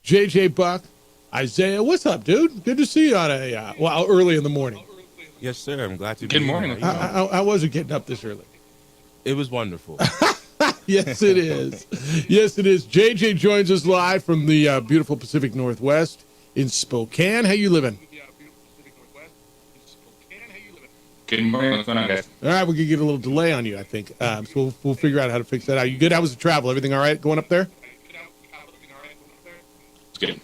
JJ Buck, Isaiah. What's up, dude? Good to see you on early in the morning. Yes, sir. I'm glad to be Good here. morning. I wasn't getting up this early. It was wonderful. Yes, it is. Yes, it is. JJ joins us live from the beautiful Pacific Northwest in Spokane. How you living? Good morning. What's going on, guys? All right, we're gonna get a little delay on you, I think. So we'll figure out how to fix that out. You good? How was the travel? Everything all right going up there? It's good.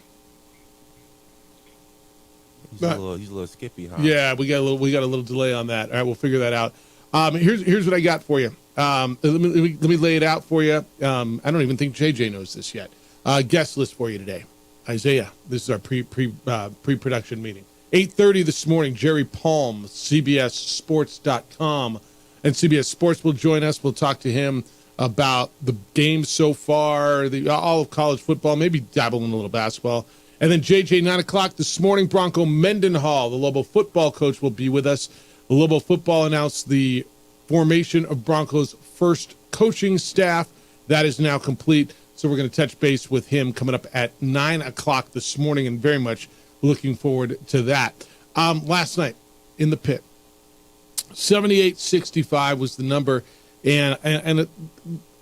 He's a little skippy, huh? Yeah, we got a little delay on that. All right, we'll figure that out. Here's what I got for you. Let me lay it out for you. I don't even think JJ knows this yet. Guest list for you today. Isaiah, this is our pre-production meeting. 8:30 this morning, Jerry Palm, CBSSports.com. And CBS Sports will join us. We'll talk to him about the games so far, all of college football, maybe dabble in a little basketball. And then JJ, 9 o'clock this morning, Bronco Mendenhall, the Lobo football coach, will be with us. The Lobo football announced the formation of Broncos' first coaching staff. That is now complete. So we're going to touch base with him coming up at 9 o'clock this morning, and very much looking forward to that. Last night in the pit, 78-65 was the number, and the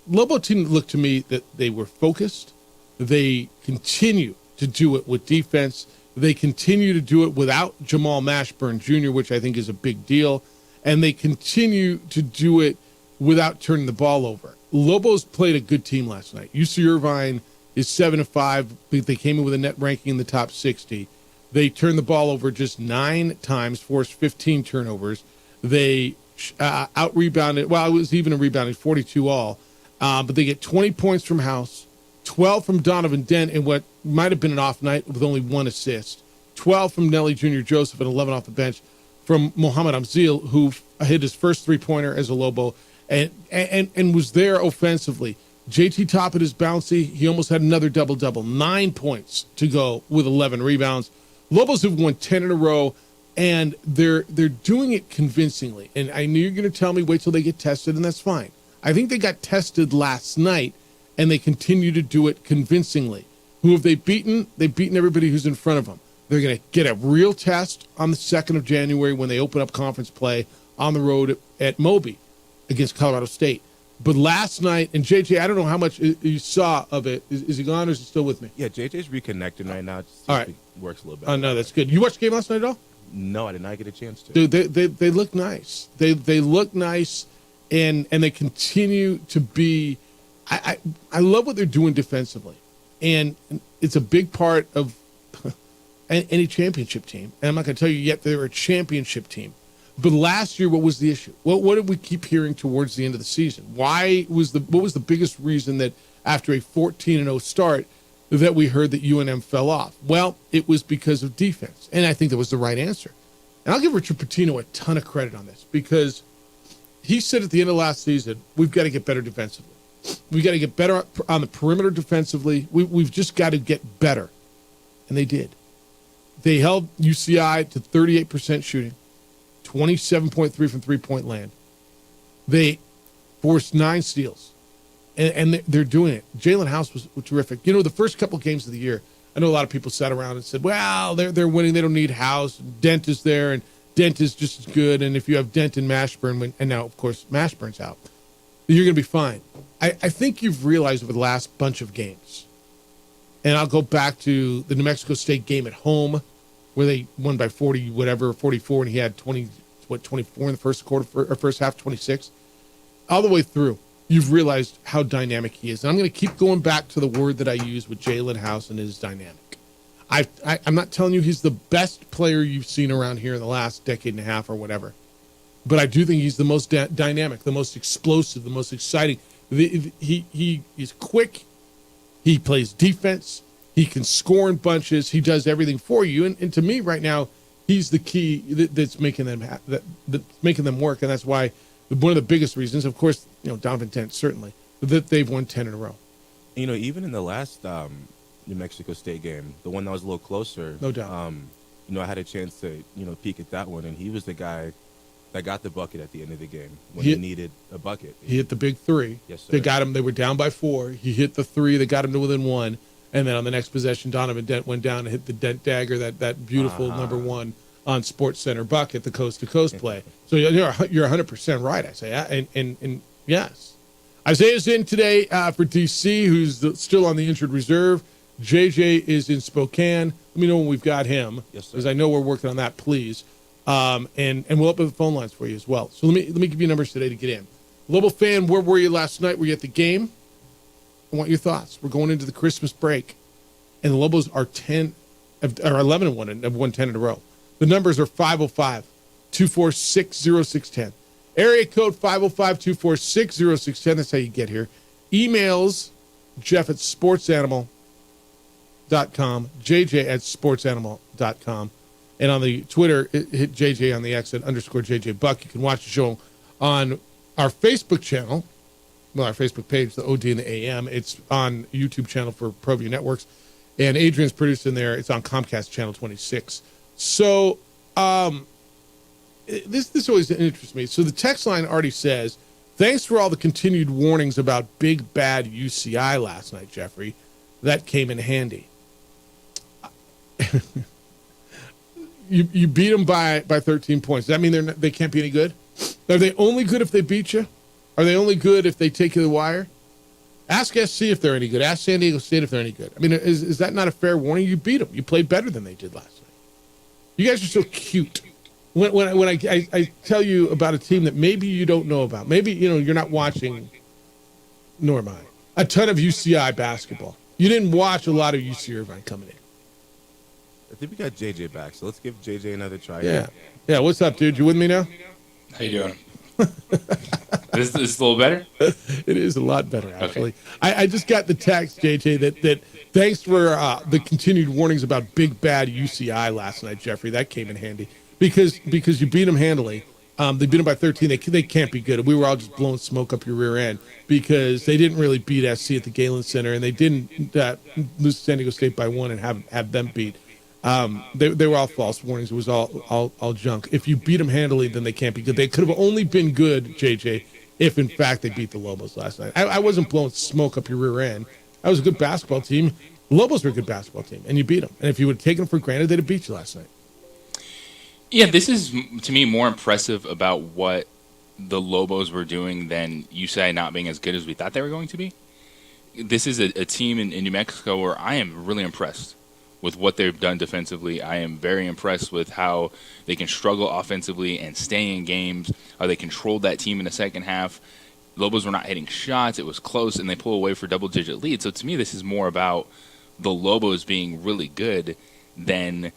Lobo team looked to me that they were focused. They continue to do it with defense. They continue to do it without Jamal Mashburn Jr., which I think is a big deal, and they continue to do it without turning the ball over. Lobos played a good team last night. UC Irvine is 7-5. They came in with a net ranking in the top 60. They turned the ball over just 9 times, forced 15 turnovers. They out-rebounded. Well, it was even a rebounding, 42 all. But they get 20 points from House, 12 from Donovan Dent in what might have been an off night with only 1 assist, 12 from Nelly Jr. Joseph, and 11 off the bench from Mohamed Amzil, who hit his first three-pointer as a Lobo and was there offensively. JT Toppett is bouncy. He almost had another double-double, 9 points to go with 11 rebounds. Lobos have won 10 in a row, and they're doing it convincingly. And I knew you're going to tell me wait till they get tested, and that's fine. I think they got tested last night, and they continue to do it convincingly. Who have they beaten? They've beaten everybody who's in front of them. They're going to get a real test on the 2nd of January when they open up conference play on the road at Moby against Colorado State. But last night, and JJ, I don't know how much you saw of it. Is he gone or is he still with me? Yeah, JJ's reconnecting right now. All right. It works a little better. Oh, no, that's good. You watched the game last night at all? No, I did not get a chance to. Dude, they look nice. They look nice, and they continue to be. I love what they're doing defensively, and it's a big part of any championship team. And I'm not going to tell you yet they're a championship team. But last year, what was the issue? What did we keep hearing towards the end of the season? What was the biggest reason that after a 14-0 start that we heard that UNM fell off? Well, it was because of defense, and I think that was the right answer. And I'll give Richard Pitino a ton of credit on this because he said at the end of last season, we've got to get better defensively. We've got to get better on the perimeter defensively. We've just got to get better, and they did. They held UCI to 38% shooting, 27.3 from three-point land. They forced 9 steals, and they're doing it. Jalen House was terrific. You know, the first couple games of the year, I know a lot of people sat around and said, well, they're winning. They don't need House. Dent is there, and Dent is just as good. And if you have Dent and Mashburn, and now, of course, Mashburn's out, you're going to be fine. I think you've realized over the last bunch of games, and I'll go back to the New Mexico State game at home where they won by 40, whatever, 44, and he had 24 in the first quarter, or first half, 26. All the way through, you've realized how dynamic he is. And I'm going to keep going back to the word that I use with Jalen House and his dynamic. I'm not telling you he's the best player you've seen around here in the last decade and a half or whatever, but I do think he's the most dynamic, the most explosive, the most exciting. He's quick. He plays defense. He can score in bunches. He does everything for you. And to me, right now, he's the key that's making them that's making them work. And that's why one of the biggest reasons, of course, Donovan Dent certainly, that they've won 10 in a row. Even in the last New Mexico State game, the one that was a little closer, no doubt. I had a chance to peek at that one, and he was the guy that got the bucket at the end of the game when he needed a bucket. He hit the big 3. Yes, sir. They got him. They were down by 4. He hit the 3. They got him to within 1. And then on the next possession, Donovan Dent went down and hit the Dent dagger, that beautiful number one on Sports Center bucket, the coast to coast play. So you're 100% right, I say, and yes, Isaiah's in today for DC, who's still on the injured reserve. JJ is in Spokane. Let me know when we've got him, Yes, sir. because I know we're working on that. Please, and we'll open the phone lines for you as well. So let me give you numbers today to get in. Lobo fan, where were you last night? Were you at the game? I want your thoughts. We're going into the Christmas break, and the Lobos are 11-1 and have won 10 in a row. The numbers are 505-246-0610. Area code 505-246-0610. That's how you get here. Emails, Jeff at sportsanimal.com, JJ at sportsanimal.com. And on the Twitter, hit JJ on the X at _JJ Buck. You can watch the show on our Facebook channel. Well, our Facebook page, the OD and the AM. It's on YouTube channel for ProView Networks. And Adrian's produced in there. It's on Comcast Channel 26. So this always interests me. So the text line already says, thanks for all the continued warnings about big, bad UCI last night, Jeffrey. That came in handy. You beat them by 13 points. Does that mean they can't be any good? Are they only good if they beat you? Are they only good if they take you to the wire? Ask SC if they're any good. Ask San Diego State if they're any good. I mean, is that not a fair warning? You beat them. You played better than they did last night. You guys are so cute. When I tell you about a team that maybe you don't know about, maybe you're not watching, nor am I, a ton of UCI basketball. You didn't watch a lot of UC Irvine coming in. I think we got JJ back, so let's give JJ another try. Yeah. Yeah, what's up, dude? You with me now? How you doing? This is a little better? It is a lot better, actually. Okay. I just got the text, JJ, that thanks for the continued warnings about big, bad UCI last night, Jeffrey. That came in handy. Because you beat them handily. They beat them by 13. They can't be good. We were all just blowing smoke up your rear end because they didn't really beat SC at the Galen Center, and they didn't lose San Diego State by 1 and have them beat. They were all false warnings. It was all junk. If you beat them handily, then they can't be good. They could have only been good, JJ, if in fact they beat the Lobos last night. I wasn't blowing smoke up your rear end. That was a good basketball team. The Lobos were a good basketball team, and you beat them. And if you would have taken them for granted, they'd have beat you last night. Yeah, this is, to me, more impressive about what the Lobos were doing than UCI not being as good as we thought they were going to be. This is a team in New Mexico where I am really impressed with what they've done defensively. I am very impressed with how they can struggle offensively and stay in games, how they controlled that team in the second half. Lobos were not hitting shots. It was close, and they pull away for double-digit lead. So to me, this is more about the Lobos being really good than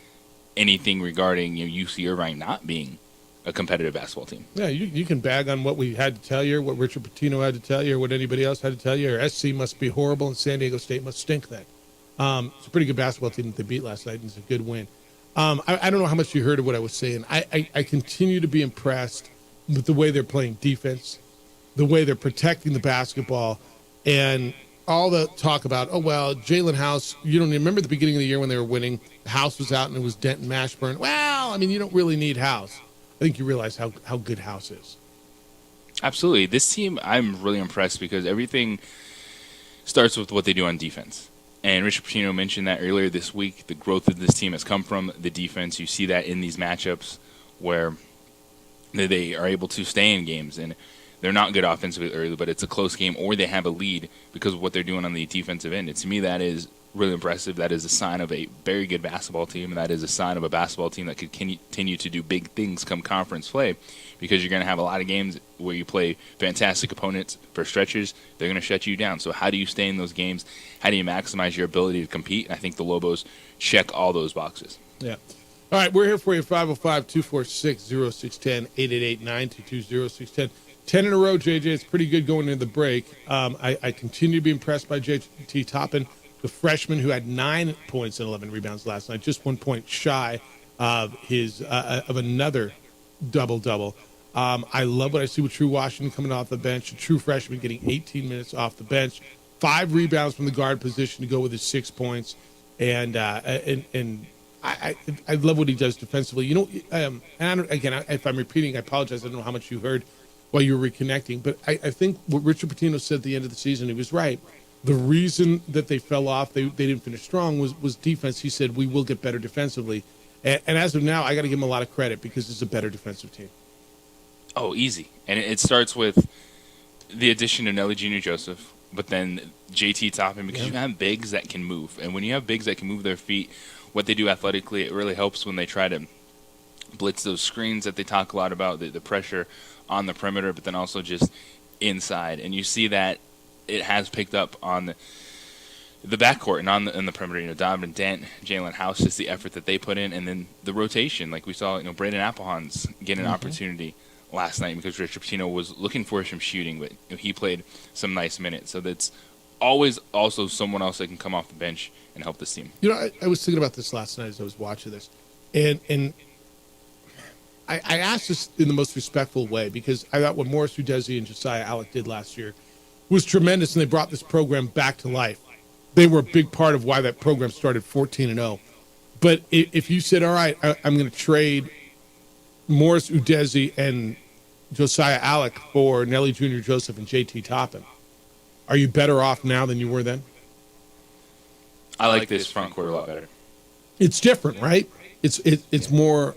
anything regarding UC Irvine not being a competitive basketball team. Yeah, you can bag on what we had to tell you, or what Richard Pitino had to tell you, or what anybody else had to tell you, or SC must be horrible and San Diego State must stink then. It's a pretty good basketball team that they beat last night, and it's a good win. I don't know how much you heard of what I was saying. I continue to be impressed with the way they're playing defense, the way they're protecting the basketball, and all the talk about, Jalen House, you don't remember the beginning of the year when they were winning, House was out and it was Dent and Mashburn. Well, I mean, you don't really need House. I think you realize how good House is. Absolutely. This team, I'm really impressed because everything starts with what they do on defense. And Richard Pitino mentioned that earlier this week. The growth of this team has come from the defense. You see that in these matchups where they are able to stay in games. And they're not good offensively early, but it's a close game, or they have a lead because of what they're doing on the defensive end. And to me, that is really impressive. That is a sign of a very good basketball team, and that is a sign of a basketball team that could continue to do big things come conference play, because you're going to have a lot of games where you play fantastic opponents for stretches. They're going to shut you down. So how do you stay in those games? How do you maximize your ability to compete? And I think the Lobos check all those boxes. Yeah. All right, we're here for you, 505-246-0610, 888-922-0610. 10 in a row, JJ. It's pretty good going into the break. I continue to be impressed by JT Toppin, the freshman who had 9 points and 11 rebounds last night, just 1 point shy of of another double-double. I love what I see with True Washington coming off the bench, a true freshman getting 18 minutes off the bench, 5 rebounds from the guard position to go with his 6 points, and I love what he does defensively. And if I'm repeating, I apologize. I don't know how much you heard while you were reconnecting, but I think what Richard Pitino said at the end of the season, he was right. the reason that they fell off, they didn't finish strong, was defense. He said, we will get better defensively. And as of now, I got to give him a lot of credit because it's a better defensive team. Oh, easy. And it starts with the addition of Nelly Jr. Joseph, but then JT Toppin, because you have bigs that can move. And when you have bigs that can move their feet, what they do athletically, it really helps when they try to blitz those screens that they talk a lot about, the pressure on the perimeter, but then also just inside. And you see that it has picked up on the backcourt and on the perimeter. You know, Donovan Dent, Jalen House, just the effort that they put in, and then the rotation. Like we saw, Brandon Applehans get an opportunity last night because Richard Pitino was looking for some shooting, but he played some nice minutes. So that's always also someone else that can come off the bench and help this team. I was thinking about this last night as I was watching this, and I asked this in the most respectful way because I thought what Morris Udeze and Josiah Alec did last year was tremendous, and they brought this program back to life. They were a big part of why that program started 14-0. But if you said, all right, I'm going to trade Morris Udeze and Josiah Alec for Nelly Jr. Joseph and JT Toppin, are you better off now than you were then? I like this front court a lot better. It's different, right? It's more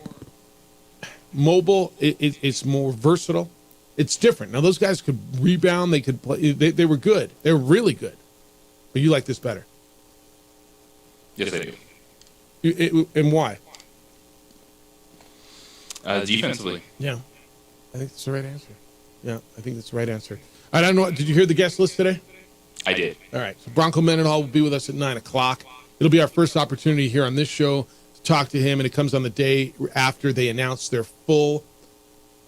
mobile. It's more versatile. It's different. Now, those guys could rebound. They could play. They were good. They were really good. But you like this better. Yes, I do. And why? Defensively. Yeah. I think that's the right answer. Yeah, I think that's the right answer. I don't know. Did you hear the guest list today? I did. All right. So Bronco Mendenhall will be with us at 9 o'clock. It'll be our first opportunity here on this show to talk to him, and it comes on the day after they announce their full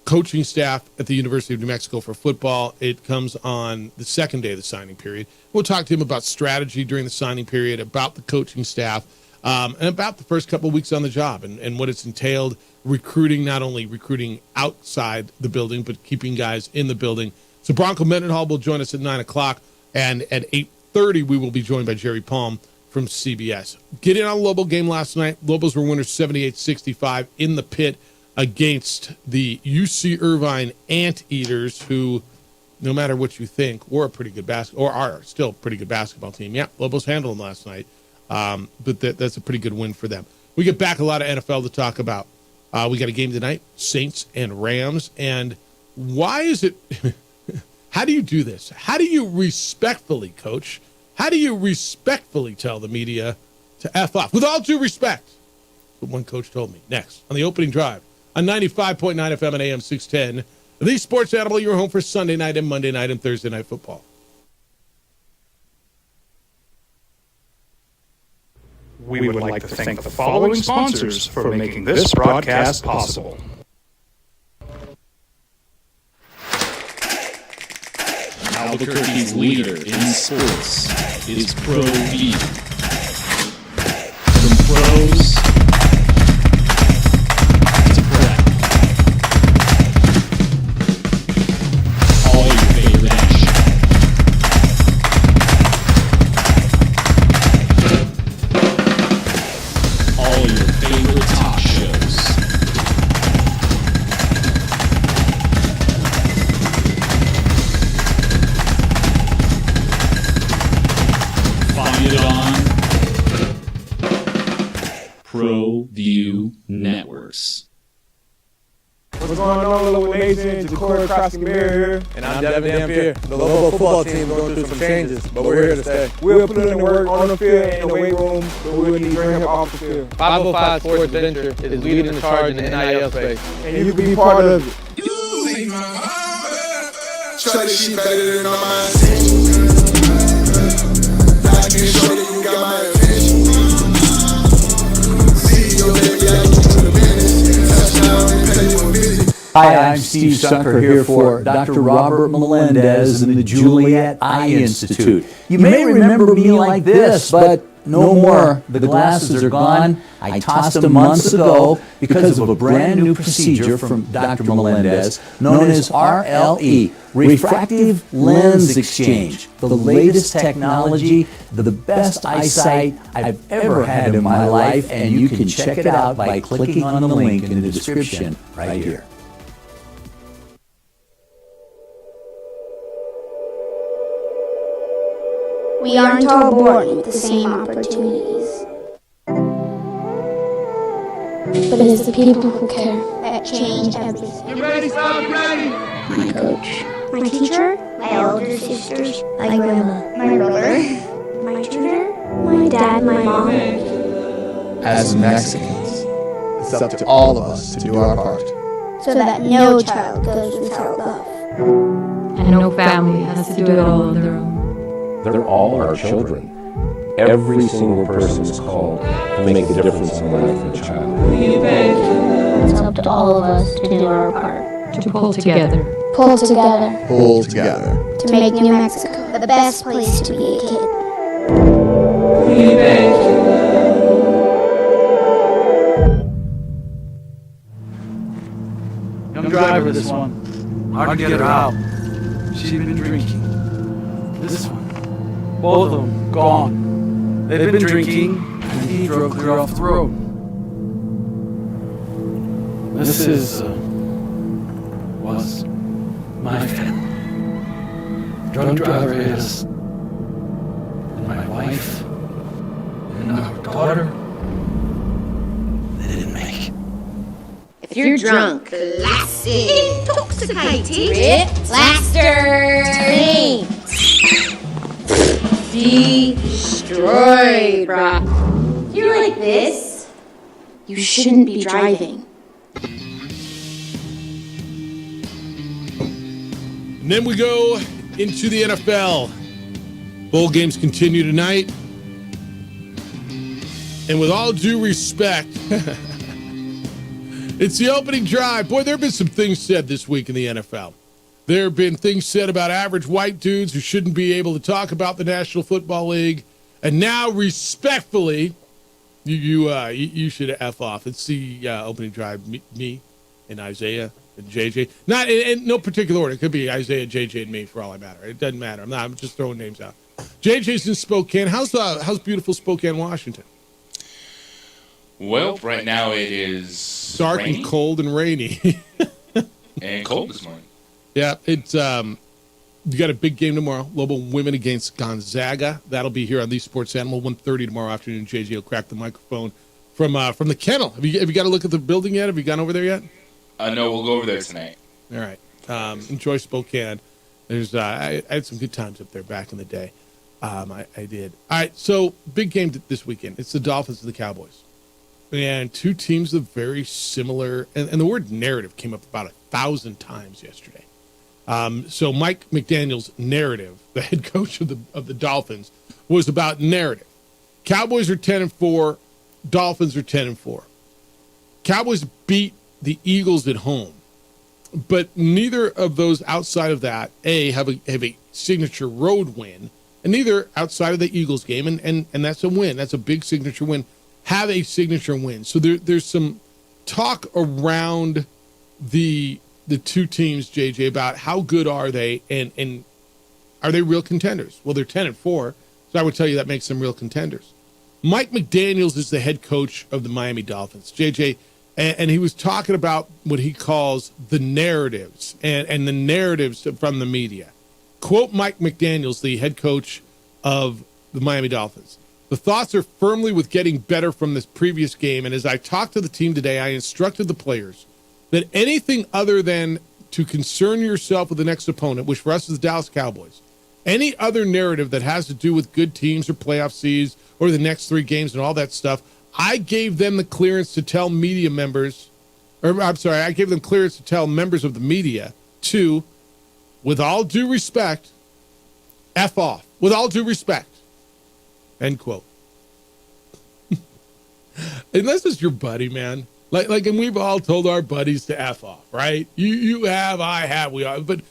coaching staff at the University of New Mexico for football. It comes on the second day of the signing period. We'll talk to him about strategy during the signing period, about the coaching staff, and about the first couple of weeks on the job and what it's entailed recruiting, not only recruiting outside the building, but keeping guys in the building. So Bronco Mendenhall will join us at 9 o'clock, and at 8:30 we will be joined by Jerry Palm from CBS. Get in on the Lobo game last night. Lobos were winners 78-65 in the pit against the UC Irvine Anteaters, who, no matter what you think, were a pretty good or are still a pretty good basketball team. Yeah, Lobos handled them last night, but that's a pretty good win for them. We get back a lot of NFL to talk about. We got a game tonight, Saints and Rams, and why is it? How do you do this? How do you respectfully, Coach? How do you respectfully tell the media to F off? With all due respect, what one coach told me. Next, on the opening drive, on 95.9 FM and AM 610, the Sports Animal, your home for Sunday night and Monday night and Thursday night football. We would like to thank the following sponsors for making this broadcast possible. Albuquerque's leader in sports is Pro V. From pros to prep. All your favorite action. All your favorite talk shows. Find it on ProView Networks. What's going on, Lobo Nation? Ja'Cory Cross-Camara here. And I'm Devin Dampier. The Lobo football team going through some changes, but we're here to stay. We'll put in the work on the field and in the weight room, but we'll need to bring him off the field. 505 Sports Venture is leading the charge in the NIL space. And you can be part of it. Shorty, she better than all my I can show that you got my attention. See your baby, I get you the business. Touchdown and pay you a visit. Hi, I'm Steve Sunker here for Dr. Robert Melendez and the Juliet Eye Institute. You may remember me like this, but no more. The glasses are gone. I tossed them months ago because of a brand new procedure from Dr. Melendez known as RLE, Refractive Lens Exchange. The latest technology, the best eyesight I've ever had in my life, and you can check it out by clicking on the link in the description right here. We aren't all born with the same opportunities. But it's the people who care that change everything. You ready, Sal? You ready? My coach, my teacher, my older sisters, my grandma, my brother, my tutor, my dad, my mom. As Mexicans, it's up to all of us to do our part. So that no child goes without love. And no family has to do it all on their own. They're all our children. Every single person is called to make a difference in the life of a child. It's up to all of us to do our part. To pull together. Pull together. Pull together. To make New Mexico the best place to be a kid. Young driver, this one. Hard to get her out. She's been drinking. This one. Both of them gone. They've been drinking, and he drove clear off the road. This was my family. Drunk driver hit us. And my wife and our daughter, they didn't make it. If you're drunk, blasted, intoxicated, Rip, plastered, destroyed, bruh. If you're like this, you shouldn't be driving. And then we go into the NFL. Bowl games continue tonight. And with all due respect, it's the opening drive. Boy, there have been some things said this week in the NFL. There have been things said about average white dudes who shouldn't be able to talk about the National Football League. And now, respectfully, you should F off. It's the opening drive, me and Isaiah and JJ. Not in no particular order. It could be Isaiah, JJ, and me for all I matter. It doesn't matter. I'm just throwing names out. JJ's in Spokane. How's beautiful Spokane, Washington? Well, right now it is dark rainy and cold and rainy. and cold this morning. Yeah, it's you got a big game tomorrow. Lobo women against Gonzaga. That'll be here on the Sports Animal 1:30 tomorrow afternoon. JJ will crack the microphone from the kennel. Have you got to look at the building yet? Have you gone over there yet? No, we'll go over there tonight. All right. Enjoy Spokane. There's I had some good times up there back in the day. I did. All right. So big game this weekend. It's the Dolphins and the Cowboys. And two teams of very similar, and the word narrative came up about 1,000 times yesterday. So Mike McDaniel's narrative, the head coach of the Dolphins, was about narrative. Cowboys are 10-4, Dolphins are 10-4. Cowboys beat the Eagles at home, but neither of those outside of that have a signature road win, and neither outside of the Eagles game, and that's a win. That's a big signature win. Have a signature win. So there's some talk around the two teams, JJ, about how good are they and are they real contenders? Well, they're 10-4, so I would tell you that makes them real contenders. Mike McDaniels is the head coach of the Miami Dolphins, JJ, and he was talking about what he calls the narratives and the narratives from the media. Quote Mike McDaniels, the head coach of the Miami Dolphins. The thoughts are firmly with getting better from this previous game, and as I talked to the team today, I instructed the players that anything other than to concern yourself with the next opponent, which for us is the Dallas Cowboys, any other narrative that has to do with good teams or playoff seeds or the next 3 games and all that stuff, I gave them the clearance to tell media members, I gave them clearance to tell members of the media to, with all due respect, F off. With all due respect. End quote. Unless it's your buddy, man. Like, and we've all told our buddies to F off, right? You have, I have, we all. But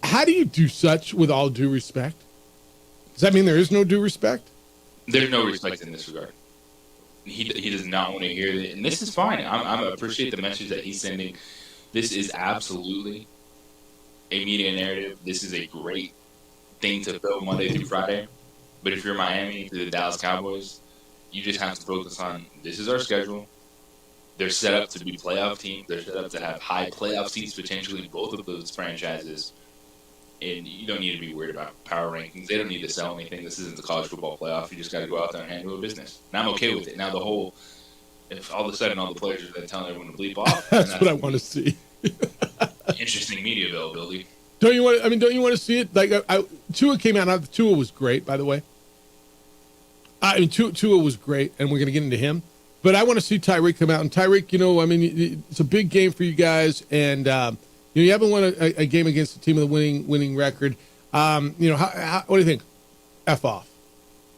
how do you do such with all due respect? Does that mean there is no due respect? There's no respect in this regard. He does not want to hear it, and this is fine. I appreciate the message that he's sending. This is absolutely a media narrative. This is a great thing to fill Monday through Friday. But if you're Miami, to the Dallas Cowboys, you just have to focus on this is our schedule. They're set up to be playoff teams. They're set up to have high playoff seats, potentially both of those franchises. And you don't need to be worried about power rankings. They don't need to sell anything. This isn't the college football playoff. You just got to go out there and handle the business. And I'm okay with it. Now, if all of a sudden all the players are then telling everyone to bleep off, That's what I want to see. interesting media availability. Don't you want to see it? Like Tua came out. Tua was great, by the way. Tua was great, and we're going to get into him. But I want to see Tyreek come out. And Tyreek, it's a big game for you guys, and you haven't won a game against a team with a winning record. What do you think? F off.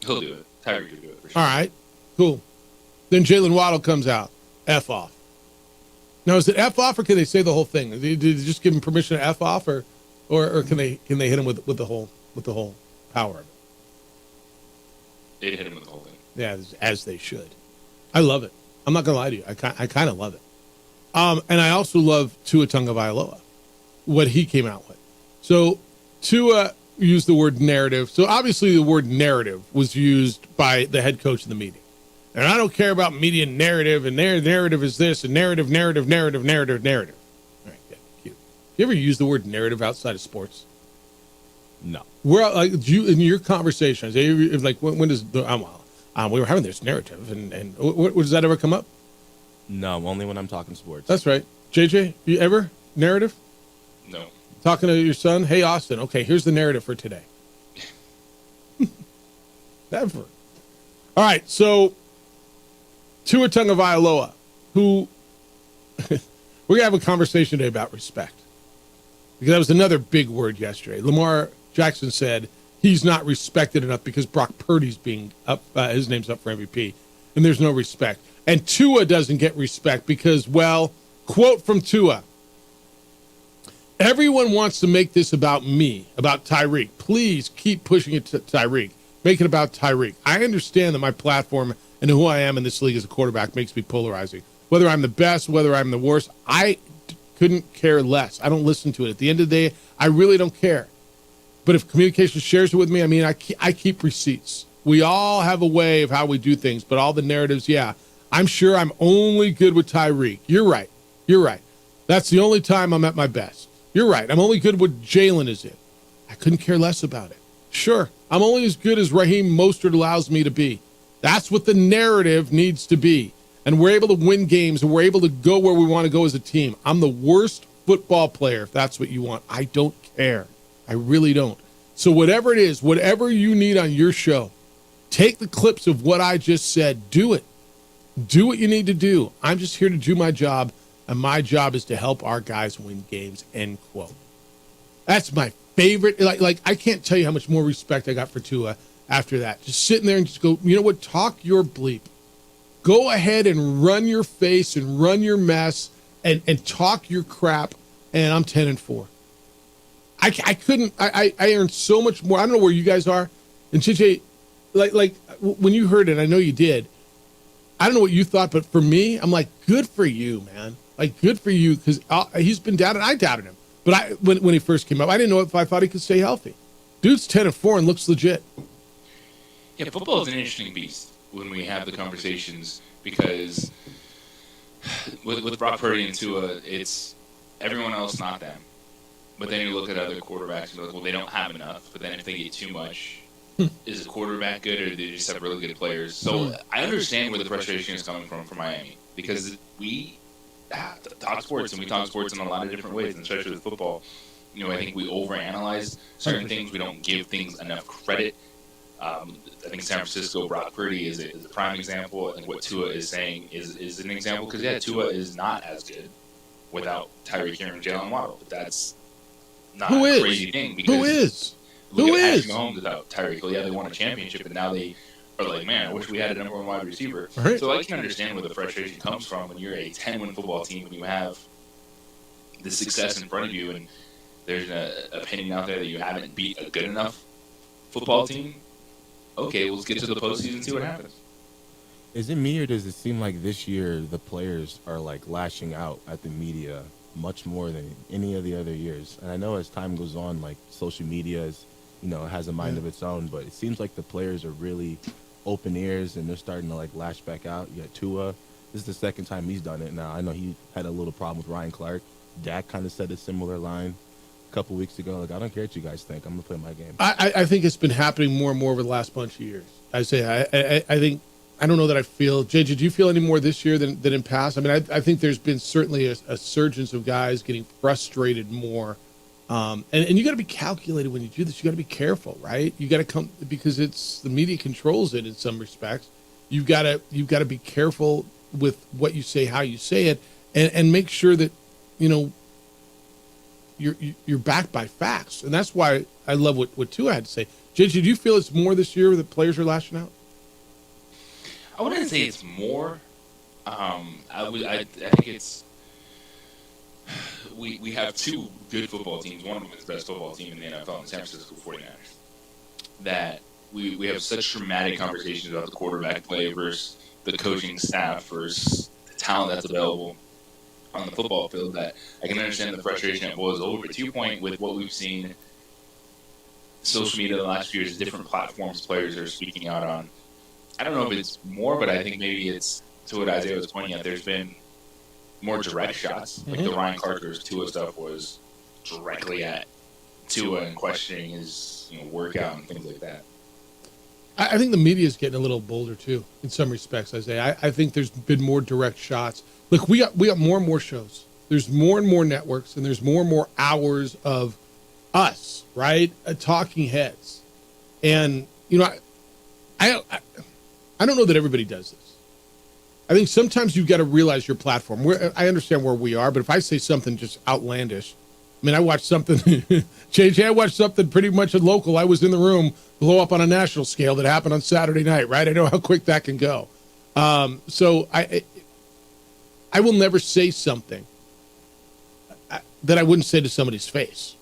He'll do it. Tyreek will do it for sure. All right, cool. Then Jalen Waddle comes out. F off. Now, is it F off, or can they say the whole thing? Did they just give him permission to F off, or can they hit him with the whole power of it? They'd hit him with the whole thing. Yeah, as they should. I love it. I'm not gonna lie to you. I kind of love it. And I also love Tua Tagovailoa, what he came out with. So Tua used the word narrative. So obviously the word narrative was used by the head coach in the meeting. And I don't care about media narrative, and their narrative is this, and narrative. All right, good, cute. You ever use the word narrative outside of sports? No. We're like you in your conversations. Like when does we were having this narrative, and does that ever come up? No, only when I'm talking sports. That's right. JJ, you ever narrative? No. Talking to your son, hey Austin, okay, here's the narrative for today. Never. All right, so Tua Tagovailoa, who we're gonna have a conversation today about respect, because that was another big word yesterday. Lamar Jackson said he's not respected enough because Brock Purdy's being up, his name's up for MVP, and there's no respect. And Tua doesn't get respect because, well, quote from Tua, everyone wants to make this about me, about Tyreek. Please keep pushing it to Tyreek. Make it about Tyreek. I understand that my platform and who I am in this league as a quarterback makes me polarizing. Whether I'm the best, whether I'm the worst, I couldn't care less. I don't listen to it. At the end of the day, I really don't care. But if communication shares it with me, I keep receipts. We all have a way of how we do things, but all the narratives, yeah. I'm sure I'm only good with Tyreek. You're right. That's the only time I'm at my best. You're right. I'm only good when Jalen is in. I couldn't care less about it. Sure, I'm only as good as Raheem Mostert allows me to be. That's what the narrative needs to be. And we're able to win games, and we're able to go where we want to go as a team. I'm the worst football player, if that's what you want. I don't care. I really don't. So whatever it is, whatever you need on your show, take the clips of what I just said. Do it. Do what you need to do. I'm just here to do my job, and my job is to help our guys win games, end quote. That's my favorite. Like I can't tell you how much more respect I got for Tua after that. Just sitting there and just go, you know what? Talk your bleep. Go ahead and run your face and run your mess and talk your crap, and I'm 10-4. I earned so much more. I don't know where you guys are. And JJ, like when you heard it, I know you did. I don't know what you thought, but for me, I'm like, good for you, man. Like, good for you, because he's been doubted. I doubted him. But when he first came up, I didn't know if I thought he could stay healthy. Dude's 10-4 and looks legit. Yeah, football is an interesting beast when we have the conversations, because with Brock Purdy and Tua, it's everyone else, not them. But then you look at other quarterbacks and you're like, well, they don't have enough. But then if they get too much, is the quarterback good, or do they just have really good players? So I understand where the frustration is coming from Miami, because we talk sports, and we talk sports in a lot of different ways, and especially with football. I think we overanalyze certain things. We don't give things enough credit. I think San Francisco, Brock Purdy is a prime example. I think what Tua is saying is an example, because, yeah, Tua is not as good without Tyreek Hill and Jalen Waddle. But that's not a crazy thing. Because Who is? Patrick Mahomes without Tyreek Hill. Yeah, they won a championship, and now they are like, man, I wish we had a number one wide receiver. Right. So I can understand where the frustration comes from when you're a 10-win football team and you have the success in front of you, and there's an opinion out there that you haven't beat a good enough football team. Okay, well, let's get to the postseason and see what happens. Is it me, or does it seem like this year the players are like lashing out at the media much more than any of the other years? And I know as time goes on, like social media is, has a mind of its own, but it seems like the players are really open ears and they're starting to like lash back out. You got Tua. This is the second time he's done it now. I know he had a little problem with Ryan Clark. Dak kind of said a similar line. a couple weeks ago. Like, I don't care what you guys think. I'm gonna play my game. I think it's been happening more and more over the last bunch of years. I think I don't know that I feel. JJ, do you feel any more this year than in past? I mean, I think there's been certainly a surgence of guys getting frustrated more. And you got to be calculated when you do this. You got to be careful, right? You got to come, because it's the media controls it in some respects. You've got to be careful with what you say, how you say it, and make sure that, you know, you're backed by facts. And that's why I love what Tua had to say. JJ, do you feel it's more this year that players are lashing out? I wouldn't say it's more. I think it's we have two good football teams. One of them is the best football team in the NFL, the San Francisco 49ers. That we have such dramatic conversations about the quarterback play versus the coaching staff versus the talent that's available on the football field, that I can understand the frustration that boils over. But to your point, with what we've seen, social media the last few years, different platforms players are speaking out on. I don't know if it's more, but I think maybe it's, to what Isaiah was pointing out, there's been more direct shots. Like the Ryan Clark's Tua stuff was directly at Tua and questioning his workout and things like that. I think the media is getting a little bolder too, in some respects, Isaiah. I think there's been more direct shots. Look, we got more and more shows. There's more and more networks, and there's more and more hours of us, right? Talking heads. And, you know, I don't know that everybody does this. I think sometimes you've got to realize your platform. I understand where we are, but if I say something just outlandish, I mean, I watched something, JJ, I watched something pretty much local. I was in the room, blow up on a national scale that happened on Saturday night, right? I know how quick that can go. So I will never say something that I wouldn't say to somebody's face.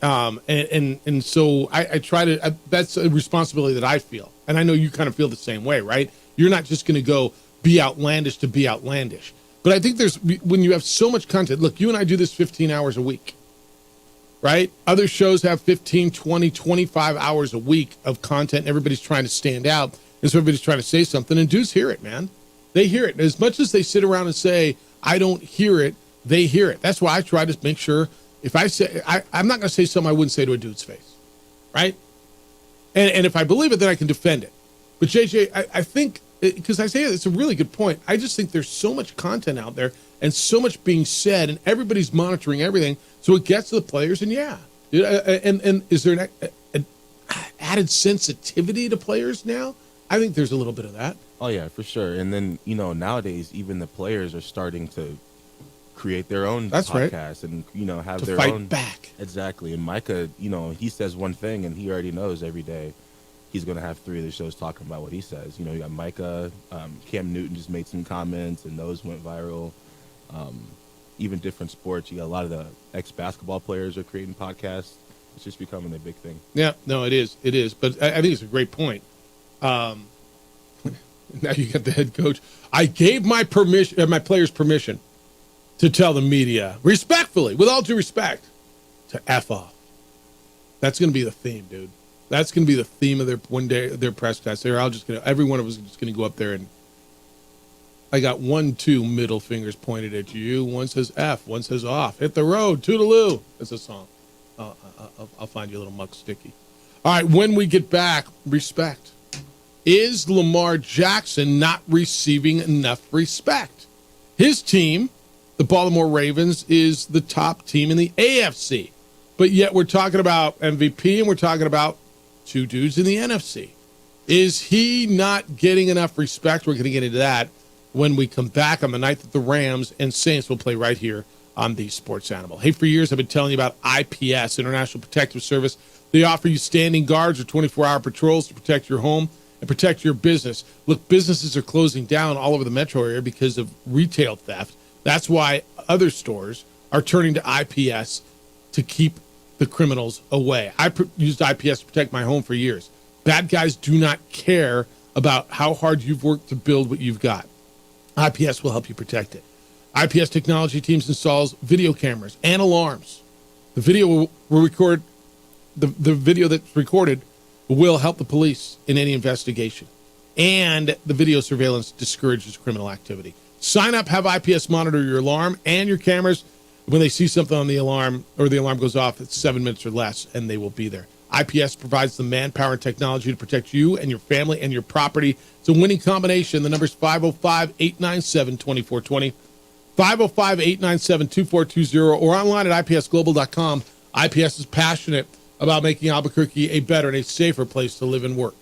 And so I try to, that's a responsibility that I feel. And I know you kind of feel the same way, right? You're not just going to go be outlandish to be outlandish. But I think when you have so much content, look, you and I do this 15 hours a week, right? Other shows have 15, 20, 25 hours a week of content. Everybody's trying to stand out. And so everybody's trying to say something. And dudes hear it, man. They hear it. As much as they sit around and say, I don't hear it, they hear it. That's why I try to make sure, if I say, I'm not going to say something I wouldn't say to a dude's face, right? And if I believe it, then I can defend it. But JJ, I think, because Isaiah, it's a really good point. I just think there's so much content out there and so much being said, and everybody's monitoring everything, so it gets to the players. And and is there an added sensitivity to players now? I think there's a little bit of that. Oh yeah, for sure. And then nowadays even the players are starting to create their own podcasts, and have their fight own back. Exactly. And Micah, he says one thing and he already knows every day he's going to have 3 of the shows talking about what he says. You got Micah, Cam Newton just made some comments and those went viral. Even different sports, you got a lot of the ex-basketball players are creating podcasts. It's just becoming a big thing. Yeah, no, it is. But I think it's a great point. Now you got the head coach. I gave my players permission to tell the media, respectfully, with all due respect, to F off. That's going to be the theme, dude. That's going to be the theme of their press test. Every one of us is just going to go up there, and I got 2 middle fingers pointed at you. One says F, one says off. Hit the road, toodaloo. That's a song. I'll find you a little muck sticky. All right, when we get back, respect. Is Lamar Jackson not receiving enough respect? His team, the Baltimore Ravens, is the top team in the AFC. But yet we're talking about MVP and we're talking about 2 dudes in the NFC. Is he not getting enough respect? We're going to get into that when we come back on the night that the Rams and Saints will play right here on the Sports Animal. Hey, for years I've been telling you about IPS, International Protective Service. They offer you standing guards or 24-hour patrols to protect your home and protect your business. Look, businesses are closing down all over the metro area because of retail theft. That's why other stores are turning to IPS to keep the criminals away. I used IPS to protect my home for years. Bad guys do not care about how hard you've worked to build what you've got. IPS will help you protect it. IPS Technology Teams installs video cameras and alarms. The video will record. The video that's recorded will help the police in any investigation. And the video surveillance discourages criminal activity. Sign up, have IPS monitor your alarm and your cameras When they see something on the alarm or the alarm goes off, it's 7 minutes or less, and they will be there. IPS provides the manpower and technology to protect you and your family and your property. It's a winning combination. The number is 505-897-2420, 505-897-2420, or online at ipsglobal.com. IPS is passionate about making Albuquerque a better and a safer place to live and work.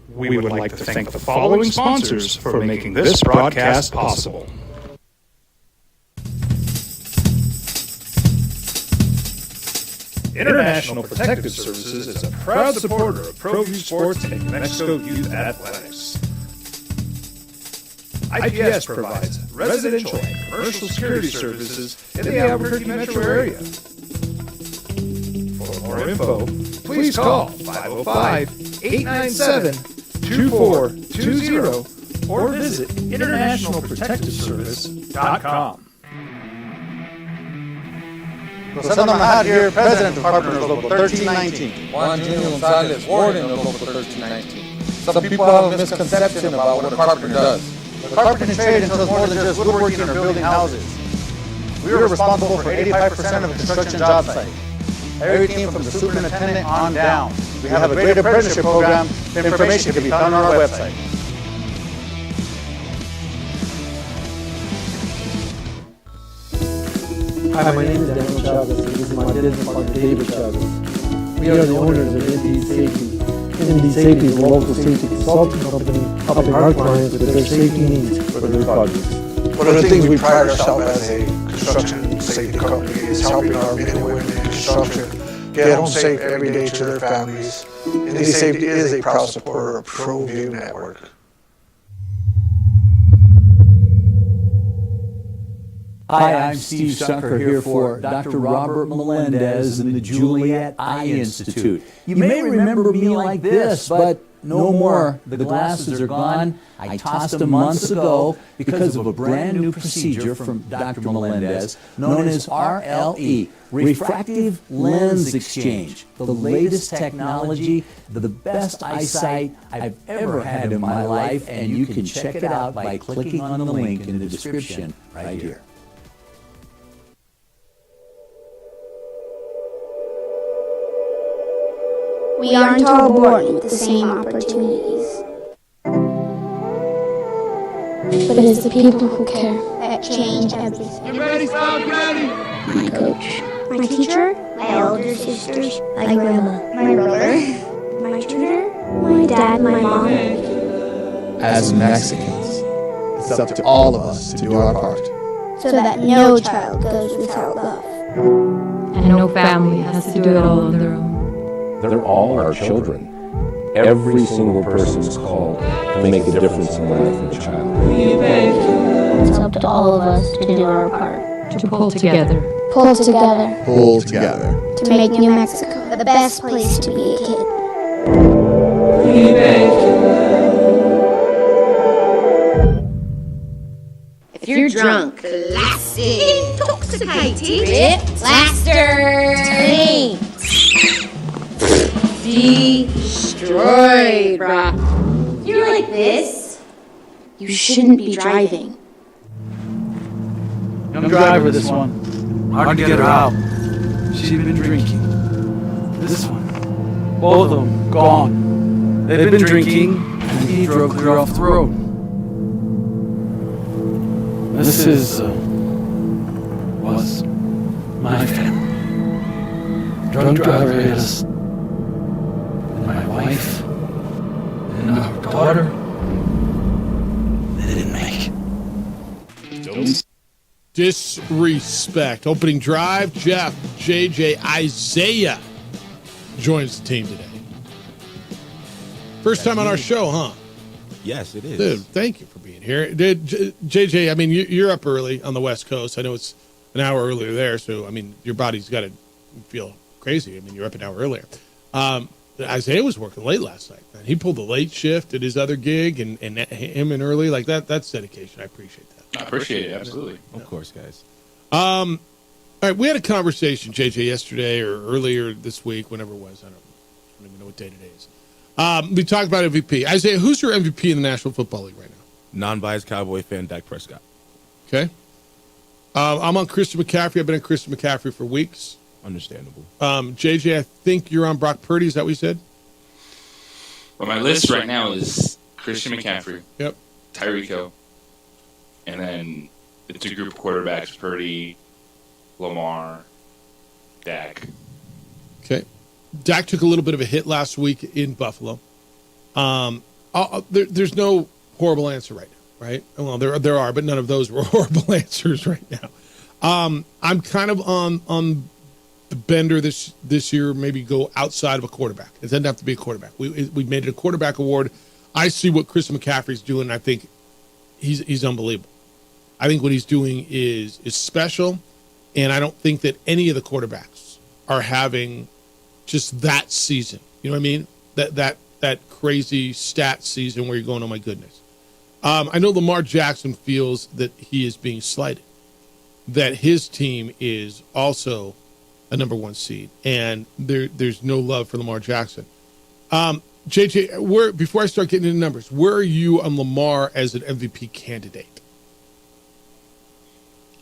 We would like to thank the following sponsors for making this broadcast possible. International Protective Services is a proud supporter of ProView Sports and New Mexico Youth Athletics. IPS provides residential and commercial security services in the Albuquerque metro area. For more info, please call 505-897-2420 or visit internationalprotectiveservice.com. Rosendo Mahad here, President of Carpenters Local 1319. Juan Junior Gonzalez, Warden of Local 1319. Some people have a misconception about what a carpenter does. The carpentry trade entails more than just woodworking or building houses. We are responsible for 85% of a construction job site. Everything from the superintendent on down. We have a great apprenticeship program. The information can be found on our website. Hi, my name is Daniel Chavez, and this is my business partner, David Chavez. We are the owners of ND Safety. ND Safety is a local safety consulting company helping our clients with their safety needs for their projects. One of the things we pride ourselves as a construction safety company is helping our men and women in construction get home safe every day to their families. ND Safety is a proud supporter of ProView Network. Hi, I'm Steve Sunker here for Dr. Robert Melendez and the Juliet Eye Institute. You may remember me like this, but no more. The glasses are gone. I tossed them months ago because of a brand new procedure from Dr. Melendez known as RLE, Refractive Lens Exchange. The latest technology, the best eyesight I've ever had in my life, and you can check it out by clicking on the link in the description right here. We aren't all born with the same opportunities. But it's the people who care that change everything. You ready, stop, ready? My coach, my teacher, my elder sisters, my grandma, my brother, my tutor, my dad, my mom. As Mexicans, it's up to all of us to do our part. So that no child goes without love. And no family has to do it all on their own. They're all our children. Every single person is called to make a difference in the life of a child. It's up to all of us to do our part. To pull together. Pull together. Pull together. To make New Mexico the best place to be a kid. If you're drunk, classic, intoxicated, ripped, plastered, destroyed, bruh. If you're like this, you shouldn't be driving. Young driver, this one. Hard to get her out. She'd been drinking. This one. Both of them gone. They'd been drinking, and he drove clear off the road. This was my family. Drunk driver hit us. And my wife and our daughter, they didn't make it. Disrespect. Opening drive, Jeff, JJ, Isaiah joins the team today. First time on our show, huh? Yes, it is. Dude, thank you for being here. JJ, I mean, you're up early on the West Coast. I know it's an hour earlier there, so, I mean, your body's got to feel crazy. I mean, you're up an hour earlier. Isaiah was working late last night. Man. He pulled the late shift at his other gig and him in early. Like, that's dedication. I appreciate that. I appreciate it, absolutely. Of course, guys. All right, we had a conversation, JJ, yesterday or earlier this week, whenever it was. I don't even know what day today is. We talked about MVP. Isaiah, who's your MVP in the National Football League right now? Non-biased Cowboy fan, Dak Prescott. Okay. I'm on Christian McCaffrey. I've been on Christian McCaffrey for weeks. Understandable. JJ, I think you're on Brock Purdy. Is that what you said? Well, my list right now is Christian McCaffrey. Yep. Tyreek Hill. And then it's a group of quarterbacks, Purdy, Lamar, Dak. Okay. Dak took a little bit of a hit last week in Buffalo. There's no horrible answer right now, right? Well, there are, but none of those were horrible answers right now. I'm kind of on the bender this year, maybe go outside of a quarterback. It doesn't have to be a quarterback. We made it a quarterback award. I see what Christian McCaffrey's doing, and I think he's unbelievable. I think what he's doing is special, and I don't think that any of the quarterbacks are having just that season. You know what I mean? That crazy stat season where you're going, oh my goodness. I know Lamar Jackson feels that he is being slighted, that his team is also a number one seed, and there's no love for Lamar Jackson. JJ, before I start getting into numbers, where are you on Lamar as an MVP candidate?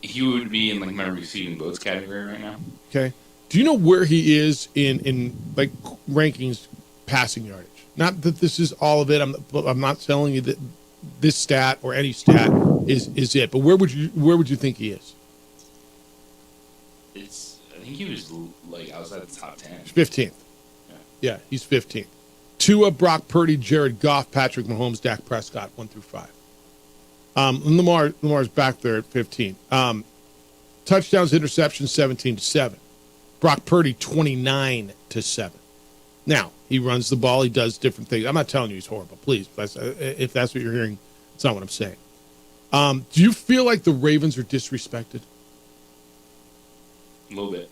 He would be in like my receiving votes category right now. Okay. Do you know where he is in like rankings passing yardage? Not that this is all of it. I'm not telling you that this stat or any stat is it. But where would you think he is? I think he was like outside the top 10. 15th. Yeah, he's 15th. Tua, Brock Purdy, Jared Goff, Patrick Mahomes, Dak Prescott, 1 through 5. And Lamar's back there at 15. Touchdowns, interceptions, 17-7. Brock Purdy, 29-7. Now, he runs the ball. He does different things. I'm not telling you he's horrible. Please, if that's what you're hearing, that's not what I'm saying. Do you feel like the Ravens are disrespected? A little bit.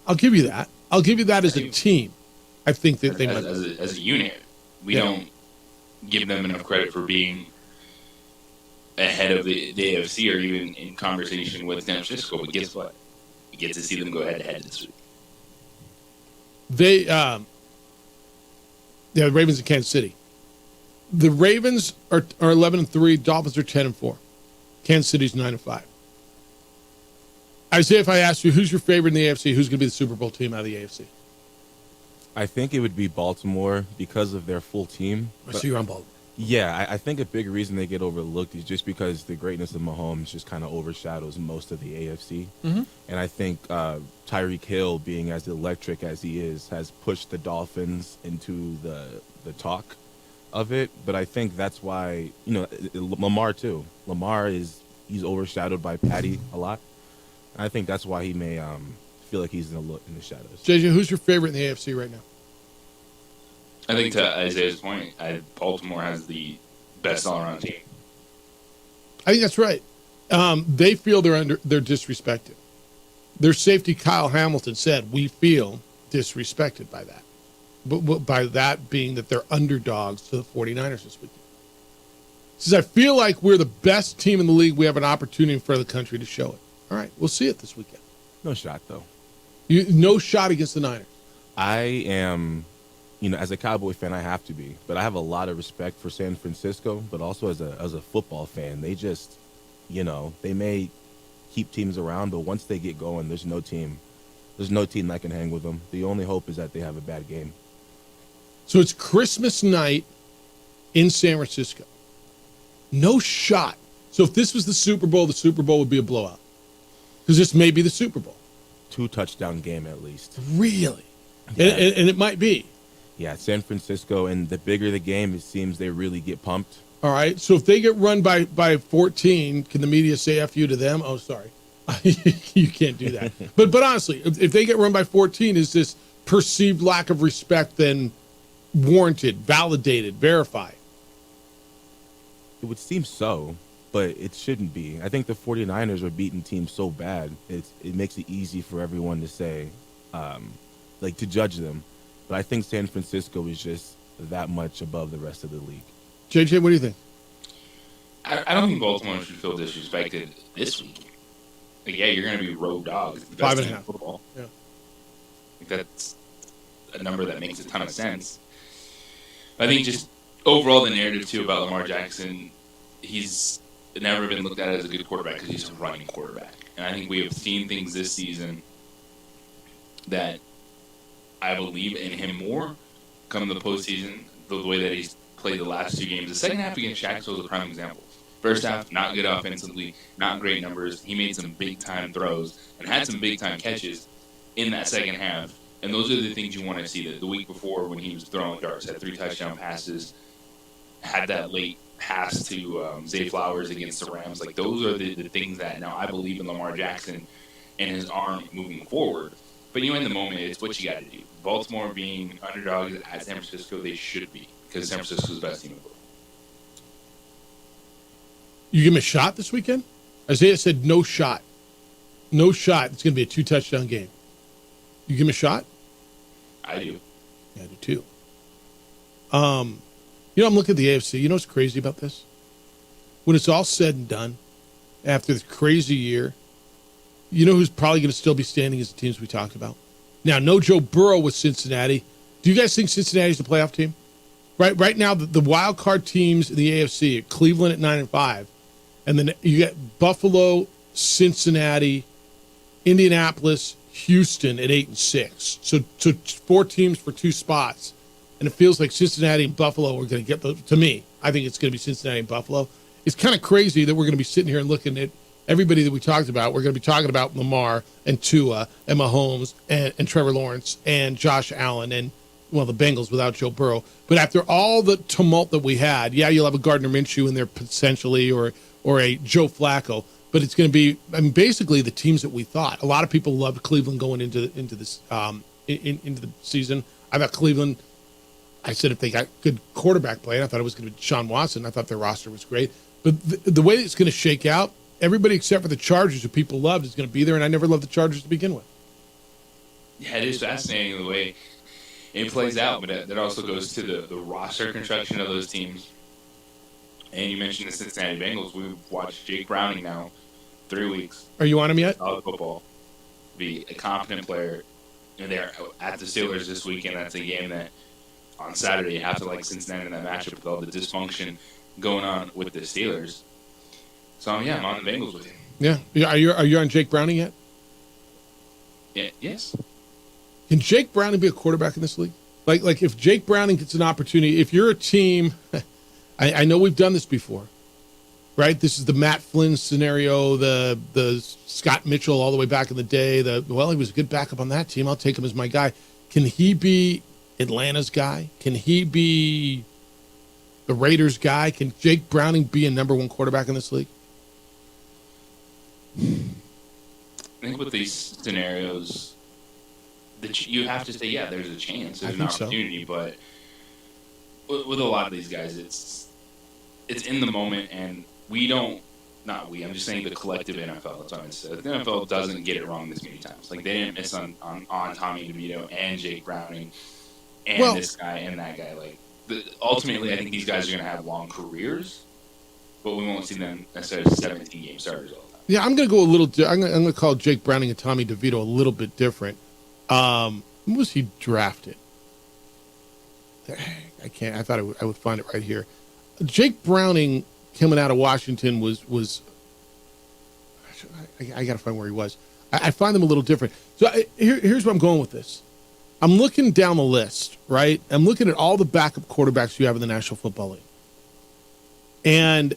I'll give you that. I'll give you that as a team. I think that they might. As a unit, we don't give them enough credit for being ahead of the AFC or even in conversation with San Francisco. But guess what? You get to see them go head-to-head this week. The Ravens in Kansas City. The Ravens are 11-3. Dolphins are 10-4. Kansas City's 9-5. Isaiah, if I asked you who's your favorite in the AFC, who's going to be the Super Bowl team out of the AFC? I think it would be Baltimore because of their full team. So you're on Baltimore. Yeah, I think a big reason they get overlooked is just because the greatness of Mahomes just kind of overshadows most of the AFC. Mm-hmm. And I think Tyreek Hill, being as electric as he is, has pushed the Dolphins into the talk of it. But I think that's why, Lamar too. Lamar he's overshadowed by Patty a lot. I think that's why he may feel like he's in the shadows. JJ, who's your favorite in the AFC right now? I think to Isaiah's point, Baltimore has the best all-around team. I think that's right. They feel they're disrespected. Their safety, Kyle Hamilton, said, we feel disrespected by that. But by that being that they're underdogs to the 49ers this weekend. He says, I feel like we're the best team in the league. We have an opportunity for the country to show it. All right, we'll see it this weekend. No shot, though. No shot against the Niners. I am, as a Cowboy fan, I have to be. But I have a lot of respect for San Francisco, but also as a football fan. They just, they may keep teams around, but once they get going, there's no team that can hang with them. The only hope is that they have a bad game. So it's Christmas night in San Francisco. No shot. So if this was the Super Bowl would be a blowout. Because this may be the Super Bowl. 2-touchdown game at least. Really? Yeah. And it might be. Yeah, San Francisco, and the bigger the game, it seems they really get pumped. All right, so if they get run by 14, can the media say F you to them? Oh, sorry. You can't do that. But honestly, if they get run by 14, is this perceived lack of respect then warranted, validated, verified? It would seem so, but it shouldn't be. I think the 49ers are beating teams so bad, it makes it easy for everyone to say, to judge them. But I think San Francisco is just that much above the rest of the league. JJ, what do you think? I don't think Baltimore should feel disrespected this week. Like, yeah, you're going to be road dogs. The best 5.5 football. Yeah. Like, that's a number that makes a ton of sense. I think just overall the narrative, too, about Lamar Jackson he's never been looked at as a good quarterback because he's a running quarterback. And I think we have seen things this season that I believe in him more come the postseason, the way that he's played the last 2 games. The second half against Jacksonville is a prime example. First half, not good offensively, not great numbers. He made some big-time throws and had some big-time catches in that second half. And those are the things you want to see. The week before when he was throwing darts, had 3 touchdown passes, had that late pass to Zay Flowers against the Rams. Like, those are the things that now I believe in Lamar Jackson and his arm moving forward. But, in the moment, it's what you got to do. Baltimore being underdogs at San Francisco, they should be, because San Francisco's the best team in the world. You give him a shot this weekend? Isaiah said no shot. No shot. It's going to be a 2-touchdown game. You give him a shot? I do. Yeah, I do too. I'm looking at the AFC. You know what's crazy about this? When it's all said and done, after this crazy year, you know who's probably going to still be standing as the teams we talked about? Now, no Joe Burrow with Cincinnati. Do you guys think Cincinnati's the playoff team? Right now, the wild card teams in the AFC, Cleveland at 9-5, and then you got Buffalo, Cincinnati, Indianapolis, Houston at 8-6. So 4 teams for 2 spots, and it feels like Cincinnati and Buffalo are going to get those. To me, I think it's going to be Cincinnati and Buffalo. It's kind of crazy that we're going to be sitting here and looking at everybody that we talked about. We're going to be talking about Lamar and Tua and Mahomes and Trevor Lawrence and Josh Allen and, well, the Bengals without Joe Burrow. But after all the tumult that we had, yeah, you'll have a Gardner Minshew in there potentially or a Joe Flacco. But it's going to be, basically the teams that we thought. A lot of people loved Cleveland going into this into the season. I thought Cleveland. I said if they got good quarterback play, I thought it was going to be Deshaun Watson. I thought their roster was great. But the way it's going to shake out, everybody except for the Chargers, who people loved, is going to be there. And I never loved the Chargers to begin with. Yeah, it is fascinating the way it plays out, but that also goes to the roster construction of those teams. And you mentioned the Cincinnati Bengals. We've watched Jake Browning now 3 weeks. Are you on him yet? Solid football. Be a confident player. And they're at the Steelers this weekend. That's a game that on Saturday you have to like Cincinnati in that matchup with all the dysfunction going on with the Steelers. So yeah, I'm on the Bengals with him. Yeah. Are you on Jake Browning yet? Yeah. Yes. Can Jake Browning be a quarterback in this league? Like if Jake Browning gets an opportunity, if you're a team, I know we've done this before, right? This is the Matt Flynn scenario, the Scott Mitchell all the way back in the day. He was a good backup on that team. I'll take him as my guy. Can he be Atlanta's guy? Can he be the Raiders guy? Can Jake Browning be a number 1 quarterback in this league? I think with these scenarios, you have to say, yeah, there's a chance, there's an opportunity, but with a lot of these guys, it's in the moment, and I'm just saying the collective NFL. That's what I'm saying. The NFL doesn't get it wrong this many times. Like, they didn't miss on Tommy DeVito and Jake Browning and this guy and that guy. Like, ultimately, I think these guys are going to have long careers, but we won't see them necessarily 17-game starters all the time. Yeah, I'm going to go a little. I'm going to call Jake Browning and Tommy DeVito a little bit different. When was he drafted? I can't. I thought I would find it right here. Jake Browning coming out of Washington was. I got to find where he was. I find them a little different. So here's where I'm going with this. I'm looking down the list, right? I'm looking at all the backup quarterbacks you have in the National Football League, and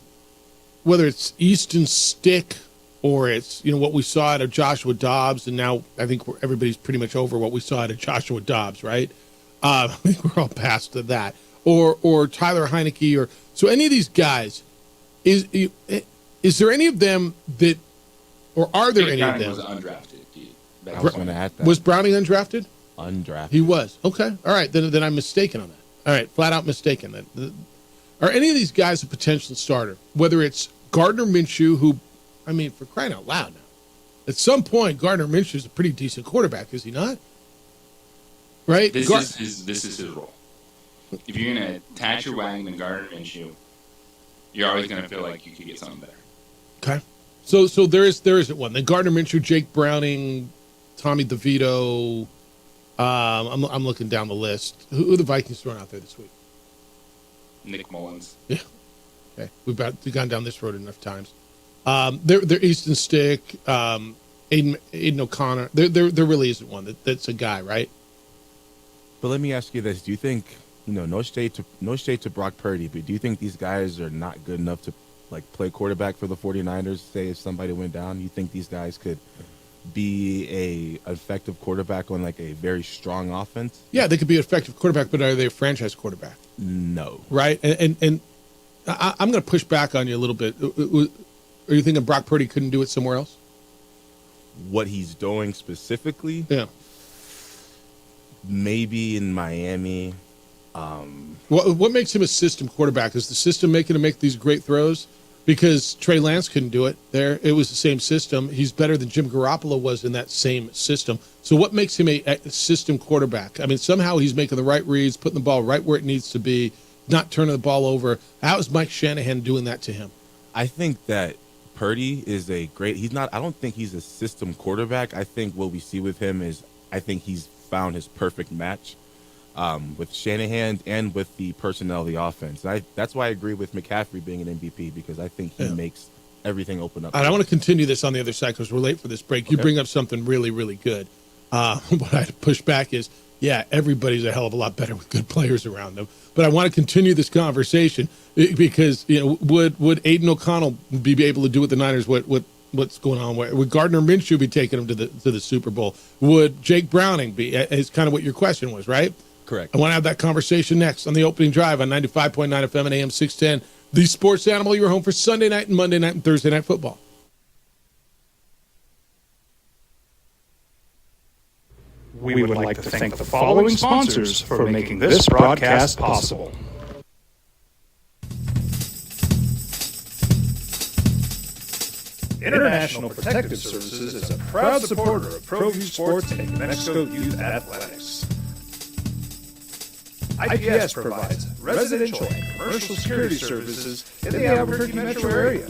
whether it's Easton Stick or it's what we saw out of Joshua Dobbs, and now I think everybody's pretty much over what we saw out of Joshua Dobbs, right? I think we're all past that. Or Tyler Heineke, or so any of these guys, is there any of them that, or are there any of them? Was undrafted, dude. I was going to add that. Was Browning undrafted? Undrafted. He was. Okay. All right. Then I'm mistaken on that. All right. Flat out mistaken. Are any of these guys a potential starter? Whether it's Gardner Minshew, who, for crying out loud now, at some point, Gardner Minshew is a pretty decent quarterback, is he not? Right? This is his role. If you're going to attach your wagon to Gardner Minshew, you're always going to feel like you could get something better. Okay. So there isn't one. Then Gardner Minshew, Jake Browning, Tommy DeVito. I'm looking down the list. Who are the Vikings throwing out there this week? Nick Mullins. Yeah. Okay, we've gone down this road enough times. They're Easton Stick, Aiden O'Connor. There really isn't one that's a guy, right? But let me ask you this: do you think, no shade to Brock Purdy, but do you think these guys are not good enough to like play quarterback for the 49ers? Say if somebody went down, you think these guys could be a effective quarterback on like a very strong offense? Yeah, they could be an effective quarterback, but are they a franchise quarterback? No. Right? And I'm going to push back on you a little bit. Are you thinking Brock Purdy couldn't do it somewhere else? What he's doing specifically? Yeah. Maybe in Miami. What makes him a system quarterback? Is the system making him make these great throws? Because Trey Lance couldn't do it. It was the same system. He's better than Jim Garoppolo was in that same system. So what makes him a system quarterback? I mean, somehow he's making the right reads, putting the ball right where it needs to be, not turning the ball over. How is Mike Shanahan doing that to him? I think that Purdy is I don't think he's a system quarterback. I think what we see with him is, I think he's found his perfect match with Shanahan and with the personnel of the offense. That's why I agree with McCaffrey being an MVP, because I think he makes everything open up. I want to continue this on the other side because we're late for this break. Okay. You bring up something really, really good. What I push back is, yeah, everybody's a hell of a lot better with good players around them. But I want to continue this conversation because would Aiden O'Connell be able to do with the Niners what's going on? Would Gardner Minshew be taking them to the Super Bowl? Would Jake Browning be? Is kind of what your question was, right? Correct. I want to have that conversation next on the opening drive on 95.9 FM and AM 610. The Sports Animal, your home for Sunday night and Monday night and Thursday night football. We would like to thank the following sponsors for making this broadcast possible. International Protective Services is a proud supporter of ProView Sports and New Mexico Youth Athletics. IPS provides residential and commercial security services in the Albuquerque metro area.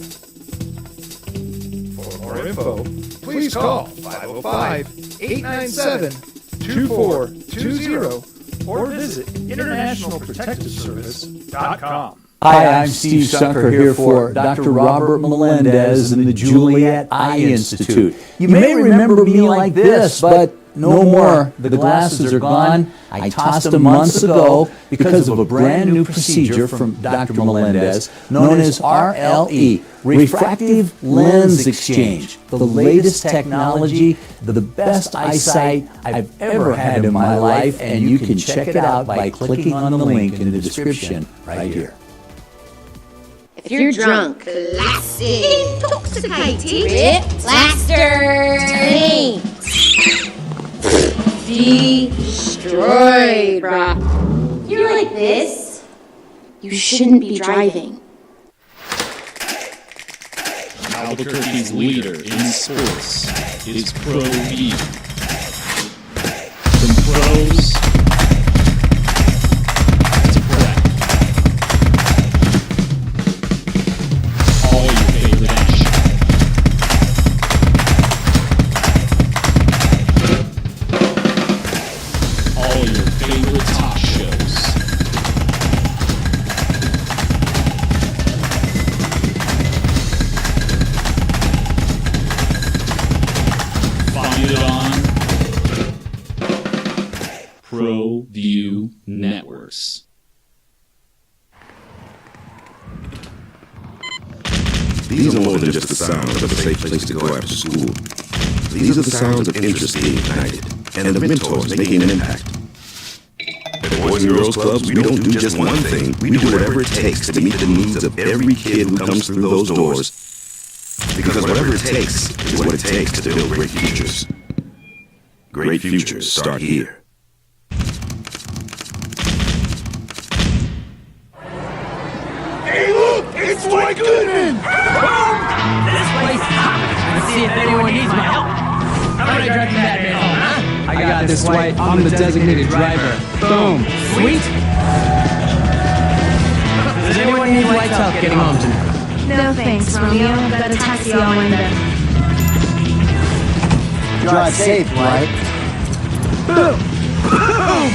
For more info, please call 505-897-2420 or visit internationalprotectiveservice.com. Hi, I'm Steve Sunker here for Dr. Robert Melendez and the Juliet Eye Institute. You may remember me like this, but no more. The glasses are gone. I tossed them months ago because of a brand new procedure from Dr. Melendez known as RLE, Refractive Lens Exchange. The latest technology, the best eyesight I've ever had in my life, and you can check it out by clicking on the link in the description right here. If you're drunk, classic, intoxicated, ripped, plastered, destroyed, bruh. You're like this, you shouldn't be driving. Albuquerque's leader in sports is ProView. From pros to prep. All your favorite action. All your favorite talk shows. Find it on ProView Networks. These are more than just the sounds of a safe place to go after school. These are the sounds of interest being ignited and of mentors making an impact. At Boys and Girls Clubs, we don't do just one thing. We do whatever it takes to meet the needs of every kid who comes through those doors. Because whatever it takes is what it takes to build great futures. Great futures start here. Hey, look! It's Dwight Goodman! This place is hot. Let's see if anyone needs my help. How about I drive you that man home, huh? I got this, Dwight. I'm the designated driver. Boom. Sweet. Does anyone need Dwight's help getting home tonight? No thanks, Romeo. I've got a taxi all lined up. Drive safe, Dwight. Boom! Boom!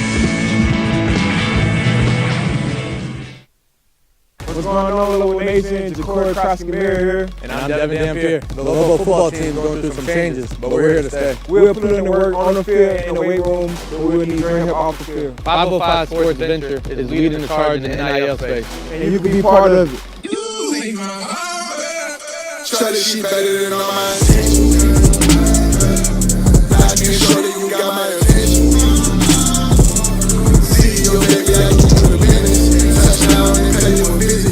What's What's going on, Little Nation? Ja'Cory Cross-Camara here. And I'm Devin Dampier. The Lobo football team is going through some changes, but we're here to stay. We'll put in the work on the field, in the weight room, but we'll need to help off the field. 505 Sports Venture is leading the charge in the NIL space. And you can be part of it. Strategy better than all my intentions. I can show that you got my attention. See your baby, I keep you the business. Touchdown and pay you a visit.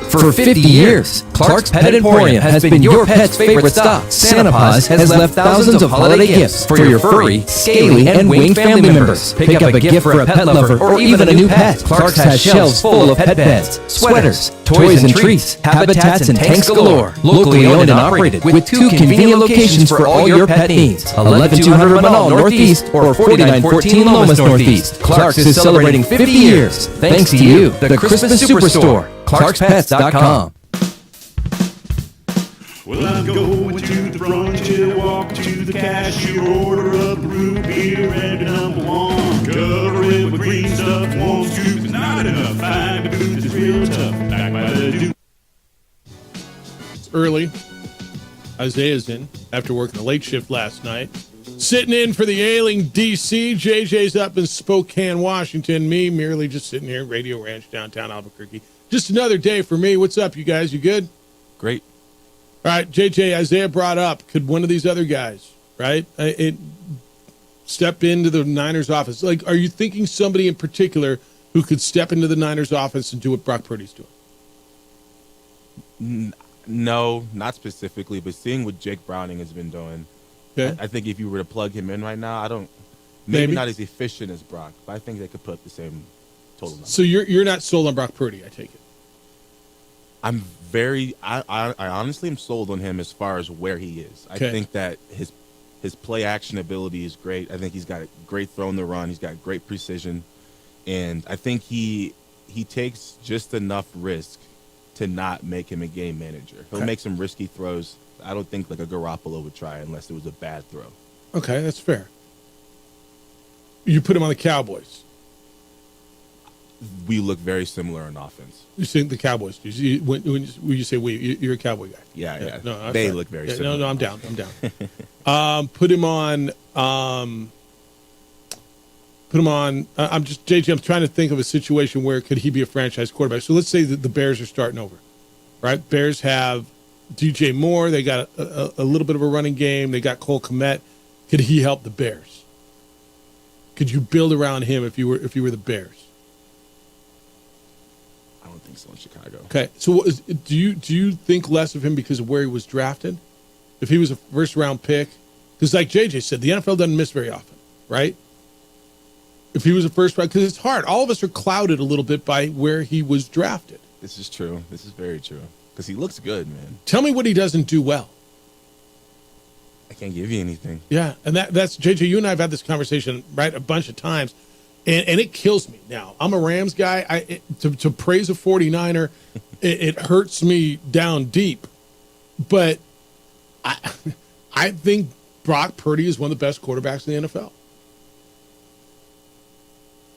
For 50 years, Clark's Pet Emporium has been your pet's favorite stop. Santa Paws has left thousands of holiday gifts for your furry, scaly, and winged family members. Pick up a gift for a pet lover or even a new pet. Clark's has shelves full of pet beds, sweaters, toys and treats, habitats, and tanks galore. Locally owned and operated with 2 convenient locations for all your pet needs. 11200 Manal Northeast or 4914 Lomas Northeast. Clark's is celebrating 50 years. Thanks to you, the Christmas Superstore. ClarksPets.com. Well, I'm going to the frontier, walk to the cashier, order up root beer and number 1. Cover it with green stuff, 1 scoop is not enough. Find a booth that's real tough, back by the dude. It's early. Isaiah's in after working a late shift last night. Sitting in for the ailing DC. JJ's up in Spokane, Washington. Me merely just sitting here, Radio Ranch, downtown Albuquerque. Just another day for me. What's up, you guys? You good? Great. All right, JJ, Isaiah brought up, could one of these other guys, right, step into the Niners office? Like, are you thinking somebody in particular who could step into the Niners office and do what Brock Purdy's doing? No, not specifically, but seeing what Jake Browning has been doing, okay. I think if you were to plug him in right now, maybe not as efficient as Brock, but I think they could put up the same total number. So you're not sold on Brock Purdy, I take it? I honestly am sold on him as far as where he is. Okay. I think that his play action ability is great. I think he's got a great throw in the run. He's got great precision. And I think he takes just enough risk to not make him a game manager. He'll make some risky throws. I don't think like a Garoppolo would try unless it was a bad throw. Okay, that's fair. You put him on the Cowboys. We look very similar in offense. You think the Cowboys do? When you say we, you're a Cowboy guy. Yeah. No, they look very similar. No, I'm down. Put him on. I'm just JJ. I'm trying to think of a situation where could he be a franchise quarterback? So let's say that the Bears are starting over, right? Bears have DJ Moore. They got a little bit of a running game. They got Cole Kmet. Could he help the Bears? Could you build around him if you were the Bears? I don't think so in Chicago. Okay, so do you think less of him because of where he was drafted? If he was a first-round pick? Because like JJ said, the NFL doesn't miss very often, right? If he was a first-round, because it's hard. All of us are clouded a little bit by where he was drafted. This is true. This is very true. Because he looks good, man. Tell me what he doesn't do well. I can't give you anything. Yeah, and that's JJ. You and I have had this conversation right a bunch of times, and it kills me. Now I'm a Rams guy. To praise a 49er, it hurts me down deep. But I think Brock Purdy is one of the best quarterbacks in the NFL.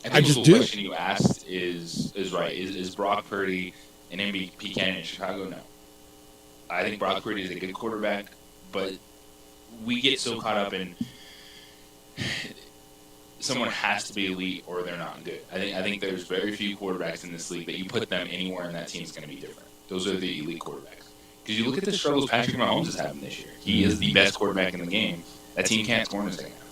I think the question you asked is right. Is Brock Purdy an MVP candidate in Chicago? No. I think Brock Purdy is a good quarterback, but we get so caught up in someone has to be elite or they're not good. I think there's very few quarterbacks in this league that you put them anywhere and that team's going to be different. Those are the elite quarterbacks. Because you look at the struggles Patrick Mahomes is having this year. He is the best quarterback in the game. That team can't score in the second half.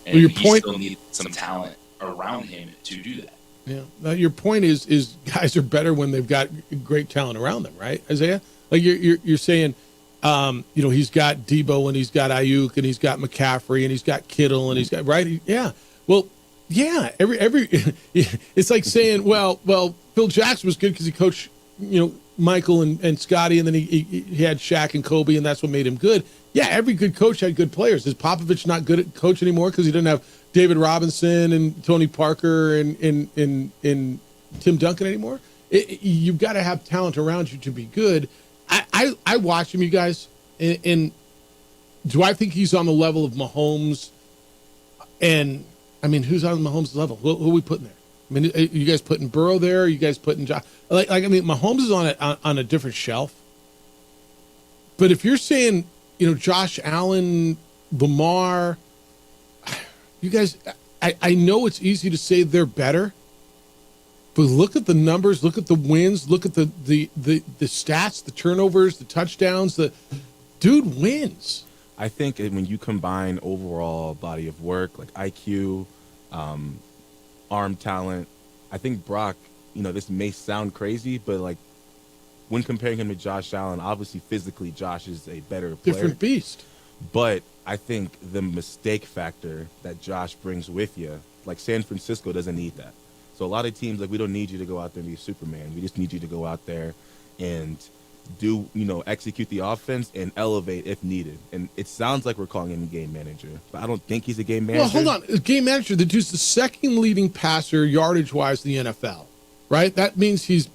And well, you still need some talent around him to do that. Yeah. Now your point is guys are better when they've got great talent around them, right, Isaiah? Like you're saying, he's got Debo and he's got Ayuk and he's got McCaffrey and he's got Kittle and he's got yeah. Well, yeah. Every it's like saying, well, Phil Jackson was good because he coached, Michael and Scotty, and then he had Shaq and Kobe, and that's what made him good. Yeah, every good coach had good players. Is Popovich not good at coach anymore because he didn't have David Robinson and Tony Parker and Tim Duncan anymore? You've got to have talent around you to be good. I watch him, you guys, and do I think he's on the level of Mahomes? And I mean, who's on Mahomes' level? Who are we putting there? I mean, you guys putting Burrow there? You guys putting Josh? I mean, Mahomes is on a different shelf. But if you're saying, Josh Allen, Lamar, you guys, I know it's easy to say they're better, but look at the numbers, look at the wins, look at the stats, the turnovers, the touchdowns. The dude wins. I think when you combine overall body of work, like IQ, arm talent, I think Brock, this may sound crazy, but like when comparing him to Josh Allen, obviously physically Josh is a better player. Different beast. But I think the mistake factor that Josh brings with you, like San Francisco doesn't need that. So a lot of teams, like, we don't need you to go out there and be Superman. We just need you to go out there and execute the offense and elevate if needed. And it sounds like we're calling him a game manager, but I don't think he's a game manager. Well, hold on. A game manager, the dude's the second leading passer yardage-wise in the NFL, right? That means he's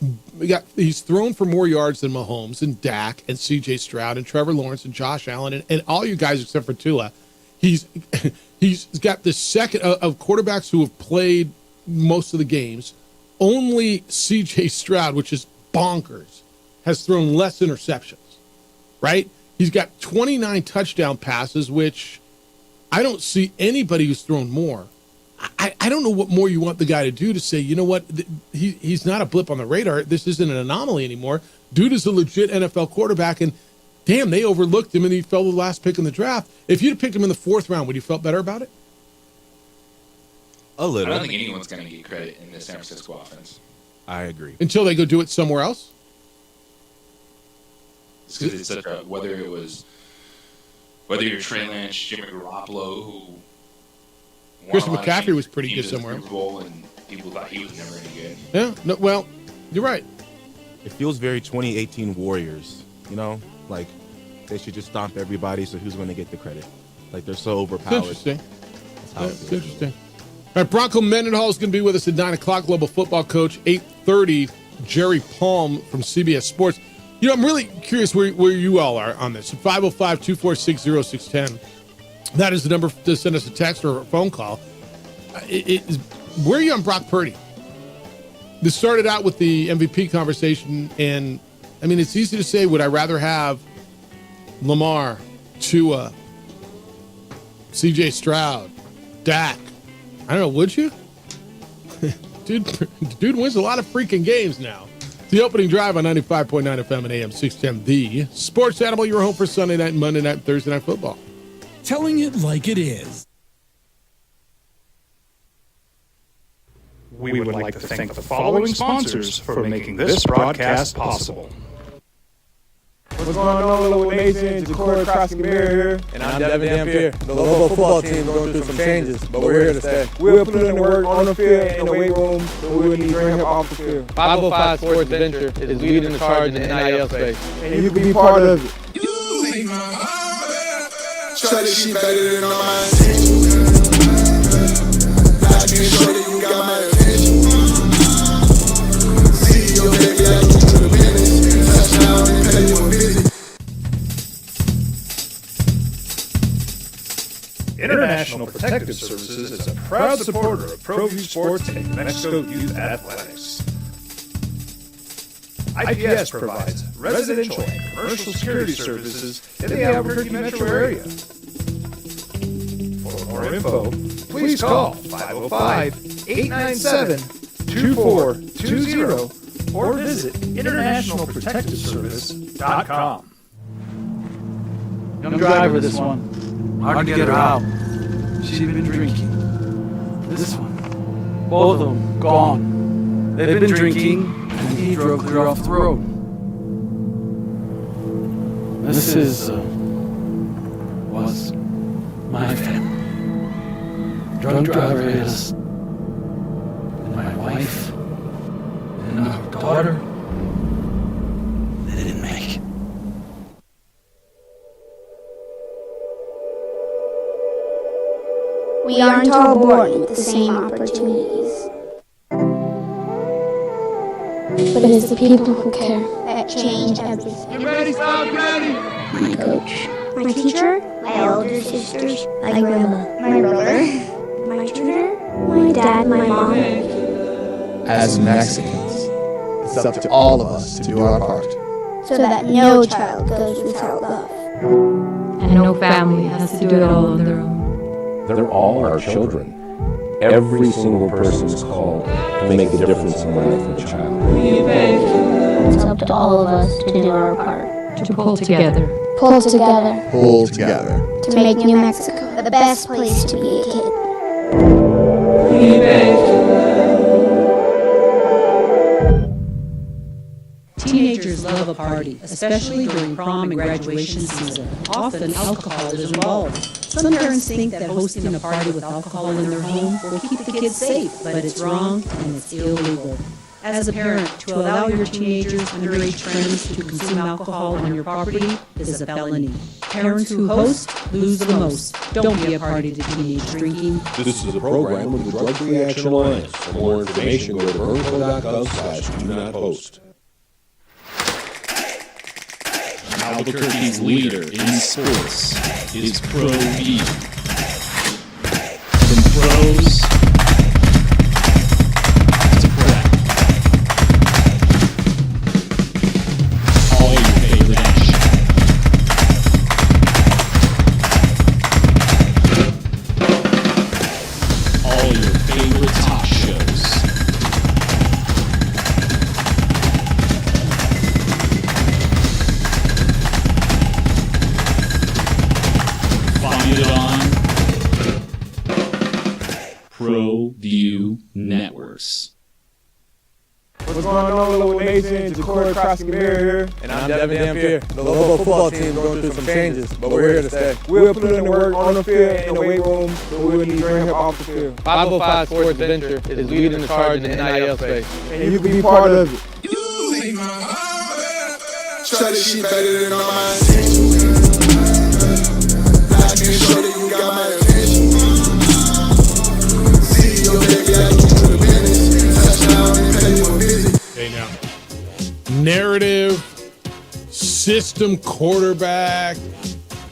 thrown for more yards than Mahomes and Dak and C.J. Stroud and Trevor Lawrence and Josh Allen and all you guys except for Tua. He's got the second of quarterbacks who have played most of the games. Only C.J. Stroud, which is bonkers, has thrown less interceptions, right? He's got 29 touchdown passes, which I don't see anybody who's thrown more. I don't know what more you want the guy to do to say, you know what, he's not a blip on the radar. This isn't an anomaly anymore. Dude is a legit NFL quarterback, and damn, they overlooked him, and he fell the last pick in the draft. If you'd picked him in the 4th round, would you felt better about it? A little. I don't think anyone's going to get credit in the San Francisco offense. I agree. Until they go do it somewhere else? Because it's such a, whether you're Trey Lance, Jimmy Garoppolo, who Christian McCaffrey was pretty good somewhere else. And people thought he was never any good. Yeah, no, well, you're right. It feels very 2018 Warriors, like they should just stomp everybody, so who's going to get the credit? Like, they're so overpowered. It's interesting. It's interesting. All right, Bronco Mendenhall is going to be with us at 9 o'clock, Global Football Coach. 8:30, Jerry Palm from CBS Sports. I'm really curious where you all are on this. 505-246-0610. That is the number to send us a text or a phone call. Where are you on Brock Purdy? This started out with the MVP conversation, and, I mean, it's easy to say, would I rather have Lamar, Tua, C.J. Stroud, Dak? I don't know, would you? Dude wins a lot of freaking games now. The opening drive on 95.9 FM and AM 610, the sports animal, your home for Sunday night, Monday night, and Thursday night football. Telling it like it is. We would like to thank the following sponsors for making this broadcast possible. What's going on, Little Nation? Ja'Cory Cross-Camara here. And I'm Devin Dampier. The Lobo football team going through some changes, but we're here to stay. We'll put in the work on the field and in the weight room, so we'll need to bring him off the field. 505 Sports Venture is leading the charge in the NIL space. And you can be part of it. Shorty, she better than all my attention. Like me, shorty, you got my attention. See your baby, I get to the business. Touchdown and pay you a visit. International Protective Services is a proud supporter of ProView Sports and New Mexico Youth Athletics. IPS provides residential and commercial security services in the Albuquerque metro area. For more info, please call 505-897-2420 or visit internationalprotectiveservice.com. Young driver, this one. Hard to get her out. She's been drinking. This one. Both of them gone. They've been drinking, and he drove clear off the road. This was my family. Drunk driver hit us. And my wife. And our daughter. They didn't make it. We aren't all born with the same opportunities. But it's the people who care that change everything. You ready, stop, ready? My coach, my teacher, my older sisters, my grandma, my brother, my tutor, my dad, my mom. As Mexicans, it's up to all of us to do our part. So that no child goes without love. And no family has to do it all on their own. They're all our children. Every single person is called to make a difference in the life of a child. It's up to all of us to do our part. To pull together. Pull together. Pull together. To make New Mexico the best place to be a kid. Teenagers love a party, especially during prom and graduation season. Often alcohol is involved. Some parents think that hosting a party with alcohol in their home will keep the kids safe, but it's wrong and it's illegal. As a parent, to allow your teenagers, underage friends to consume alcohol on your property is a felony. Parents who host lose the most. Don't be a party to teenage drinking. This is a program of the Drug Free Action Alliance. For more information, go to burnco.gov/do-not-host. Albuquerque's leader in sports is Pro V. From pros to prep. All your favorite action. All your favorite talk shows. Find it on ProView Networks. What's going on, Little Nation? Ja'Cory Cross-Camara here. And I'm Devin Dampier. The Lobo football team is going through some changes, but we're here to stay. We'll put in the work on the field and in the weight room, so we'll need to bring him off the field. 505 Sports Venture is leading the charge in the NIL space. And you can be part of it. Try this shit better than all my attention. I can show that you got my attention. See your baby, I get to the business. Touchdown and pay you a visit. Okay, now, narrative, system quarterback,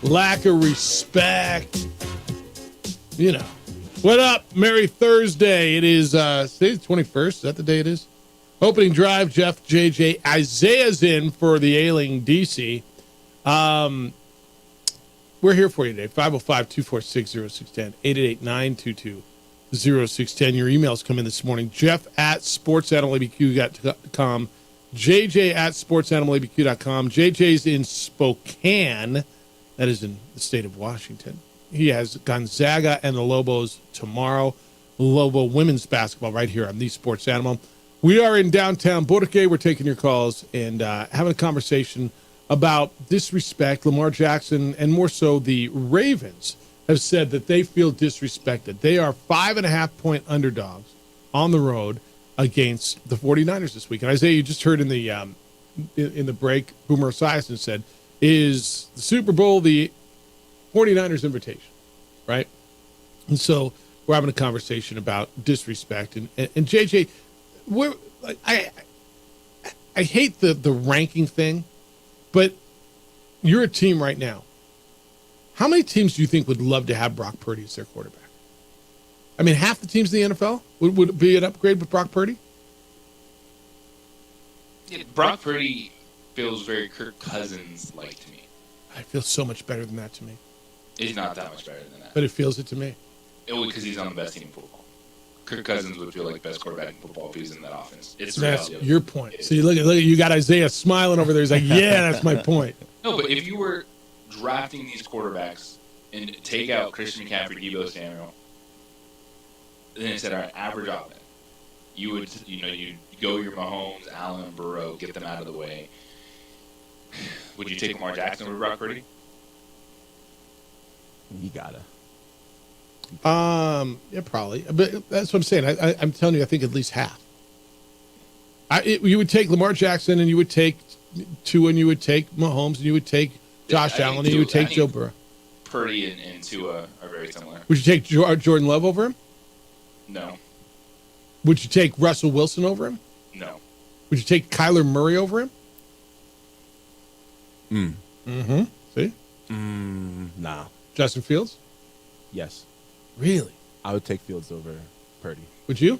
lack of respect. You know. What up? Merry Thursday. It is today's the 21st. Is that the day it is? Opening drive, Jeff, JJ, Isaiah's in for the ailing DC. We're here for you today. 505-246-0610, 888-922-0610. Your emails come in this morning. Jeff at sportsanimalabq.com, JJ at sportsanimalabq.com. JJ's in Spokane. That is in the state of Washington. He has Gonzaga and the Lobos tomorrow. Lobo women's basketball right here on The Sports Animal. We are in downtown Boracay. We're taking your calls and having a conversation about disrespect. Lamar Jackson, and more so the Ravens, have said that they feel disrespected. They are 5.5-point underdogs on the road against the 49ers this week. And Isaiah, you just heard in the break, Boomer Esiason said, is the Super Bowl the 49ers invitation, right? And so we're having a conversation about disrespect. And JJ, I hate the ranking thing, but you're a team right now. How many teams do you think would love to have Brock Purdy as their quarterback? I mean, half the teams in the NFL would it be an upgrade with Brock Purdy? Yeah, Brock Purdy feels very Kirk Cousins-like to me. I feel so much better than that to me. He's not that much better than that. But it feels it to me. Because he's on the best team in football. Kirk Cousins would feel like best quarterback in football if he was in that offense. It's that's your point. See, look at you got Isaiah smiling over there. He's like, yeah, that's my point. No, but if you were drafting these quarterbacks and take out Christian McCaffrey, Deebo Samuel, then instead of an average offense, you would go your Mahomes, Allen, Burrow, get them out of the way. Would you take Lamar Jackson over Brock Purdy? You gotta. Yeah, probably. But that's what I'm saying. I'm telling you, I think at least half. You would take Lamar Jackson, and you would take Tua, and you would take Mahomes, and you would take Josh Allen, and you would take Joe Burrow. Purdy and Tua are very similar. Would you take Jordan Love over him? No. Would you take Russell Wilson over him? No. Would you take Kyler Murray over him? Mm-hmm. See? Nah. Justin Fields? Yes. Really? I would take Fields over Purdy. Would you?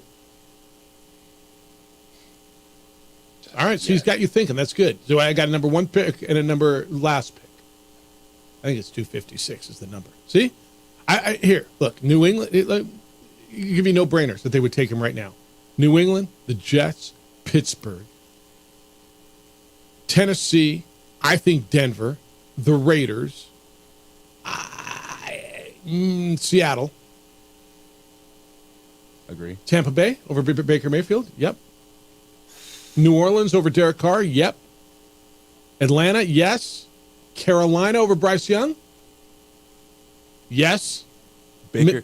All right, so he's got you thinking. That's good. So I got a number 1 pick and a number last pick. I think it's 256 is the number. See? I here, look, New England, give you no brainers that they would take him right now. New England, the Jets, Pittsburgh, Tennessee, I think Denver, the Raiders, Seattle. Agree. Tampa Bay over Baker Mayfield. Yep. New Orleans over Derek Carr. Yep. Atlanta. Yes. Carolina over Bryce Young. Yes. Baker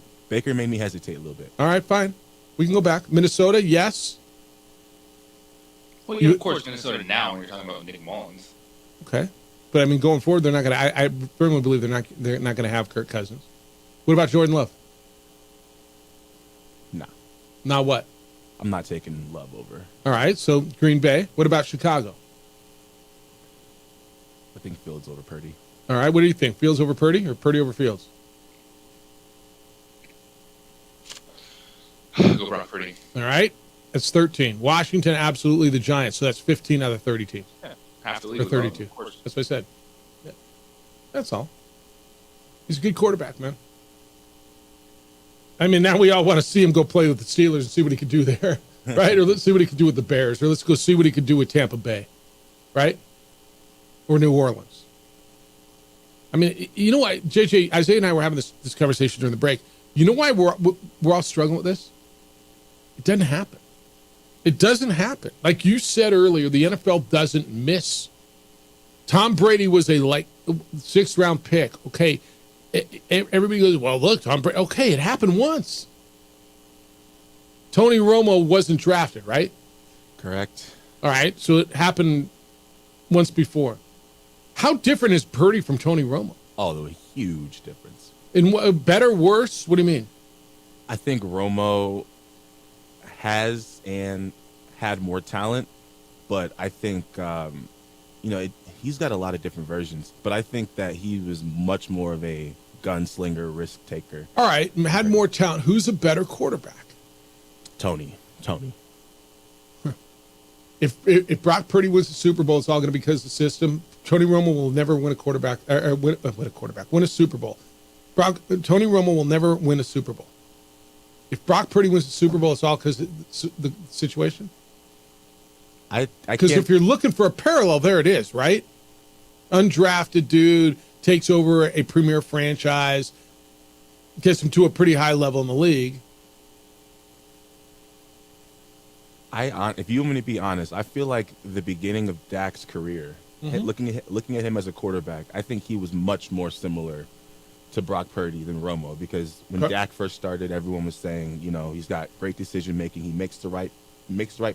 made me hesitate a little bit. All right, fine. We can go back. Minnesota. Yes. Well, of course, Minnesota now when you're talking about Nick Mullins. Okay. But I mean, going forward, they're not going to. I firmly believe they're not going to have Kirk Cousins. What about Jordan Love? No. Now what? I'm not taking Love over. All right. So Green Bay. What about Chicago? I think Fields over Purdy. All right. What do you think? Fields over Purdy or Purdy over Fields? Go Brock Purdy. All right. That's 13. Washington, absolutely the Giants. So that's 15 out of 30 teams. Yeah, have to leave or with Love, 32. of course. That's what I said. Yeah. That's all. He's a good quarterback, man. I mean, now we all want to see him go play with the Steelers and see what he could do there, right? Or let's see what he could do with the Bears, or let's go see what he could do with Tampa Bay, right? Or New Orleans. I mean, you know what, JJ, Isaiah and I were having this conversation during the break. You know why we're all struggling with this? It doesn't happen. It doesn't happen. Like you said earlier, the NFL doesn't miss. Tom Brady was a 6th round pick. Okay. Everybody goes, well, look, Tom Brady. Okay, it happened once. Tony Romo wasn't drafted, right? Correct. All right, so it happened once before. How different is Purdy from Tony Romo? Oh, a huge difference. In better, worse? What do you mean? I think Romo has and had more talent, but I think he's got a lot of different versions. But I think that he was much more of a gunslinger, risk taker. All right, had more talent. Who's a better quarterback? Tony. If Brock Purdy wins the Super Bowl, it's all going to be because of the system. Tony Romo will never win win a Super Bowl. Tony Romo will never win a Super Bowl. If Brock Purdy wins the Super Bowl, it's all because of the situation. Because if you're looking for a parallel, there it is, right? Undrafted dude takes over a premier franchise, gets him to a pretty high level in the league. If you want me to be honest, I feel like the beginning of Dak's career, looking at him as a quarterback, I think he was much more similar to Brock Purdy than Romo, because when Dak first started, everyone was saying, he's got great decision making, he makes the right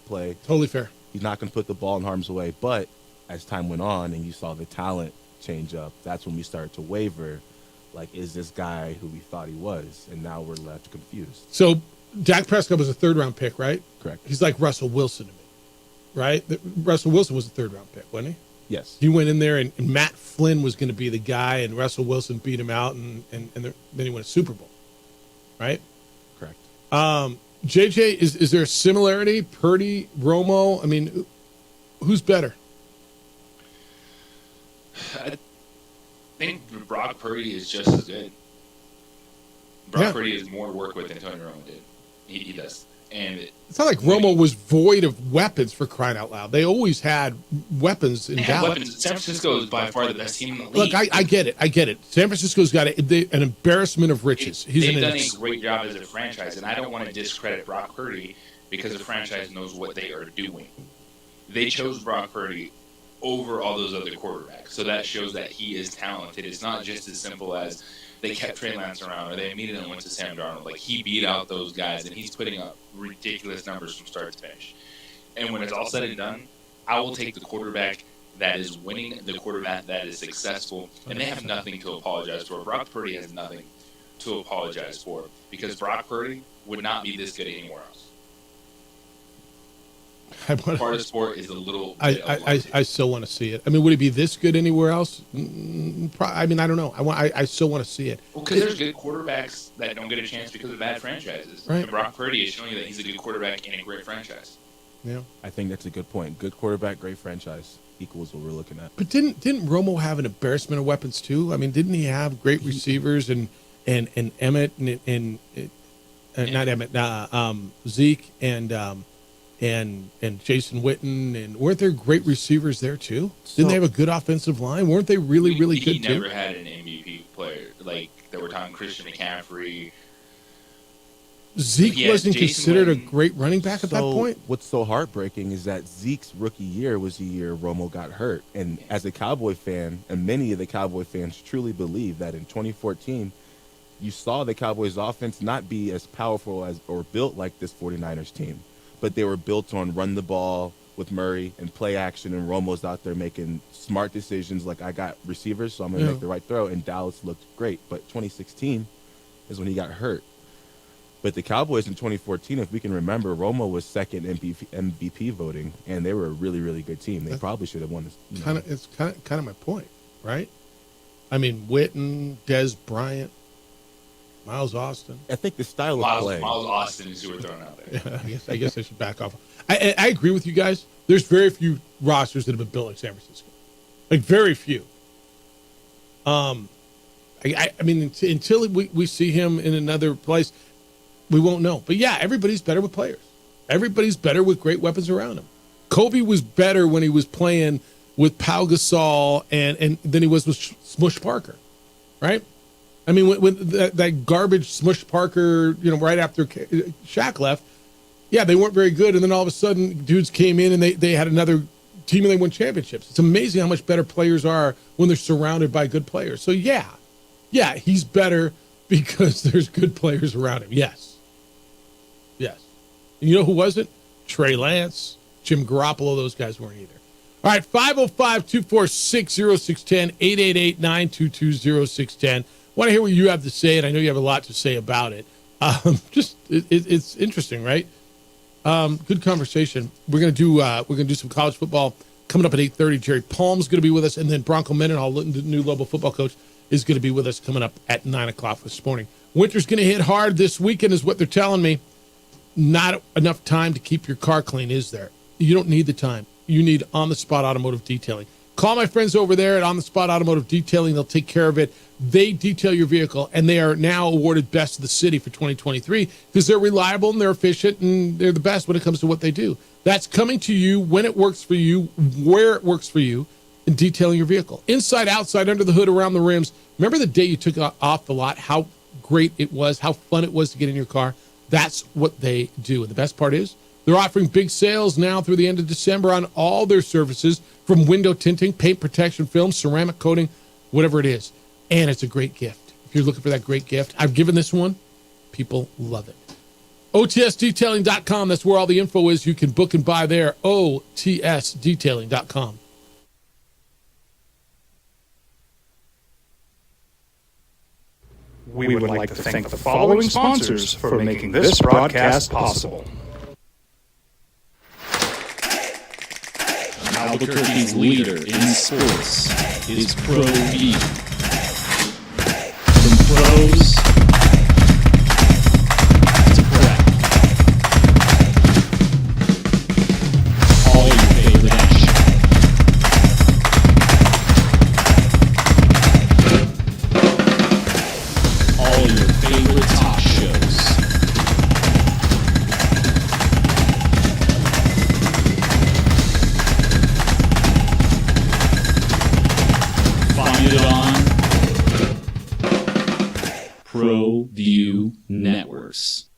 play. Totally fair. He's not going to put the ball in harm's way. But as time went on and you saw the talent change up, that's when we started to waver. Like, is this guy who we thought he was? And now we're left confused. So Dak Prescott was a 3rd round pick, right? Correct. He's like Russell Wilson to me, right? Russell Wilson was a 3rd round pick, wasn't he? Yes. He went in there and Matt Flynn was going to be the guy, and Russell Wilson beat him out, and then he won a Super Bowl, right? Correct. JJ, is there a similarity? Purdy, Romo? I mean, who's better? I think Brock Purdy is just as good. Brock Purdy is more to work with than Tony Romo did. He does. And it's not like Romo was void of weapons, for crying out loud. They always had weapons in Dallas. Weapons. San Francisco is by far the best team in the league. Look, I get it. San Francisco's got an embarrassment of riches. They've done a great job as a franchise, and I don't want to discredit Brock Purdy because the franchise knows what they are doing. They chose Brock Purdy over all those other quarterbacks, so that shows that he is talented. It's not just as simple as they kept Trey Lance around or they immediately went to Sam Darnold. Like, he beat out those guys, and he's putting up ridiculous numbers from start to finish. And when it's all said and done, I will take the quarterback that is winning, the quarterback that is successful, and they have nothing to apologize for. Brock Purdy has nothing to apologize for because Brock Purdy would not be this good anywhere else. Part of the sport is a little bit I still want to see it. I mean, would it be this good anywhere else? I mean, I don't know. I still want to see it. Well, because there's good quarterbacks that don't get a chance because of bad franchises. Right. And Brock Purdy is showing you that he's a good quarterback in a great franchise. Yeah. I think that's a good point. Good quarterback, great franchise equals what we're looking at. But didn't Romo have an embarrassment of weapons too? I mean, didn't he have great receivers and Emmett and not Emmett, Zeke and Jason Witten, and weren't there great receivers there too? Didn't they have a good offensive line? Weren't they really good He too? never had an MVP player like that. We're talking Christian McCaffrey. Zeke wasn't considered a great running back at that point. What's so heartbreaking is that Zeke's rookie year was the year Romo got hurt. And as a Cowboy fan, and many of the Cowboy fans truly believe that in 2014, you saw the Cowboys offense not be as powerful as or built like this 49ers team, but they were built on run the ball with Murray and play action, and Romo's out there making smart decisions like I got receivers, so I'm going to make the right throw, and Dallas looked great. But 2016 is when he got hurt. But the Cowboys in 2014, if we can remember, Romo was second MVP voting, and they were a really, really good team. They probably should have won this. It's kind of my point, right? I mean, Witten, Dez Bryant, Miles Austin. I think the style of play. Miles Austin is who we're throwing out there. Yeah, I guess I should back off. I agree with you guys. There's very few rosters that have been built like San Francisco. Like, very few. I mean, until we see him in another place, we won't know. But yeah, everybody's better with players. Everybody's better with great weapons around him. Kobe was better when he was playing with Pau Gasol and than he was with Smush Parker, right? I mean, when that garbage Smush Parker, right after Shaq left, yeah, they weren't very good. And then all of a sudden, dudes came in and they had another team and they won championships. It's amazing how much better players are when they're surrounded by good players. So yeah, he's better because there's good players around him. Yes. And you know who wasn't? Trey Lance, Jim Garoppolo, those guys weren't either. All right, 505-246-0610, 888-922-0610. Want to hear what you have to say, and I know you have a lot to say about it. It's interesting, right? Good conversation. We're gonna do some college football coming up at 8:30. Jerry Palm's gonna be with us, and then Bronco Mendenhall, the new Lobo football coach, is gonna be with us coming up at 9:00 this morning. Winter's gonna hit hard this weekend, is what they're telling me. Not enough time to keep your car clean, is there? You don't need the time. You need on-the-spot automotive detailing. Call my friends over there at On the Spot Automotive Detailing. They'll take care of it. They detail your vehicle, and they are now awarded Best of the City for 2023 because they're reliable and they're efficient and they're the best when it comes to what they do. That's coming to you when it works for you, where it works for you, and detailing your vehicle. Inside, outside, under the hood, around the rims. Remember the day you took it off the lot, how great it was, how fun it was to get in your car? That's what they do. And the best part is they're offering big sales now through the end of December on all their services, from window tinting, paint protection film, ceramic coating, whatever it is. And it's a great gift. If you're looking for that great gift, I've given this one. People love it. OTSdetailing.com. That's where all the info is. You can book and buy there. OTSdetailing.com. We would like to thank the following sponsors for making this broadcast possible. Albuquerque's leader in sports is Pro View. From pros to prep, all your favorite action. All your favorite talk shows. Find it on Pro View Networks.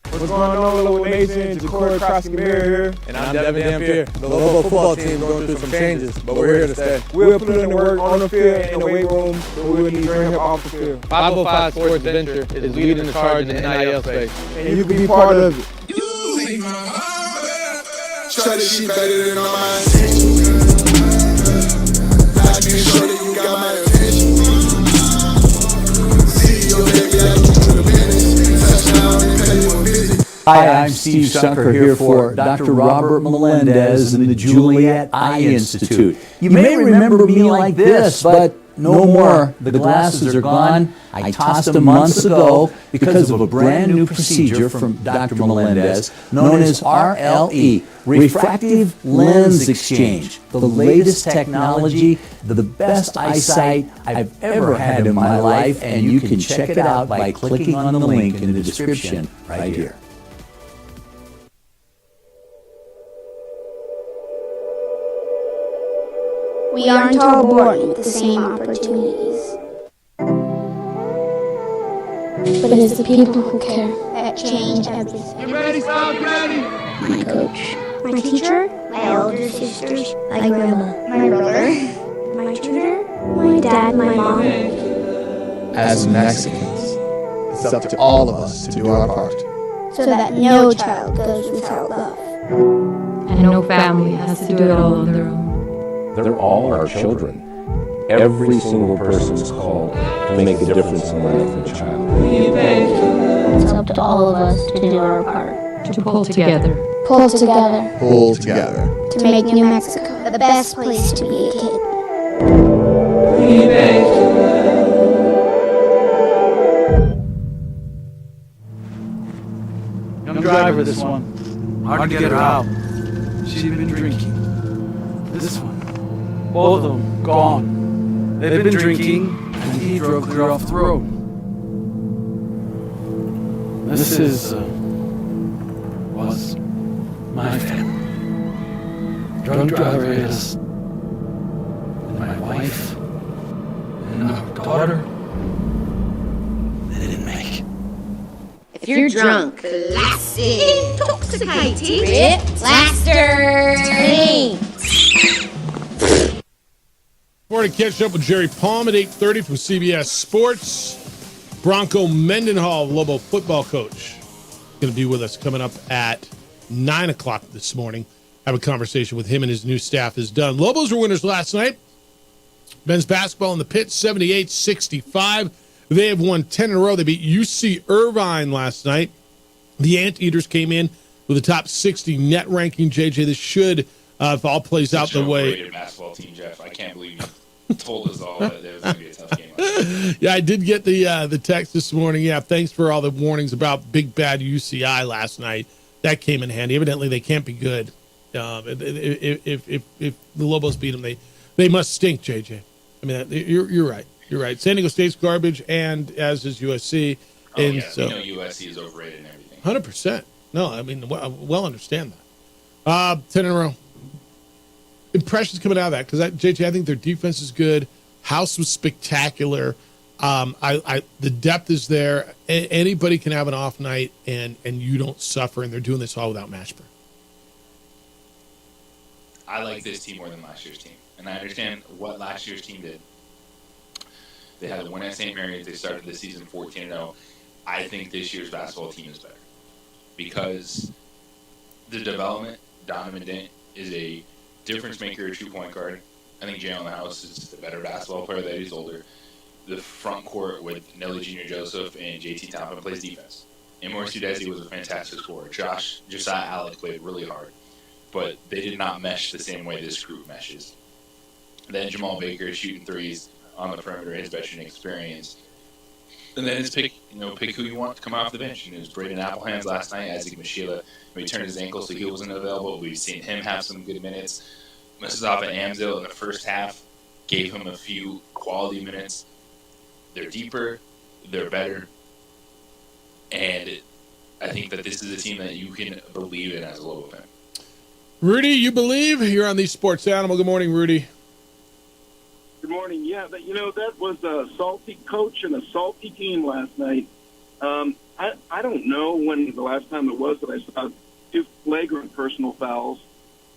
What's going on, Lobo Nation? It's Corey Krosky here. And I'm Devin Dampier. The Lobo football team going through some changes, but we're here to stay. We'll put in the work on the field and in the weight room, but we'll need to bring him off the field. 505 Sports Venture is leading the charge in the NIL space. And you can be part of it. Strategy better than all my intentions. I can show that you got my attention. See your baby, I keep to the business. Touchdown and pay you a visit. Hi, I'm Steve Sunker here for Dr. Robert Melendez and the Juliet Eye Institute. You may remember me like this, but no more. The glasses are gone. I tossed them months ago because of a brand new procedure from Dr. Melendez known as RLE, Refractive Lens Exchange. The latest technology, the best eyesight I've ever had in my life, and you can check it out by clicking on the link in the description right here. We aren't all born with the same opportunities. But it's the people who care that change everything. You ready, son? Ready? My coach, my teacher, my older sisters, my grandma, my brother, my tutor, my dad, my mom. As Mexicans, it's up to all of us to do our part. So that no child goes without love. And no family has to do it all on their own. They're all our children. Every single person is called to make a difference in the life of a child. It's up to all of us to do our part. To pull together. Pull together. Pull together. To make New Mexico the best place to be a kid. Young driver, this one. Hard to get her out. She's been drinking. This one. Both of them gone. They've been drinking, and he drove her off the road. This was my family. Drunk driver is my wife and our daughter. They didn't make it. If you're drunk, classic, intoxicated, blaster. Morning, catch up with Jerry Palm at 8:30 from CBS Sports. Bronco Mendenhall, Lobo football coach, going to be with us coming up at 9 o'clock this morning. Have a conversation with him, and his new staff is done. Lobos were winners last night. Men's basketball in the pit, 78-65. They have won 10 in a row. They beat UC Irvine last night. The Anteaters came in with a top 60 net ranking. JJ, this should, if all plays out the way. Such an overrated basketball team, Jeff. I can't believe you told us all that there was going to be a tough game. Yeah, I did get the text this morning. Yeah, thanks for all the warnings about big bad UCI last night. That came in handy. Evidently, they can't be good. If the Lobos beat them, they must stink, JJ. I mean, you're right. You're right. San Diego State's garbage, and as is USC. Oh, and yeah, so, we know USC is overrated and everything. 100%. No, I mean, well understand that. 10 in a row. Impressions coming out of that, because JJ, I think their defense is good. House was spectacular. The depth is there. Anybody can have an off night, and you don't suffer. And they're doing this all without Mashburn. I like this team more than last year's team, and I understand what last year's team did. They had the win at St. Mary's. They started the season 14-0. I think this year's basketball team is better because the development. Donovan Dent is a difference maker, true point guard. I think Jalen House is the better basketball player that he's older. The front court with Nelly Jr. Joseph and JT Thompson plays defense. And Morris Udeze was a fantastic scorer. Josiah Alec played really hard. But they did not mesh the same way this group meshes. Then Jamal Baker is shooting threes on the perimeter, his veteran experience. And then it's pick who you want to come off the bench. And it was Braden Applehands last night, Isaac Mashila. He turned his ankle, so he wasn't available. We've seen him have some good minutes. Mustafa Amzil in the first half gave him a few quality minutes. They're deeper, they're better, and I think that this is a team that you can believe in as a Lobo fan. Rudy, you believe? You're on the Sports Animal. Good morning, Rudy. Good morning. Yeah, that was a salty coach and a salty team last night. I don't know when the last time it was that I saw two flagrant personal fouls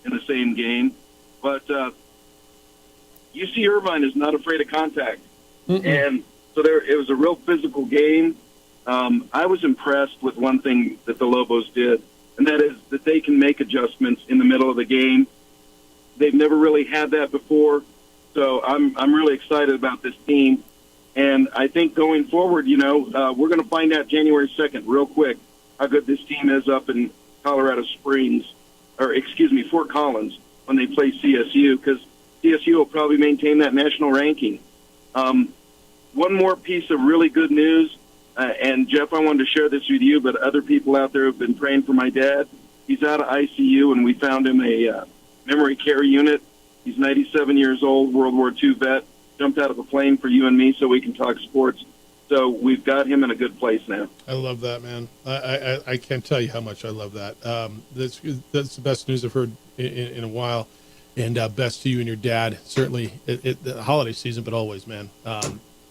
in the same game, but UC Irvine is not afraid of contact. And so it was a real physical game. I was impressed with one thing that the Lobos did, and that is that they can make adjustments in the middle of the game. They've never really had that before, so I'm really excited about this team. And I think going forward, we're going to find out January 2nd real quick how good this team is up in Colorado Springs, Fort Collins, when they play CSU, because CSU will probably maintain that national ranking. One more piece of really good news, and Jeff, I wanted to share this with you, but other people out there have been praying for my dad. He's out of ICU, and we found him a memory care unit. He's 97 years old, World War II vet, jumped out of a plane for you and me so we can talk sports. So we've got him in a good place now. I love that, man. I can't tell you how much I love that. That's the best news I've heard in a while. And best to you and your dad. Certainly the holiday season, but always, man.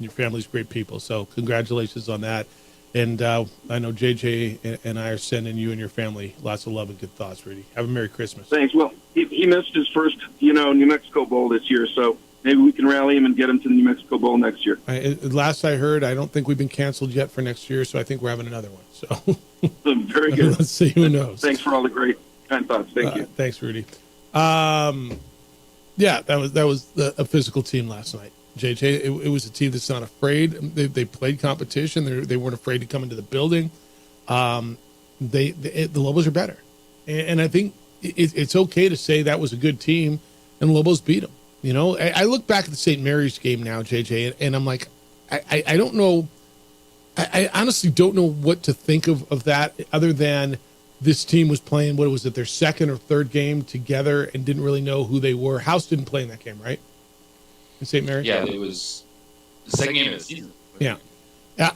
Your family's great people. So congratulations on that. And I know JJ and I are sending you and your family lots of love and good thoughts, Rudy. Have a Merry Christmas. Thanks. Well, he missed his first, New Mexico Bowl this year, so maybe we can rally him and get him to the New Mexico Bowl next year. Last I heard, I don't think we've been canceled yet for next year, so I think we're having another one. So very good. Let's see. Who knows? Thanks for all the great kind thoughts. Thank you. Thanks, Rudy. Yeah, that was a physical team last night. JJ, it was a team that's not afraid. They played competition. They weren't afraid to come into the building. The Lobos are better, and I think it's okay to say that was a good team, and Lobos beat them. I look back at the St. Mary's game now, JJ, and I'm like, I don't know. I honestly don't know what to think of that, other than this team was playing, what was it, their second or third game together, and didn't really know who they were. House didn't play in that game, right? In St. Mary's? Yeah, it was the second game of the season. Yeah.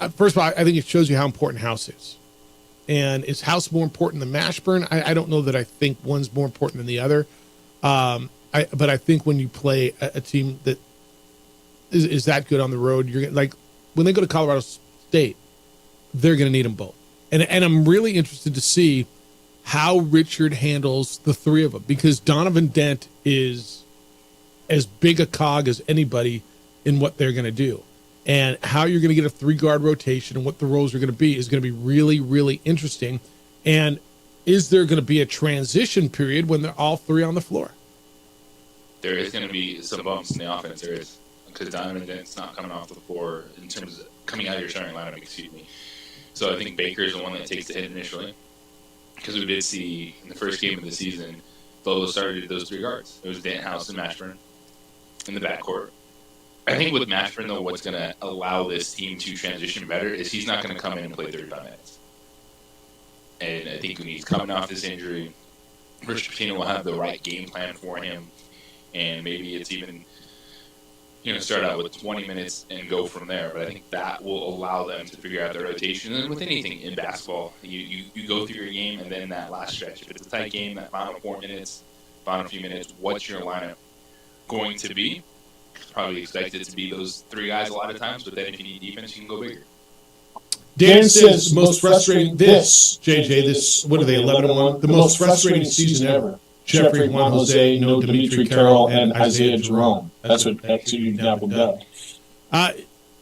First of all, I think it shows you how important House is. And is House more important than Mashburn? I don't know that I think one's more important than the other. But I think when you play a team that is that good on the road, you're like, when they go to Colorado State, they're going to need them both. And I'm really interested to see how Richard handles the three of them, because Donovan Dent is as big a cog as anybody in what they're going to do. And how you're going to get a 3-guard rotation and what the roles are going to be is going to be really, really interesting. And is there going to be a transition period when they're all three on the floor? There is going to be some bumps in the offense. There is, because Donovan Dent's not coming off the floor in terms of coming out of your starting lineup, excuse me. So I think Baker is the one that takes the hit initially, because we did see in the first game of the season, Lolo started those 3 guards. It was Dent, House, and Mashburn in the backcourt. I think with Mashburn, though, what's going to allow this team to transition better is he's not going to come in and play 35 minutes. And I think when he's coming off this injury, Rich Pitino will have the right game plan for him, and maybe it's even start out with 20 minutes and go from there. But I think that will allow them to figure out their rotation. And with anything in basketball, you go through your game, and then that last stretch, if it's a tight game, that final 4 minutes, final few minutes, what's your lineup going to be? Probably expect it to be those 3 guys a lot of times, but then if you need defense, you can go bigger. Dan says most frustrating JJ, what are they, 11-1? The most frustrating season ever. Jeffrey, Juan Jose, Dimitri Carroll, and Isaiah Jerome. That's what you've done.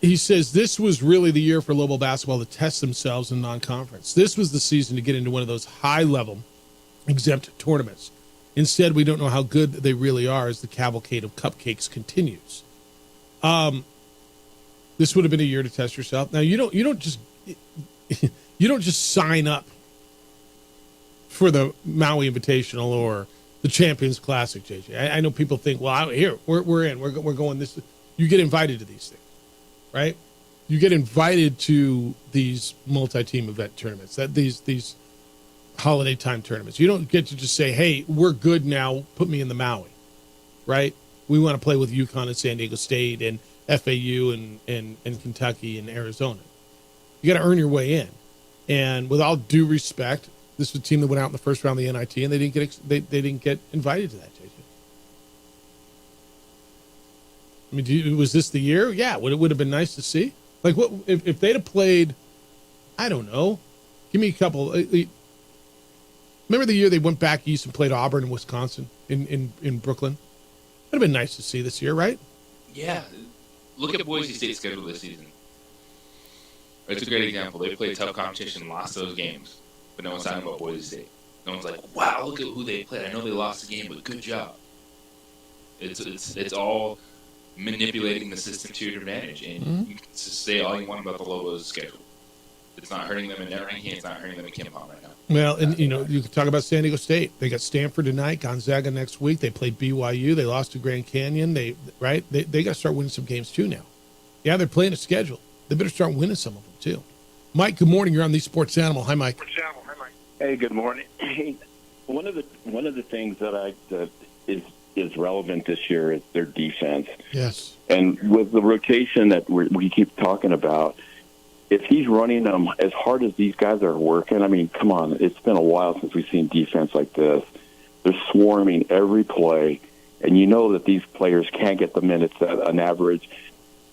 He says this was really the year for Lobo basketball to test themselves in non-conference. This was the season to get into one of those high-level exempt tournaments. Instead, we don't know how good they really are as the cavalcade of cupcakes continues. This would have been a year to test yourself. Now you don't just sign up for the Maui Invitational or the Champions Classic, JJ. I know people think, well, we're in. We're going this. You get invited to these things, right? You get invited to these multi-team event tournaments, these holiday time tournaments. You don't get to just say, hey, we're good now, put me in the Maui, right? We want to play with UConn and San Diego State and FAU and Kentucky and Arizona. You got to earn your way in. And with all due respect, this was a team that went out in the first round of the NIT, and they didn't get invited to that, JJ. I mean, was this the year? Yeah, it would have been nice to see. Like, what if they'd have played? I don't know. Give me a couple. Remember the year they went back east and played Auburn and Wisconsin in Brooklyn? Would have been nice to see this year, right? Yeah. Look at Boise State's schedule this season. It's a great example. They played tough competition, lost those games, but no one's talking about Boise State. No one's like, wow, look at who they played. I know they lost the game, but good job. It's all manipulating the system to your advantage, and you can just say all you want about the Lobos' schedule. It's not hurting them in net ranking. It's not hurting them in KenPom right now. Well, and you can talk about San Diego State. They got Stanford tonight, Gonzaga next week. They played BYU. They lost to Grand Canyon. They got to start winning some games too now. Yeah, they're playing a schedule. They better start winning some of them, too. Mike, good morning. You're on the Sports Animal. Hi, Mike. Hey, good morning. Hey, one of the things that is relevant this year is their defense. Yes. And with the rotation that we keep talking about, if he's running them as hard as these guys are working, I mean, come on, it's been a while since we've seen defense like this. They're swarming every play, and you know that these players can't get the minutes that an average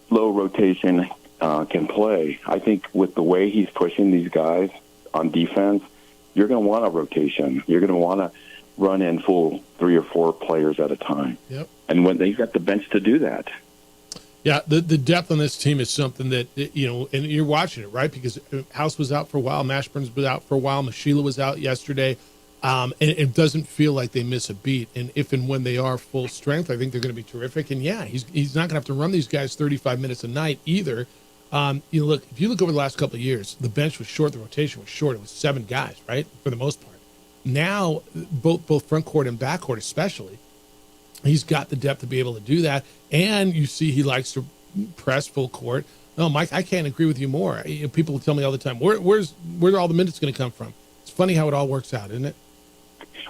low rotation can play. I think with the way he's pushing these guys on defense, you're going to want a rotation. You're going to want to run in full 3 or 4 players at a time. Yep. And when they've got the bench to do that. Yeah, the depth on this team is something that, you know, and you're watching it, right? Because House was out for a while, Mashburn's was out for a while, Mashila was out yesterday, and it doesn't feel like they miss a beat. And if and when they are full strength, I think they're going to be terrific. And, yeah, he's not going to have to run these guys 35 minutes a night either. You know, look, if you look over the last couple of years, the bench was short, the rotation was short. It was 7 guys, right, for the most part. Now, both front court and back court especially, he's got the depth to be able to do that. And you see he likes to press full court. No, Mike, I can't agree with you more. You know, people tell me all the time, where are all the minutes going to come from? It's funny how it all works out, isn't it?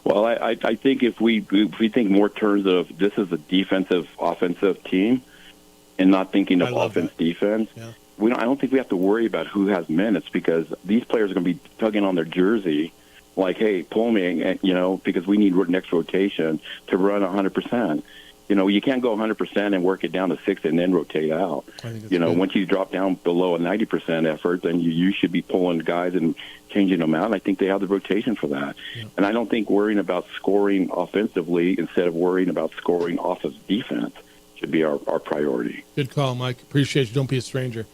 Well, I think if we think more terms of this is a defensive, offensive team and not thinking of offense, defense, yeah. I don't think we have to worry about who has minutes because these players are going to be tugging on their jersey like, hey, pull me, you know, because we need next rotation to run 100%. You know, you can't go 100% and work it down to 60 and then rotate out. You know, once you drop down below a 90% effort, then you should be pulling guys and changing them out. And I think they have the rotation for that. Yeah. And I don't think worrying about scoring offensively instead of worrying about scoring off of defense should be our priority. Good call, Mike. Appreciate you. Don't be a stranger.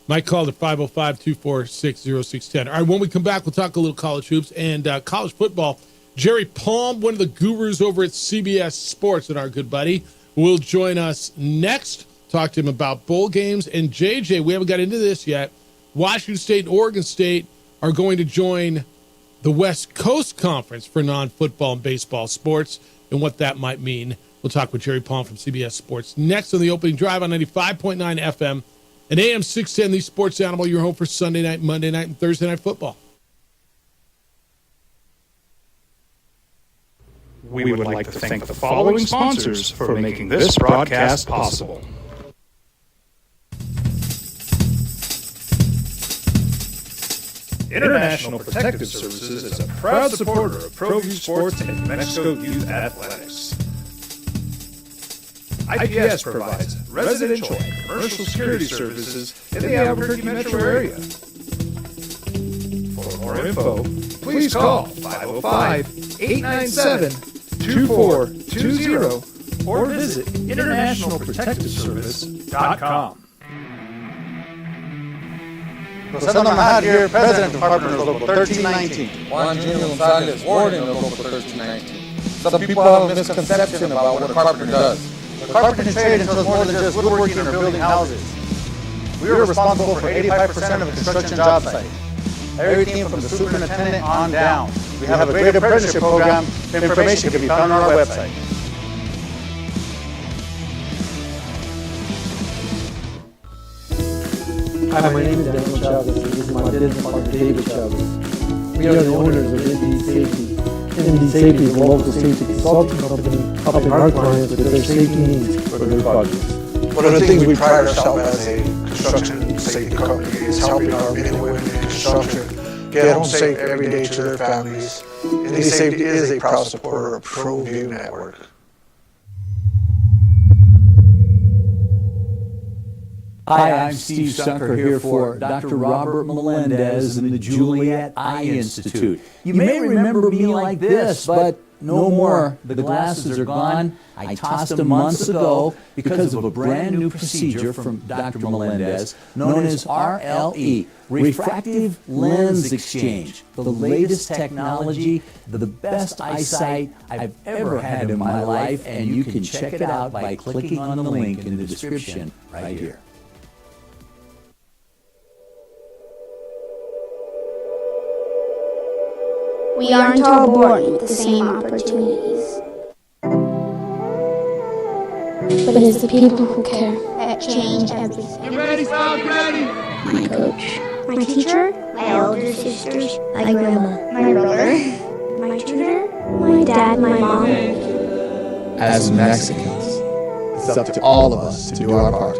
Mike called at 505-246-0610. All right, when we come back, we'll talk a little college hoops and college football. Jerry Palm, one of the gurus over at CBS Sports and our good buddy, will join us next. Talk to him about bowl games. And JJ, we haven't got into this yet. Washington State and Oregon State are going to join the West Coast Conference for non-football and baseball sports and what that might mean. We'll talk with Jerry Palm from CBS Sports next on the opening drive on 95.9 FM and AM 610, the Sports Animal, your home for Sunday night, Monday night, and Thursday night football. We would like to thank the following sponsors for making this broadcast possible. International Protective Services is a proud supporter of ProView Sports and New Mexico Youth Athletics. IPS provides residential and commercial security services in the Albuquerque metro area. For more info, please call 505-897-2420 or visit internationalprotectiveservice.com. Rosendo Mahad here, President of Carpenters Local 1319. Juan Junior Gonzalez, Warden of Local 1319. Some people have a misconception about what a carpenter does. The carpentry trade entails more than just woodworking or building houses. We are responsible for 85% of a construction job site. Everything from the superintendent on down. We have a great apprenticeship program. Information can be found on our website. Hi, my name is Daniel Chavez, and this is my business partner, David Chavez. We are the owners of ND Safety. ND Safety is a local safety consulting company helping our clients with their safety needs for their projects. One of the things we pride ourselves as a construction safety company is helping our men and women in construction get home safe every day to their families. ND Safety is a proud supporter of ProView Network. Hi, I'm Steve Sunker here for Dr. Robert Melendez and the Juliet Eye Institute. You may remember me like this, but no more. The glasses are gone. I tossed them months ago because of a brand new procedure from Dr. Melendez known as RLE, Refractive Lens Exchange. The latest technology, the best eyesight I've ever had in my life, and you can check it out by clicking on the link in the description right here. We aren't all born with the same opportunities. but it's the people who care that change everything. You ready, Sal? Ready? My coach, my teacher, my elder sisters, my grandma, my brother, my tutor, my dad, my mom. As Mexicans, it's up to all of us to do our part.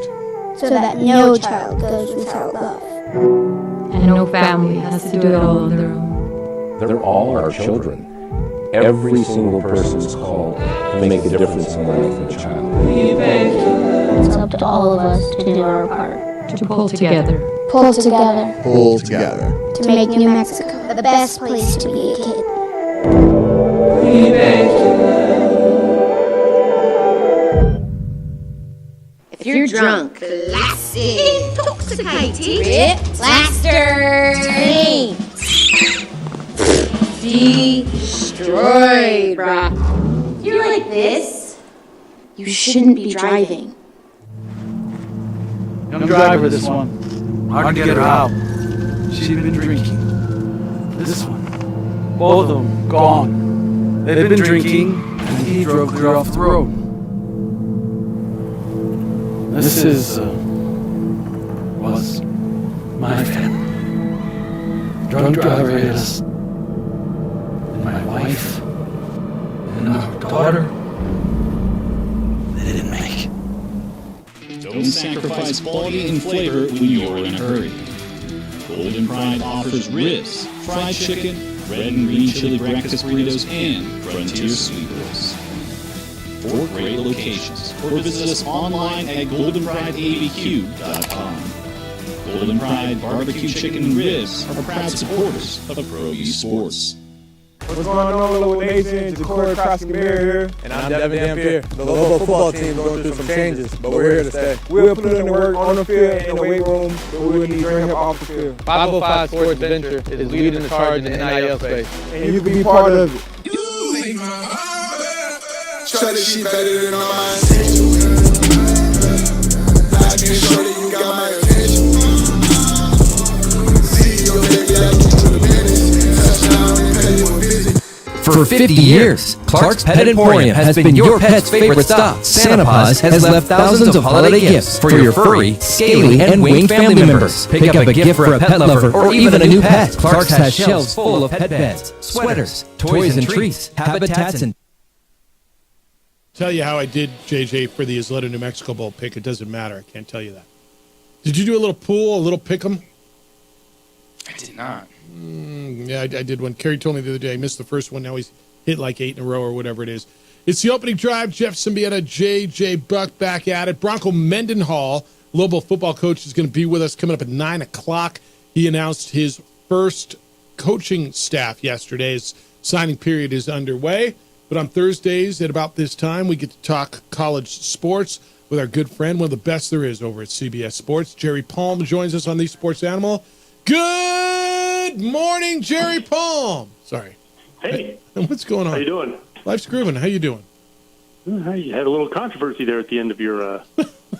So that no child goes without love. And no family has to do it all on their own. They're all our children. Every single person is called to make a difference in the life of a child. It's up to all of us to do our part. To pull together. Pull together. Pull together. To make New Mexico the best place to be a kid. If you're drunk, classic, intoxicated, rip, plaster, paint, destroyed, brah. If you're like this, you shouldn't be driving. Young driver, this one. Hard to get her out. She's been drinking. This one. Both of them gone. They've been drinking, and he drove clear off the road. This was my family. Drunk driver hit us. And my wife. And our daughter. They didn't make it. Don't sacrifice quality and flavor when you're in a hurry. Golden Pride offers ribs, fried chicken, red and green chili breakfast burritos, and Frontier Sweet Rolls. 4 great locations, or visit us online at goldenprideabq.com. Golden Pride Barbecue Chicken and Ribs are proud supporters of Pro V Sports. What's going on, Little Nation? Ja'Cory Cross-Camara here, and I'm Devin Dampier. The Lobo football team going through some changes, but we're here to stay. We'll put in the work on the field and in the weight room, but we'll need to bring him off the field. 505 Sports Venture is leading the charge in the NIL space. And you can be part of it. Try to be better than all my intentions. I can show that you got my attention. See your baby, I get to the business. Touchdown and pay you a visit. For 50 years, Clark's Pet Emporium has been your pet's favorite stop. Santa Paws has left thousands of holiday gifts for your furry, scaly, and winged family members. Pick up a gift for a pet lover or even a new pet. Clark's has shelves full of pet beds, sweaters, toys and treats, habitats, and Tell you how I did, JJ, for the Isleta New Mexico Bowl pick. It doesn't matter. I can't tell you that. Did you do a little pool, a little pick 'em? I did not. Yeah, I did one. Kerry told me the other day I missed the first one. Now he's hit like 8 in a row or whatever it is. It's the opening drive. Jeff Symbieta, JJ Buck back at it. Bronco Mendenhall, Lobo football coach, is going to be with us coming up at 9 o'clock. He announced his first coaching staff yesterday. His signing period is underway. But on Thursdays at about this time, we get to talk college sports with our good friend, one of the best there is over at CBS Sports. Jerry Palm joins us on the Sports Animal. Good morning, Jerry Palm. Sorry. Hey. What's going on? How you doing? Life's grooving. How you doing? You had a little controversy there at the end of your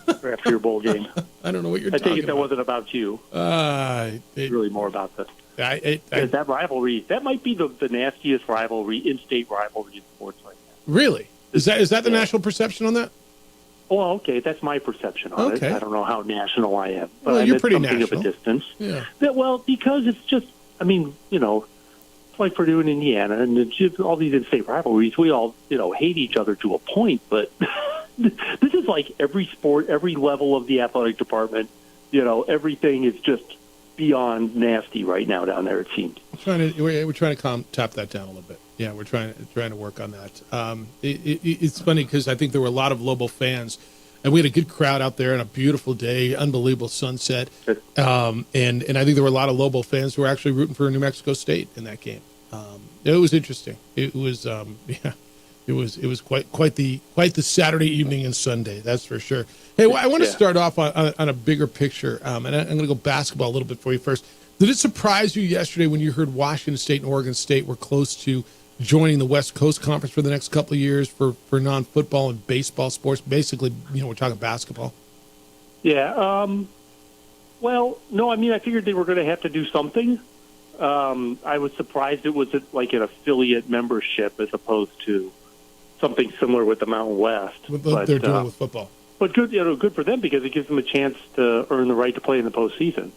after your bowl game. I don't know what you're I talking take it that about. wasn't about you. It's really more about the that rivalry. That might be the nastiest rivalry, in-state rivalry in sports right now. Really? Is that the national perception on that? Well, okay, that's my perception on Okay. it. I don't know how national I am, but Well, I'm you're at pretty something national. of a distance. Yeah. Well, because it's just, I mean, it's like Purdue and Indiana, and it's just all these in-state rivalries. We all, hate each other to a point, but this is like every sport, every level of the athletic department. Everything is just beyond nasty right now down there. It seems. We're trying to tap that down a little bit. Yeah, we're trying to work on that. It's funny because I think there were a lot of Lobo fans, and we had a good crowd out there on a beautiful day, unbelievable sunset, and I think there were a lot of Lobo fans who were actually rooting for New Mexico State in that game. It was interesting. It was it was quite the Saturday evening and Sunday, that's for sure. Hey, I want to start off on a bigger picture, and I'm going to go basketball a little bit for you first. Did it surprise you yesterday when you heard Washington State and Oregon State were close to joining the West Coast Conference for the next couple of years for non-football and baseball sports? Basically, we're talking basketball. Yeah. Well, no, I mean, I figured they were going to have to do something. I was surprised it was like an affiliate membership as opposed to, something similar with the Mountain West. What they're doing with football. But good, good for them because it gives them a chance to earn the right to play in the postseason,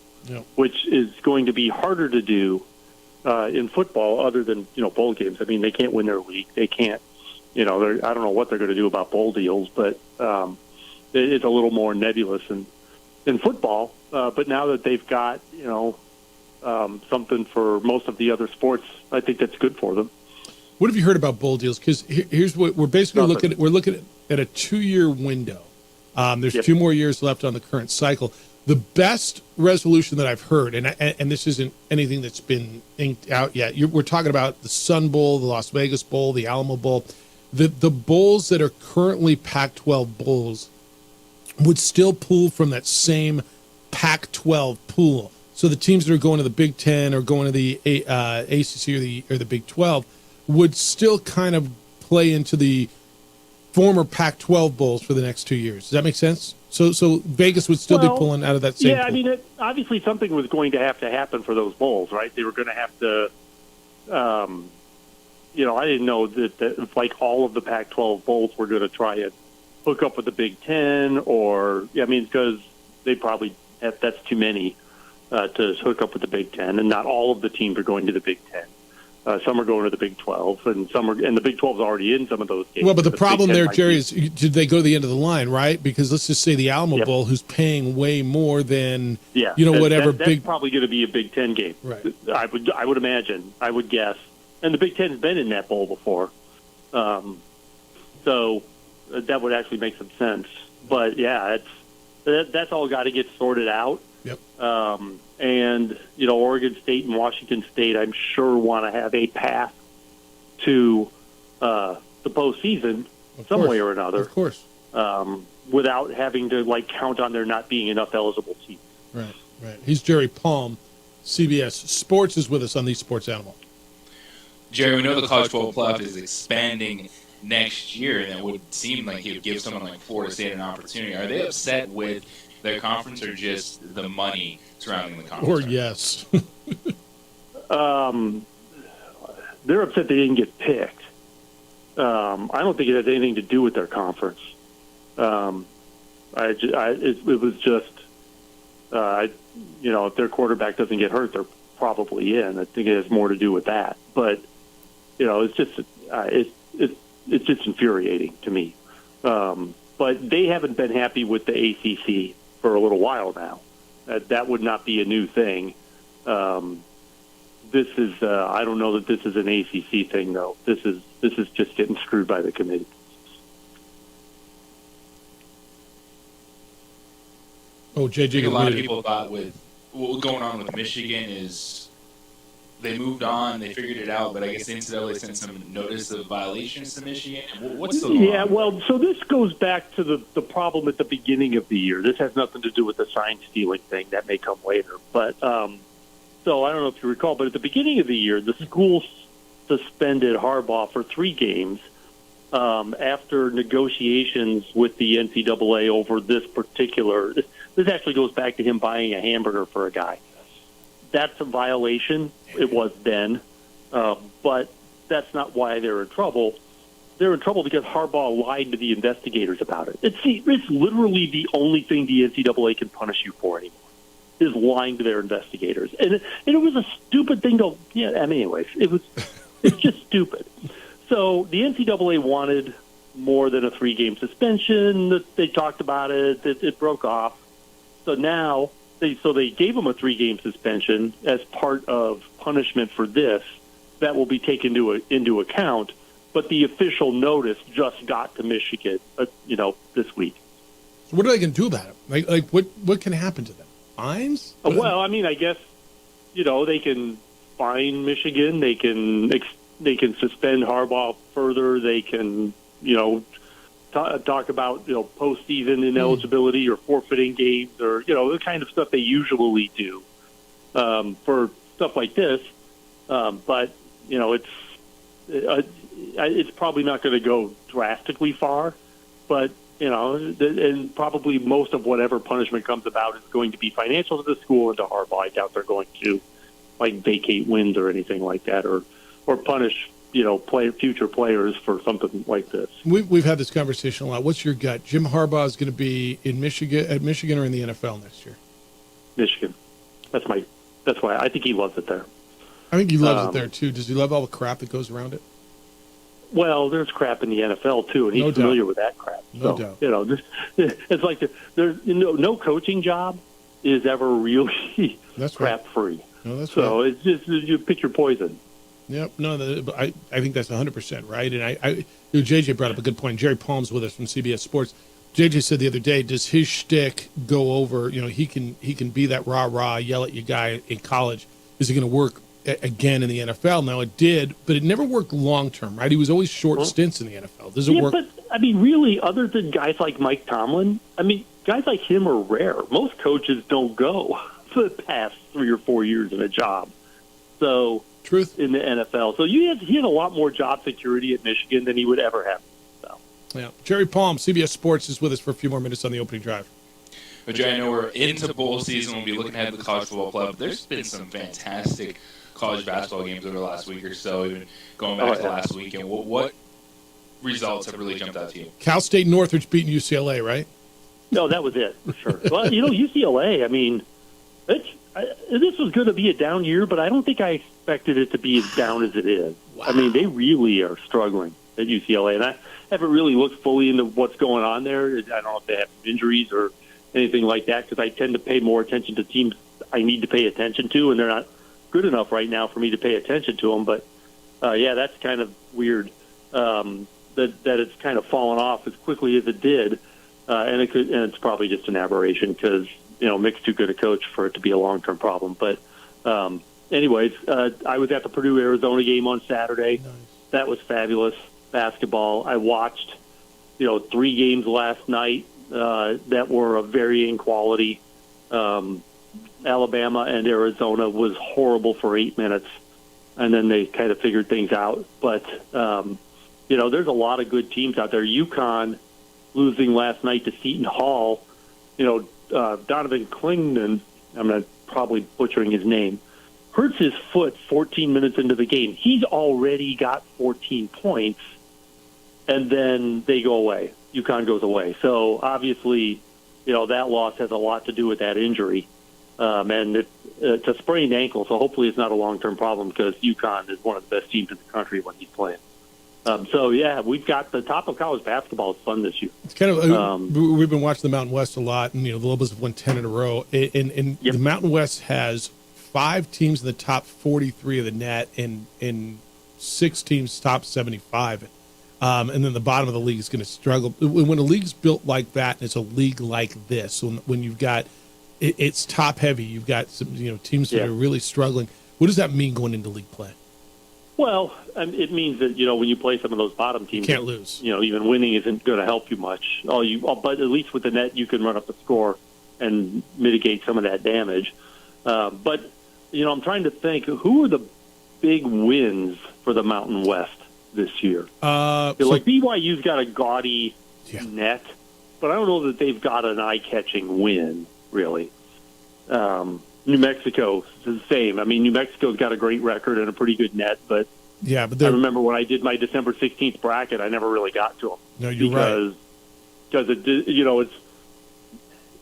which is going to be harder to do in football other than, bowl games. I mean, they can't win their league. They can't, I don't know what they're going to do about bowl deals, but it's a little more nebulous in football. But now that they've got, something for most of the other sports, I think that's good for them. What have you heard about bowl deals? Because here's what we're basically looking at. We're looking at a 2-year window. There's 2 more years left on the current cycle. The best resolution that I've heard, and this isn't anything that's been inked out yet. We're talking about the Sun Bowl, the Las Vegas Bowl, the Alamo Bowl. The bowls that are currently Pac-12 bowls would still pool from that same Pac-12 pool. So the teams that are going to the Big Ten or going to the ACC or the Big 12 would still kind of play into the former Pac-12 bowls for the next 2 years. Does that make sense? So Vegas would still be pulling out of that same pool. I mean, obviously something was going to have to happen for those bowls, right? They were going to have to, I didn't know that like all of the Pac-12 bowls were going to try and hook up with the Big Ten because they probably that's too many to hook up with the Big Ten, and not all of the teams are going to the Big Ten. Some are going to the Big 12, and the Big 12 is already in some of those games. Well, but the problem there, Jerry, is did they go to the end of the line, right? Because let's just say the Alamo Bowl, who's paying way more than whatever that's probably going to be a Big 10 game. Right. I would imagine. I would guess. And the Big 10's been in that bowl before, so that would actually make some sense. But that's all got to get sorted out. Yep. And Oregon State and Washington State, I'm sure, want to have a path to the postseason some way or another. Of course. Without having to count on there not being enough eligible teams. Right. He's Jerry Palm, CBS Sports, is with us on the Sports Animal. Jerry, we know the college football playoff is expanding next year, and it would seem like it would give someone like Florida State an opportunity. Are they upset with their conference or just the money surrounding the conference? Or yes. They're upset they didn't get picked. I don't think it has anything to do with their conference. It was just, if their quarterback doesn't get hurt, they're probably in. I think it has more to do with that. But, it's just it's just infuriating to me. But they haven't been happy with the ACC for a little while now. That would not be a new thing. This is I don't know that this is an ACC thing, though. This is just getting screwed by the committee. Oh, JJ, I think a lot of people thought with what was going on with Michigan is they moved on, they figured it out, but I guess the NCAA sent some notice of violations to Michigan. What's still going on? Well, so this goes back to the problem at the beginning of the year. This has nothing to do with the sign stealing thing. That may come later. But so I don't know if you recall, but at the beginning of the year, the school suspended Harbaugh for 3 games after negotiations with the NCAA over this particular. This actually goes back to him buying a hamburger for a guy. That's a violation. It was then, but that's not why they're in trouble. They're in trouble because Harbaugh lied to the investigators about it. It's literally the only thing the NCAA can punish you for anymore, is lying to their investigators. And it was a stupid thing to. Anyways, it's just stupid. So the NCAA wanted more than a 3-game suspension. They talked about it. It broke off. So now. They gave him a 3-game suspension as part of punishment for this. That will be taken into account. But the official notice just got to Michigan, this week. So what are they going to do about it? What can happen to them? Fines? Well, I guess they can fine Michigan. They can suspend Harbaugh further. They can talk about postseason ineligibility or forfeiting games or the kind of stuff they usually do for stuff like this. But it's probably not going to go drastically far. But and probably most of whatever punishment comes about is going to be financial to the school and to Harbaugh. I doubt they're going to vacate wins or anything like that or punish future players for something like this. We've had this conversation a lot. What's your gut? Jim Harbaugh is going to be in Michigan or in the NFL next year? Michigan. That's why I think he loves it there. I think he loves it there too. Does he love all the crap that goes around it? Well, there's crap in the NFL too, and he's familiar with that crap. No doubt. It's like there's no coaching job is ever really crap free. No, that's so right. it's just you pick your poison. Yep. No, I think that's 100% right. And JJ brought up a good point. Jerry Palm's with us from CBS Sports. JJ said the other day, does his shtick go over? He can be that rah-rah, yell at you guy in college. Is it going to work again in the NFL? Now it did, but it never worked long term, right? He was always short stints in the NFL. Does it work? But really, other than guys like Mike Tomlin, guys like him are rare. Most coaches don't go for the past 3 or 4 years in a job. So truth in the NFL. So he had a lot more job security at Michigan than he would ever have. So. Yeah. Jerry Palm, CBS Sports, is with us for a few more minutes on the opening drive. But Jay, I know we're into bowl season. We'll be looking ahead to the college football club. There's been some fantastic college basketball games over the last week or so, even going back to last weekend. What results have really jumped out to you? Cal State Northridge beating UCLA, right? No, that was it, for sure. Well, UCLA, this was going to be a down year, but I don't think I expected it to be as down as it is. Wow. They really are struggling at UCLA, and I haven't really looked fully into what's going on there. I don't know if they have injuries or anything like that, because I tend to pay more attention to teams I need to pay attention to, and they're not good enough right now for me to pay attention to them. But, that's kind of weird that it's kind of fallen off as quickly as it did, and it's probably just an aberration because, Mick's too good a coach for it to be a long-term problem. But anyways, I was at the Purdue-Arizona game on Saturday. Nice. That was fabulous basketball. I watched, 3 games last night that were of varying quality. Alabama and Arizona was horrible for 8 minutes, and then they kind of figured things out. But, there's a lot of good teams out there. UConn losing last night to Seton Hall, Donovan Klingman, I'm probably butchering his name, hurts his foot 14 minutes into the game. He's already got 14 points, and then they go away. UConn goes away. So, obviously, that loss has a lot to do with that injury. And it's a sprained ankle, so hopefully it's not a long-term problem because UConn is one of the best teams in the country when he's playing. We've got the top of college basketball is fun this year. It's kind of we've been watching the Mountain West a lot, and the Lobos have won 10 in a row. And the Mountain West has 5 teams in the top 43 of the net, and 6 teams top 75. And then the bottom of the league is going to struggle. When a league's built like that, and it's a league like this, so when you've got it's top heavy, you've got some teams that are really struggling. What does that mean going into league play? Well, it means that when you play some of those bottom teams, you can't lose. Even winning isn't going to help you much. But at least with the net, you can run up the score and mitigate some of that damage. But I'm trying to think who are the big wins for the Mountain West this year. Like BYU's got a gaudy net, but I don't know that they've got an eye-catching win really. New Mexico is the same. New Mexico's got a great record and a pretty good net, but I remember when I did my December 16th bracket, I never really got to them. No, you're right. Because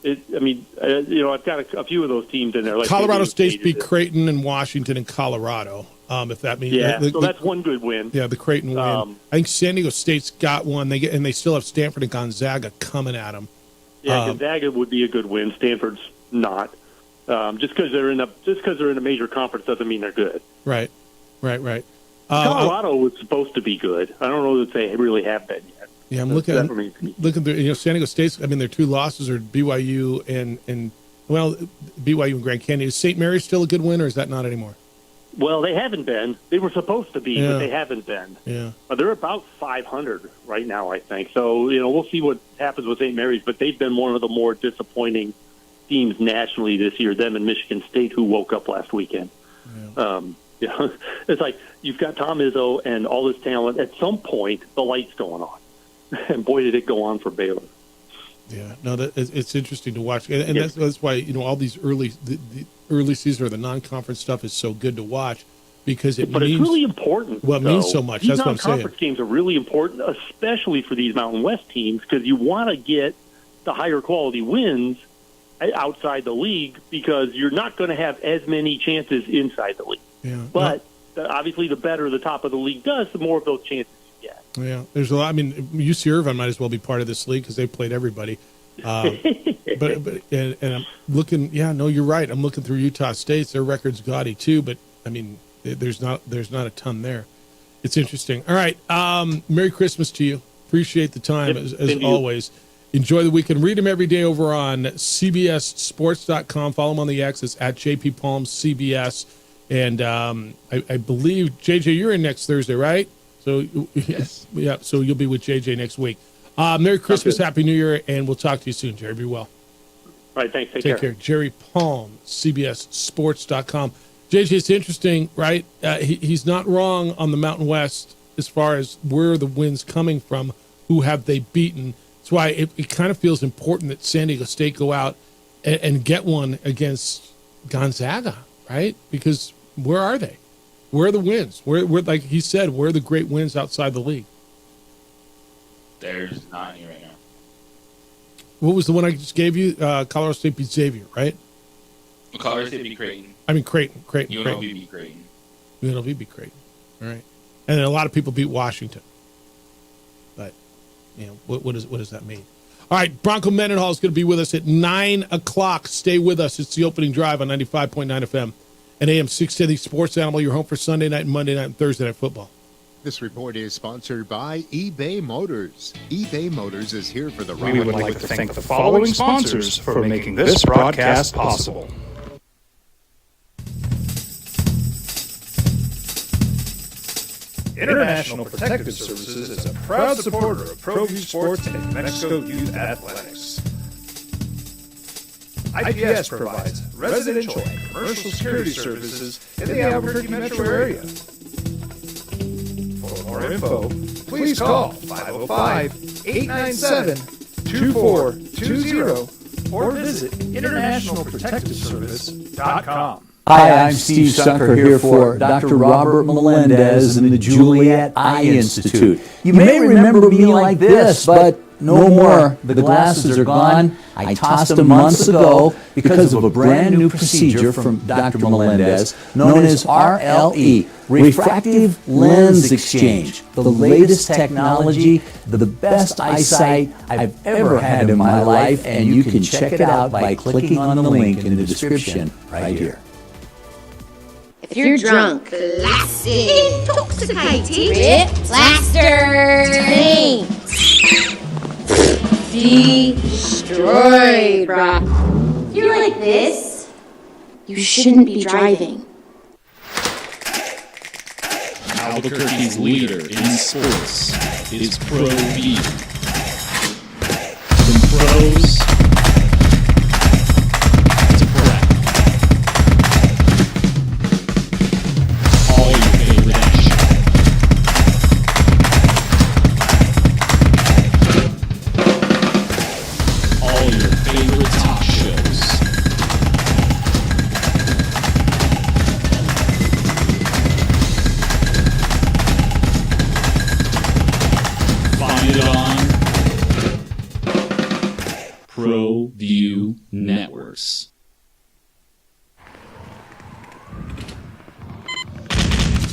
I've got a few of those teams in there. Like Colorado State beat Creighton and Washington and Colorado. If that means so that's one good win. Yeah, the Creighton win. I think San Diego State's got one. They still have Stanford and Gonzaga coming at them. Yeah, Gonzaga would be a good win. Stanford's not. Just because they're in a major conference doesn't mean they're good. Right. Colorado was supposed to be good. I don't know that they really have been yet. Yeah, I'm looking through. San Diego State's. Their 2 losses are BYU and BYU and Grand Canyon. Is St. Mary's still a good win, or is that not anymore? Well, they haven't been. They were supposed to be, but they haven't been. Yeah. They're about 500 right now, I think. So, we'll see what happens with St. Mary's, but they've been one of the more disappointing teams nationally this year, them and Michigan State, who woke up last weekend. Yeah. It's like you've got Tom Izzo and all this talent. At some point, the light's going on. And boy, did it go on for Baylor. Yeah, no, it's interesting to watch, and that's why all these early season or the non-conference stuff is so good to watch, because it but means, it's really important. Well, it means so much. These That's what I'm saying. non-conference games are really important, especially for these Mountain West teams, because you want to get the higher quality wins outside the league because you're not going to have as many chances inside the league. Yeah. But obviously, the better the top of the league does, the more of those chances you get. Yeah, there's a lot. I mean, UC Irvine might as well be part of this league because they've played everybody. But I'm looking. Yeah, no, you're right. I'm looking through Utah State's. Their record's gaudy too, but I mean, there's not a ton there. It's interesting. All right. Merry Christmas to you. Appreciate the time as always. Enjoy the weekend. Read them every day over on CBSSports.com. Follow them on the X. It's at JP Palms CBS. And I believe JJ, you're in next Thursday, right? So yes, yeah. So you'll be with JJ next week. Merry Christmas, Happy New Year, and we'll talk to you soon, Jerry. Be well. All right, thanks. Take care. Jerry Palm, CBSSports.com. JJ, it's interesting, right? He's not wrong on the Mountain West as far as where the win's coming from, who have they beaten. That's why it kind of feels important that San Diego State go out and get one against Gonzaga, right? Because where are they? Where are the wins? Where like he said, where are the great wins outside the league? There's not any right now. What was the one I just gave you? Colorado State beat Xavier, right? Colorado State beat Creighton. I mean Creighton. UNLV beat Creighton. UNLV beat Creighton. All right. And then a lot of people beat Washington. But, you know, what does that mean? All right, Bronco Mendenhall is going to be with us at 9 o'clock. Stay with us. It's the opening drive on 95.9 FM and AM 610, the Sports Animal, your home for Sunday night, Monday night, and Thursday night football. This report is sponsored by eBay Motors. eBay Motors is here for the ride. We would like to thank the following sponsors for making this broadcast possible. International Protective Services is a proud supporter of ProView Sports and Mexico Youth Athletics. IPS provides residential and commercial security services in the Albuquerque metro area. For more info, please call 505-897-2420 or visit internationalprotectiveservice.com. Hi, I'm Steve Sunker here for Dr. Robert Melendez and the Juliet Eye Institute. You may remember me like this, but no more. The glasses are gone. I tossed them months ago because of a brand new procedure from Dr. Melendez known as RLE, Refractive Lens Exchange. The latest technology, the best eyesight I've ever had in my life, and you can check it out by clicking on the link in the description right here. If you're drunk, classic, intoxicated, rip, plaster, paint, destroyed, bruh. If you're like this, you shouldn't be driving. Albuquerque's leader in sports is Pro View. From pros to prep. All your favorite action. All your favorite talk shows. Find it on Pro View Networks.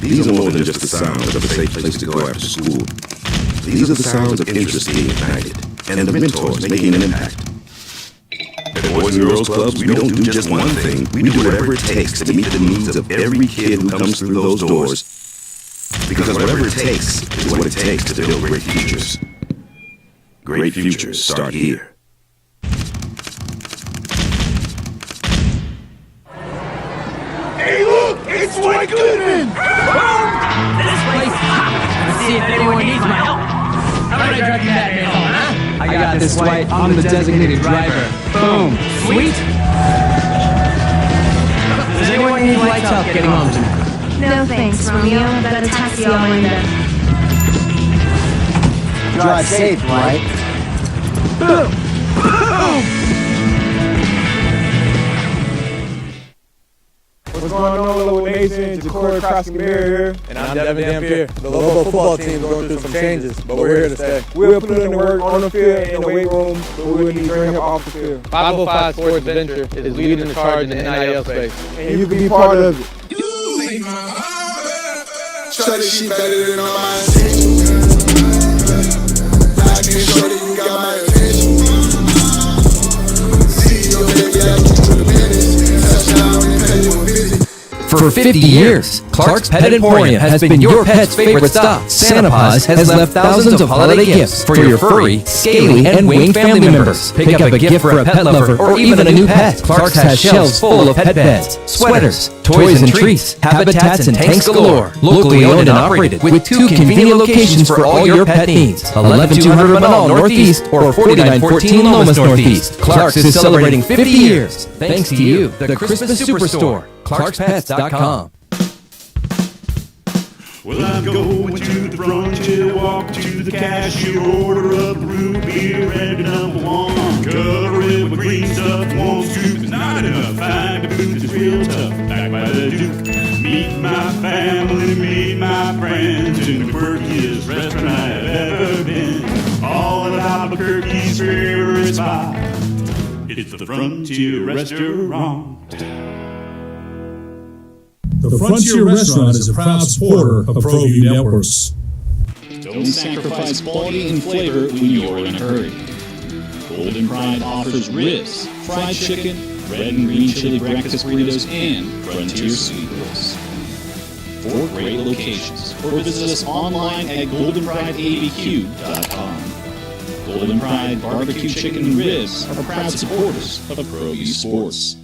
These are more than just the sounds of a safe place to go after school. These are the sounds of interest being ignited and of mentors making an impact. At Boys and Girls Clubs, we don't do just one thing. We do whatever it takes to meet the needs of every kid who comes through those doors. Because whatever it takes is what it takes to build great futures. Great futures start here. Hey, look! It's Dwight Goodman! This place is hot. Let's see if anyone needs my help. How about I drive you back here home, huh? I got this, Dwight. I'm the designated driver. Boom. Sweet. Does anyone need Dwight's help getting home tonight? No thanks, Romeo. I've got a taxi on my way. Drive safe, Dwight. Boom! What's going on, little nation? Mason, Ja'Cory Cross-Camara here, and I'm Devin Dampier. The Lobo football team is going through some changes, but we're here to stay. We'll put in the work on the field and in the weight room, but we'll need to bring him off the field. 505 Sports Venture is leading the charge in the NIL space. And you can be part of it. Shorty, she better than all my attention. Like me, shorty, you got my attention. See your baby, I keep to the business. Touchdown and pay you a visit. For 50 years, Clark's Pet Emporium has been your pet's favorite stop. Santa Paws has left thousands of holiday gifts for your furry, scaly, and winged family members. Pick up a gift for a pet lover or even a new pet. Clark's has shelves full of pet beds, sweaters, toys and treats, habitats and tanks galore. Locally owned and operated with 2 convenient locations for all your pet needs. 11200 Manal Northeast or 4914 Lomas Northeast. Clark's is celebrating 50 years. Thanks to you, the Christmas Superstore. ClarksPets.com. Well, I'm going to the frontier, walk to the cashier, order up root beer and number 1. Cover it with green stuff, 1 scoop is not enough. Find a booth that's real tough, back by the Duke. Meet my family, meet my friends in the quirkiest restaurant I've ever been. All of Albuquerque's favorite spot, it's the Frontier Restaurant. The Frontier Restaurant is a proud supporter of ProView Networks. Don't sacrifice quality and flavor when you're in a hurry. Golden Pride offers ribs, fried chicken, red and green chili breakfast burritos, and Frontier sweet rolls. 4 great locations, or visit us online at goldenprideabq.com. Golden Pride barbecue chicken and ribs are proud supporters of ProView Sports.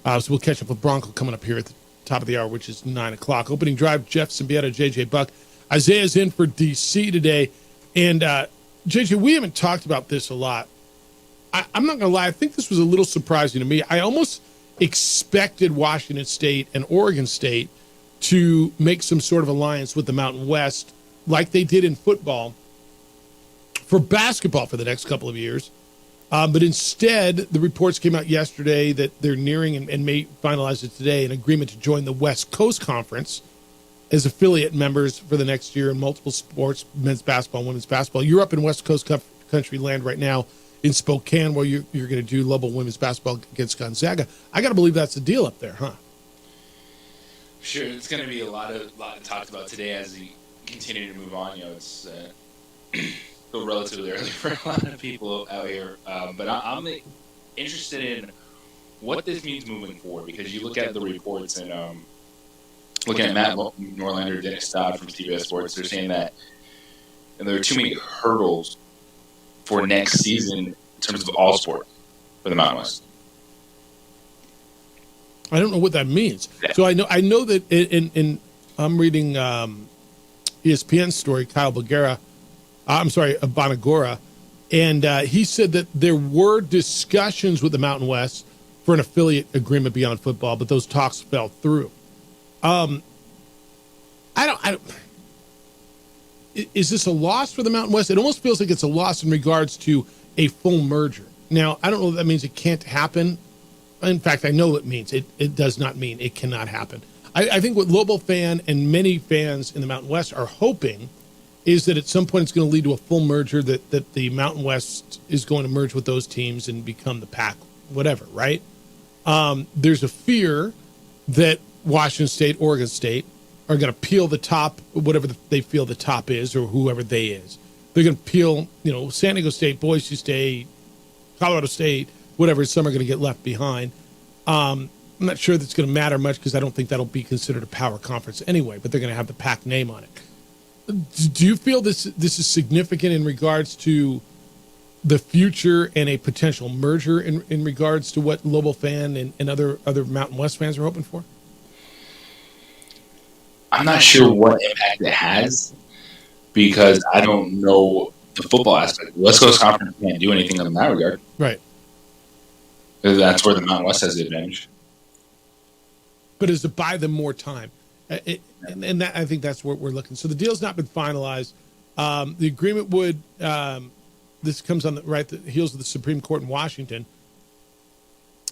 So we'll catch up with Bronco coming up here at the top of the hour, which is 9 o'clock. Opening drive, Jeff Symbieta, JJ Buck. Isaiah's in for DC today. And JJ, we haven't talked about this a lot. I'm not going to lie. I think this was a little surprising to me. I almost expected Washington State and Oregon State to make some sort of alliance with the Mountain West like they did in football for basketball for the next couple of years. But instead, the reports came out yesterday that they're nearing and may finalize it today, an agreement to join the West Coast Conference as affiliate members for the next year in multiple sports, men's basketball, women's basketball. You're up in West Coast country land right now in Spokane where you're going to do Lobo women's basketball against Gonzaga. I got to believe that's the deal up there, huh? Sure, it's going to be a lot talked about today as we continue to move on. You know, it's still relatively early for a lot of people out here, but I'm interested in what this means moving forward, because you look at the reports and looking at Matt Norlander, Dennis Stott from CBS Sports, they're saying that there are too many hurdles for next season in terms of all sports for the Mountain West. I don't know what that means. Yeah. So I know that in I'm reading ESPN's story, Kyle Bonagora, and he said that there were discussions with the Mountain West for an affiliate agreement beyond football, but those talks fell through. I don't. Is this a loss for the Mountain West? It almost feels like it's a loss in regards to a full merger. Now, I don't know if that means it can't happen. In fact, I know it means it does not mean it cannot happen. I think what Lobo fan and many fans in the Mountain West are hoping is that at some point it's going to lead to a full merger, that the Mountain West is going to merge with those teams and become the Pac, whatever, right? There's a fear that Washington State, Oregon State are going to peel the top, whatever they feel the top is, or whoever they is. They're going to peel, San Diego State, Boise State, Colorado State, whatever, some are going to get left behind. I'm not sure that's going to matter much because I don't think that'll be considered a power conference anyway, but they're going to have the Pac name on it. Do you feel this is significant in regards to the future and a potential merger in regards to what Lobo fan and other Mountain West fans are hoping for? I'm not sure what impact it has because I don't know the football aspect. The West Coast Conference can't do anything in that regard. Right. That's where the Mountain West has the advantage. But is to buy them more time. And that, I think that's what we're looking. So the deal's not been finalized. The agreement would, this comes on the heels of the Supreme Court in Washington.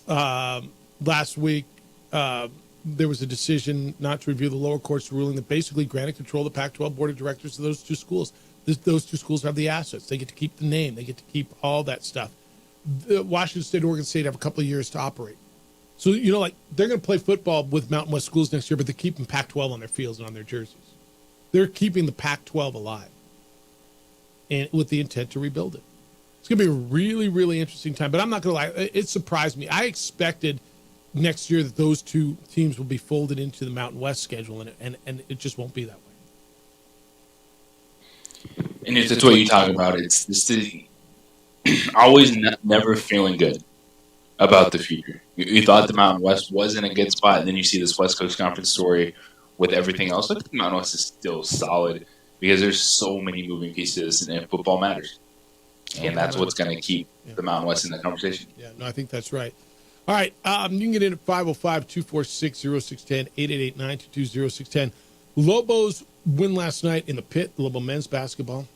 Last week, there was a decision not to review the lower court's ruling that basically granted control of the Pac-12 board of directors to those two schools. Those two schools have the assets. They get to keep the name. They get to keep all that stuff. The Washington State, Oregon State have a couple of years to operate. So, like they're going to play football with Mountain West schools next year, but they're keeping Pac-12 on their fields and on their jerseys. They're keeping the Pac-12 alive and with the intent to rebuild it. It's going to be a really, really interesting time, but I'm not going to lie. It surprised me. I expected next year that those two teams will be folded into the Mountain West schedule, and it just won't be that way. And it's what you talk about. It's the city always never feeling good about the future. You thought the Mountain West was in a good spot, and then you see this West Coast Conference story with everything else. Look, the Mountain West is still solid because there's so many moving pieces, and football matters. And that's what's going to keep the Mountain West in the conversation. Yeah, no, I think that's right. All right, you can get in at 505-246-0610, 888-922-0610. Lobos win last night in the pit, Lobo men's basketball.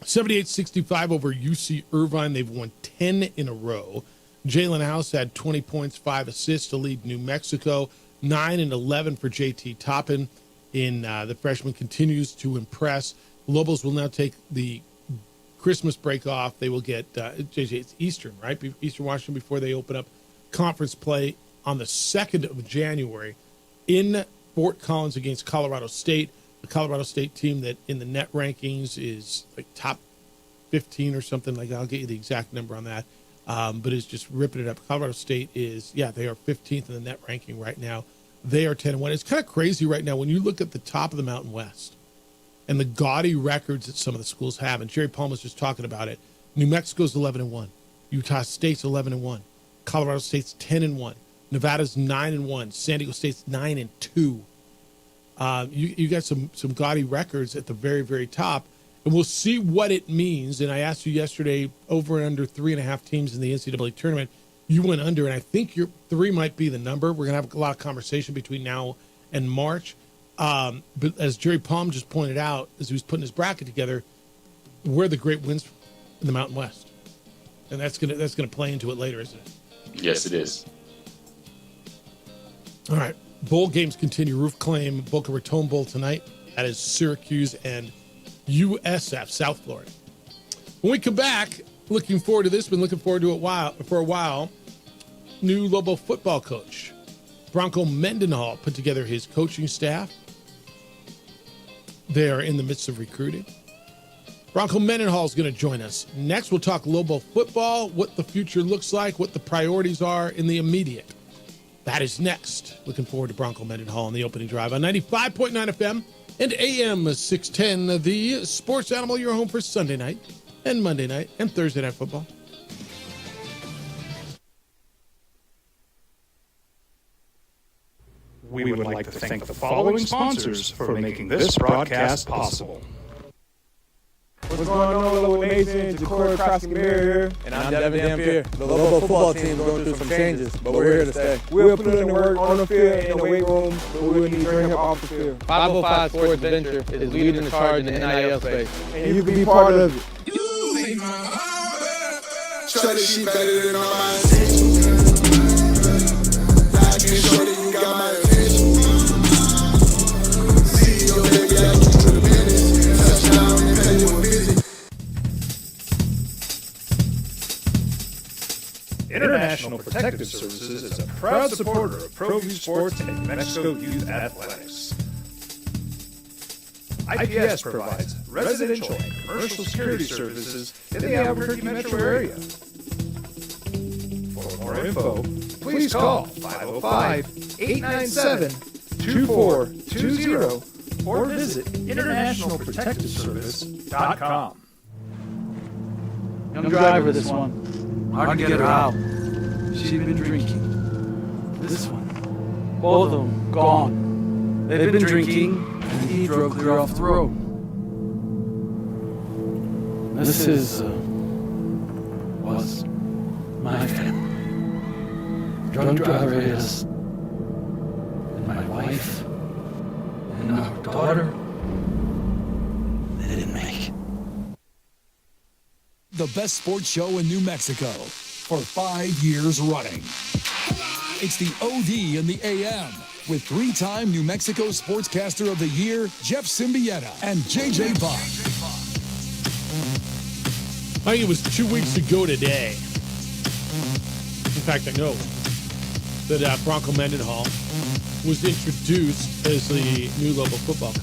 78-65 over UC Irvine. They've won 10 in a row. Jalen House had 20 points, 5 assists to lead New Mexico. 9 and 11 for JT Toppin. The freshman continues to impress. Lobos will now take the Christmas break off. They will get, it's Eastern, right? Eastern Washington before they open up conference play on the 2nd of January in Fort Collins against Colorado State. The Colorado State team that in the net rankings is like top 15 or something like that. I'll get you the exact number on that. But it's just ripping it up. Colorado State is, they are 15th in the net ranking right now. They are 10-1. It's kind of crazy right now when you look at the top of the Mountain West and the gaudy records that some of the schools have. And Jerry Palm was just talking about it. New Mexico's 11-1. Utah State's 11-1. Colorado State's 10-1. Nevada's 9-1. San Diego State's 9-2. You got some gaudy records at the very, very top, and we'll see what it means. And I asked you yesterday, over and under 3.5 teams in the NCAA tournament. You went under, and I think your 3 might be the number. We're going to have a lot of conversation between now and March. But as Jerry Palm just pointed out, as he was putting his bracket together, we're the great wins in the Mountain West, and that's gonna play into it later, isn't it? Yes, it is. All right. Bowl games continue. Roof Claim Boca Raton Bowl tonight. That is Syracuse and USF, South Florida. When we come back, looking forward to this. Been looking forward to it for a while. New Lobo football coach, Bronco Mendenhall, put together his coaching staff. They are in the midst of recruiting. Bronco Mendenhall is going to join us. Next, we'll talk Lobo football, what the future looks like, what the priorities are in the immediate. That is next. Looking forward to Bronco Mendenhall on the opening drive on 95.9 FM and AM 610, the sports animal, your home for Sunday night and Monday night and Thursday night football. We would like to thank the following sponsors for making this broadcast possible. What's going on, Lobo Nation? Ja'Cory Krosky-Bear here, and I'm Devin Dampier. The Lobo football team is going through some changes, but we're here to stay. We'll put in the work on the field and in the weight room, but we'll need to bring help off the field. 505 Sports Venture is leading the charge in the NIL space. And you can be part of it. Shorty, she better than all my attention. Like it, shorty, you got my attention. See your baby, I get to the business. Touchdown and pay you a visit. International Protective Services is a proud supporter of ProView Sports and Mexico Youth Athletics. IPS provides residential and commercial security services in the Albuquerque metro area. For more info, please call 505-897-2420 or visit internationalprotectiveservice.com. Young driver, this one. Hard to get her out. She'd been drinking. This one. Both of them gone. They'd been drinking, and he drove clear off the road. This was my family. Drunk driver hit us. And my wife. And our daughter. They didn't make it. The best sports show in New Mexico for 5 years running. It's the OD and the AM with 3-time New Mexico Sportscaster of the Year, Jeff Symbieta and JJ Buck. I think it was 2 weeks ago today. In fact, I know that Bronco Mendenhall was introduced as the new Lobo football coach.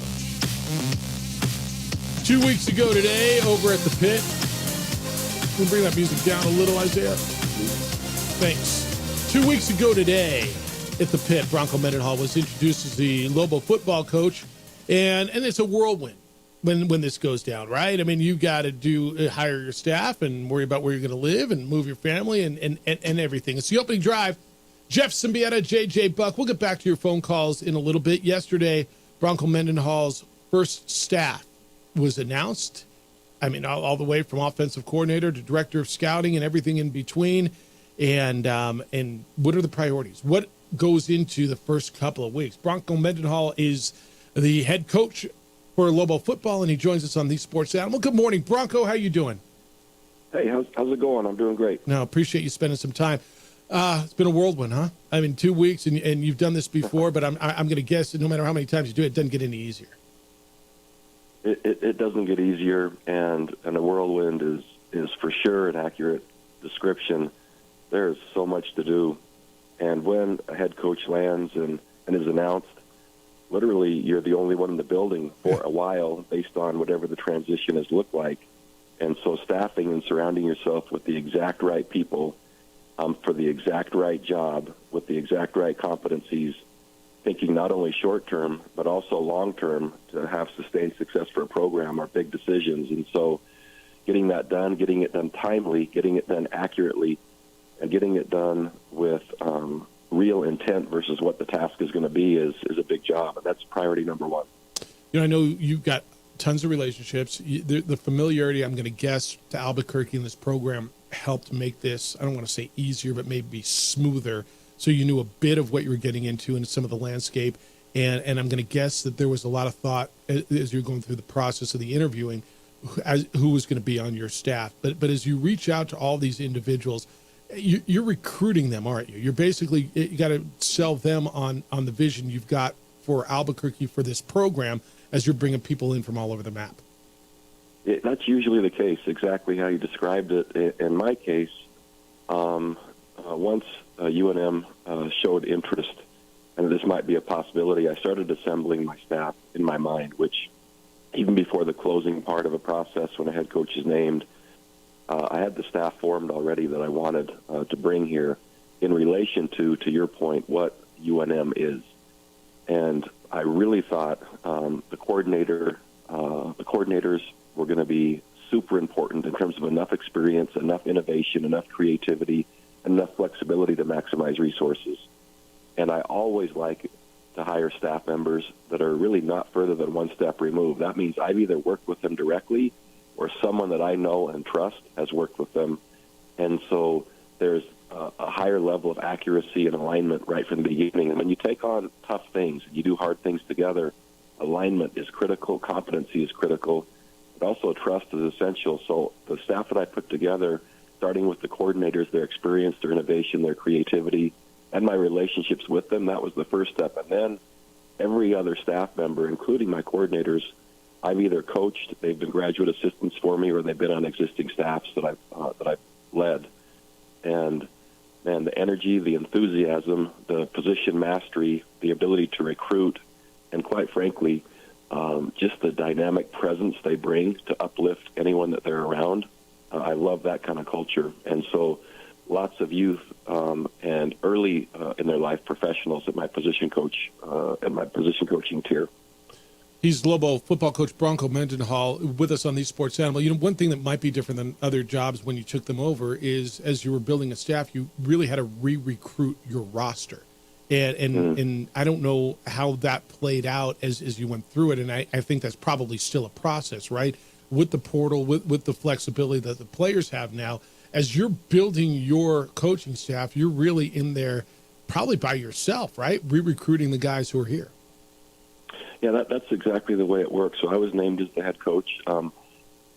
2 weeks ago today, over at the pit. Can we bring that music down a little, Isaiah? Thanks. 2 weeks ago today, at the pit, Bronco Mendenhall was introduced as the Lobo football coach, and it's a whirlwind when this goes down, right? I mean, you got to hire your staff and worry about where you're going to live and move your family and everything. It's the opening drive. Jeff Symbieta, JJ Buck. We'll get back to your phone calls in a little bit. Yesterday, Bronco Mendenhall's first staff was announced. I mean, all the way from offensive coordinator to director of scouting and everything in between. And what are the priorities? What goes into the first couple of weeks? Bronco Mendenhall is the head coach for Lobo football, and he joins us on the Sports Animal. Good morning, Bronco. How you doing? Hey, how's it going? I'm doing great. No, appreciate you spending some time. It's been a whirlwind, huh? I mean, 2 weeks, and you've done this before, but I'm going to guess that no matter how many times you do it, it doesn't get any easier. It doesn't get easier, and a whirlwind is for sure an accurate description. There's so much to do, and when a head coach lands and is announced, literally you're the only one in the building for a while based on whatever the transition has looked like. And so staffing and surrounding yourself with the exact right people for the exact right job with the exact right competencies, thinking not only short-term but also long-term to have sustained success for a program are big decisions. And so getting that done, getting it done timely, getting it done accurately, and getting it done with real intent versus what the task is going to be is a big job, and that's priority number one. You know, I know you've got tons of relationships. The familiarity, I'm going to guess, to Albuquerque in this program helped make this, I don't want to say easier, but maybe smoother, so you knew a bit of what you were getting into and some of the landscape, and I'm going to guess that there was a lot of thought as you're going through the process of the interviewing who was going to be on your staff. But as you reach out to all these individuals, you're recruiting them, aren't you? You're basically, you got to sell them on the vision you've got for Albuquerque for this program as you're bringing people in from all over the map. That's usually the case, exactly how you described it. In my case, once UNM showed interest, and this might be a possibility, I started assembling my staff in my mind, which even before the closing part of a process when a head coach is named, I had the staff formed already that I wanted to bring here in relation to your point, what UNM is. And I really thought the coordinators were going to be super important in terms of enough experience, enough innovation, enough creativity, and enough flexibility to maximize resources. And I always like to hire staff members that are really not further than one step removed. That means I've either worked with them directly or someone that I know and trust has worked with them. And so there's a higher level of accuracy and alignment right from the beginning. And when you take on tough things, you do hard things together, alignment is critical, competency is critical, but also trust is essential. So the staff that I put together, starting with the coordinators, their experience, their innovation, their creativity, and my relationships with them, that was the first step. And then every other staff member, including my coordinators, I've either coached, they've been graduate assistants for me, or they've been on existing staffs that I've led. And man, the energy, the enthusiasm, the position mastery, the ability to recruit, and quite frankly, just the dynamic presence they bring to uplift anyone that they're around. I love that kind of culture. And so lots of youth and early in their life professionals at my position coach, at my position coaching tier. He's Lobo football coach Bronco Mendenhall with us on the Sports Animal. You know, one thing that might be different than other jobs when you took them over is as you were building a staff, you really had to re-recruit your roster. And I don't know how that played out as you went through it. And I think that's probably still a process, right? With the portal, with the flexibility that the players have now, as you're building your coaching staff, you're really in there probably by yourself, right? Re-recruiting the guys who are here. Yeah, that's exactly the way it works. So I was named as the head coach.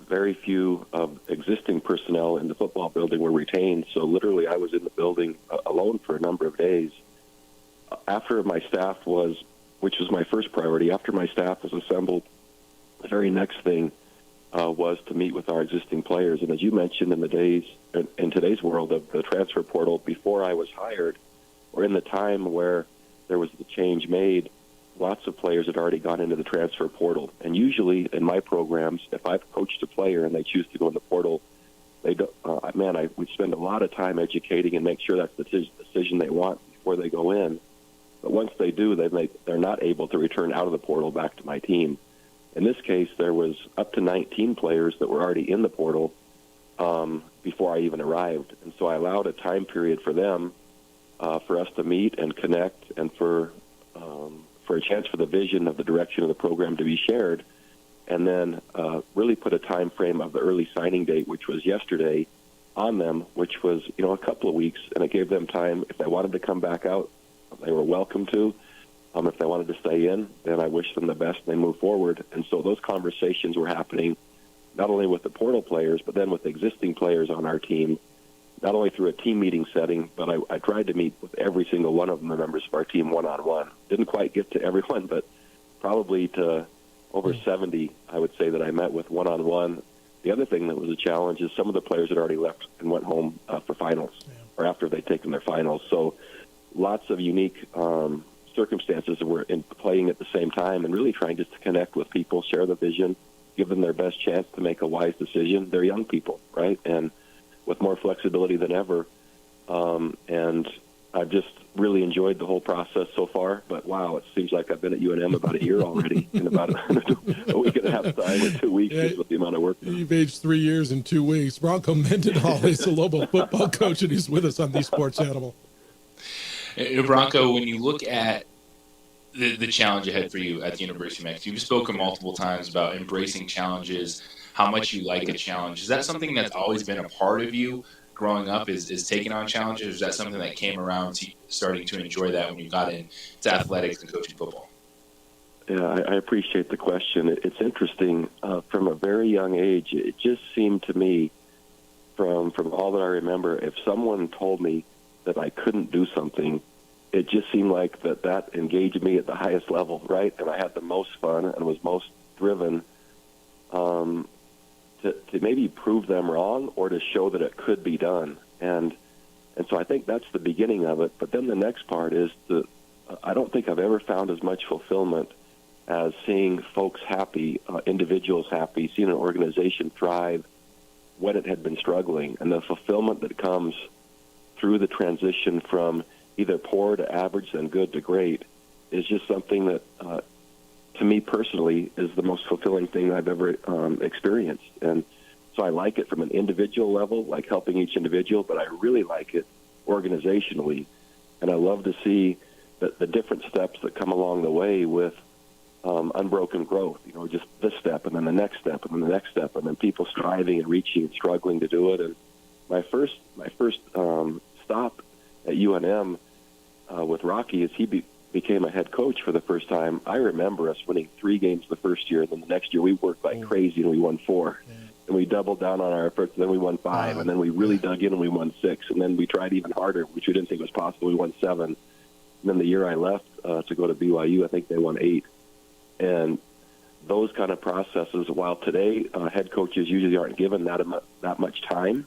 Very few of existing personnel in the football building were retained. So literally I was in the building alone for a number of days. after my staff was, which was my first priority, after my staff was assembled, the very next thing was to meet with our existing players. And as you mentioned, in today's world of the transfer portal, before I was hired, or in the time where there was the change made, lots of players had already gone into the transfer portal. And usually in my programs, if I've coached a player and they choose to go in the portal, I would spend a lot of time educating and make sure that's the decision they want before they go in. But once they do, they're not able to return out of the portal back to my team. In this case, there was up to 19 players that were already in the portal before I even arrived. And so I allowed a time period for them, for us to meet and connect, and for a chance for the vision of the direction of the program to be shared, and then really put a time frame of the early signing date, which was yesterday, on them, which was a couple of weeks, and it gave them time. If they wanted to come back out, they were welcome to. If they wanted to stay in, then I wish them the best and they move forward. And so those conversations were happening not only with the portal players, but then with existing players on our team, not only through a team meeting setting, but I tried to meet with every single one of them, the members of our team, one-on-one. Didn't quite get to everyone, but probably to over 70, I would say, that I met with one-on-one. The other thing that was a challenge is some of the players had already left and went home for finals, or after they'd taken their finals. So lots of unique circumstances that were playing at the same time, and really trying just to connect with people, share the vision, give them their best chance to make a wise decision. They're young people, right? And with more flexibility than ever. And I've just really enjoyed the whole process so far. But wow, it seems like I've been at UNM about a year already, in about a week and a half time, or 2 weeks, just with the amount of work. You've aged 3 years and 2 weeks. Bronco Mendenhall is the Lobo football coach, and he's with us on the Sports Animal. Bronco, when you look at the challenge ahead for you at the University of Mexico, you've spoken multiple times about embracing challenges, how much you like a challenge. Is that something that's always been a part of you growing up, is taking on challenges? Or is that something that came around to starting to enjoy that when you got into athletics and coaching football? Yeah, I appreciate the question. It's interesting. From a very young age, it just seemed to me, from all that I remember, if someone told me that I couldn't do something, it just seemed like that engaged me at the highest level, right? And I had the most fun and was most driven to maybe prove them wrong, or to show that it could be done. And so I think that's the beginning of it. But then the next part is I don't think I've ever found as much fulfillment as seeing folks happy, individuals happy, seeing an organization thrive when it had been struggling, and the fulfillment that comes through the transition from either poor to average, then good to great, is just something that, to me personally, is the most fulfilling thing I've ever experienced. And so I like it from an individual level, like helping each individual, but I really like it organizationally. And I love to see the different steps that come along the way with unbroken growth, just this step, and then the next step, and then the next step, and then people striving and reaching and struggling to do it. And my first stop at UNM with Rocky, as he became a head coach for the first time, I remember us winning 3 games the first year, and then the next year we worked like crazy and we won 4. And we doubled down on our efforts, and then we won 5, and then we really dug in and we won 6, and then we tried even harder, which we didn't think was possible. We won 7. And then the year I left to go to BYU, I think they won 8. And those kind of processes, while today head coaches usually aren't given that much time,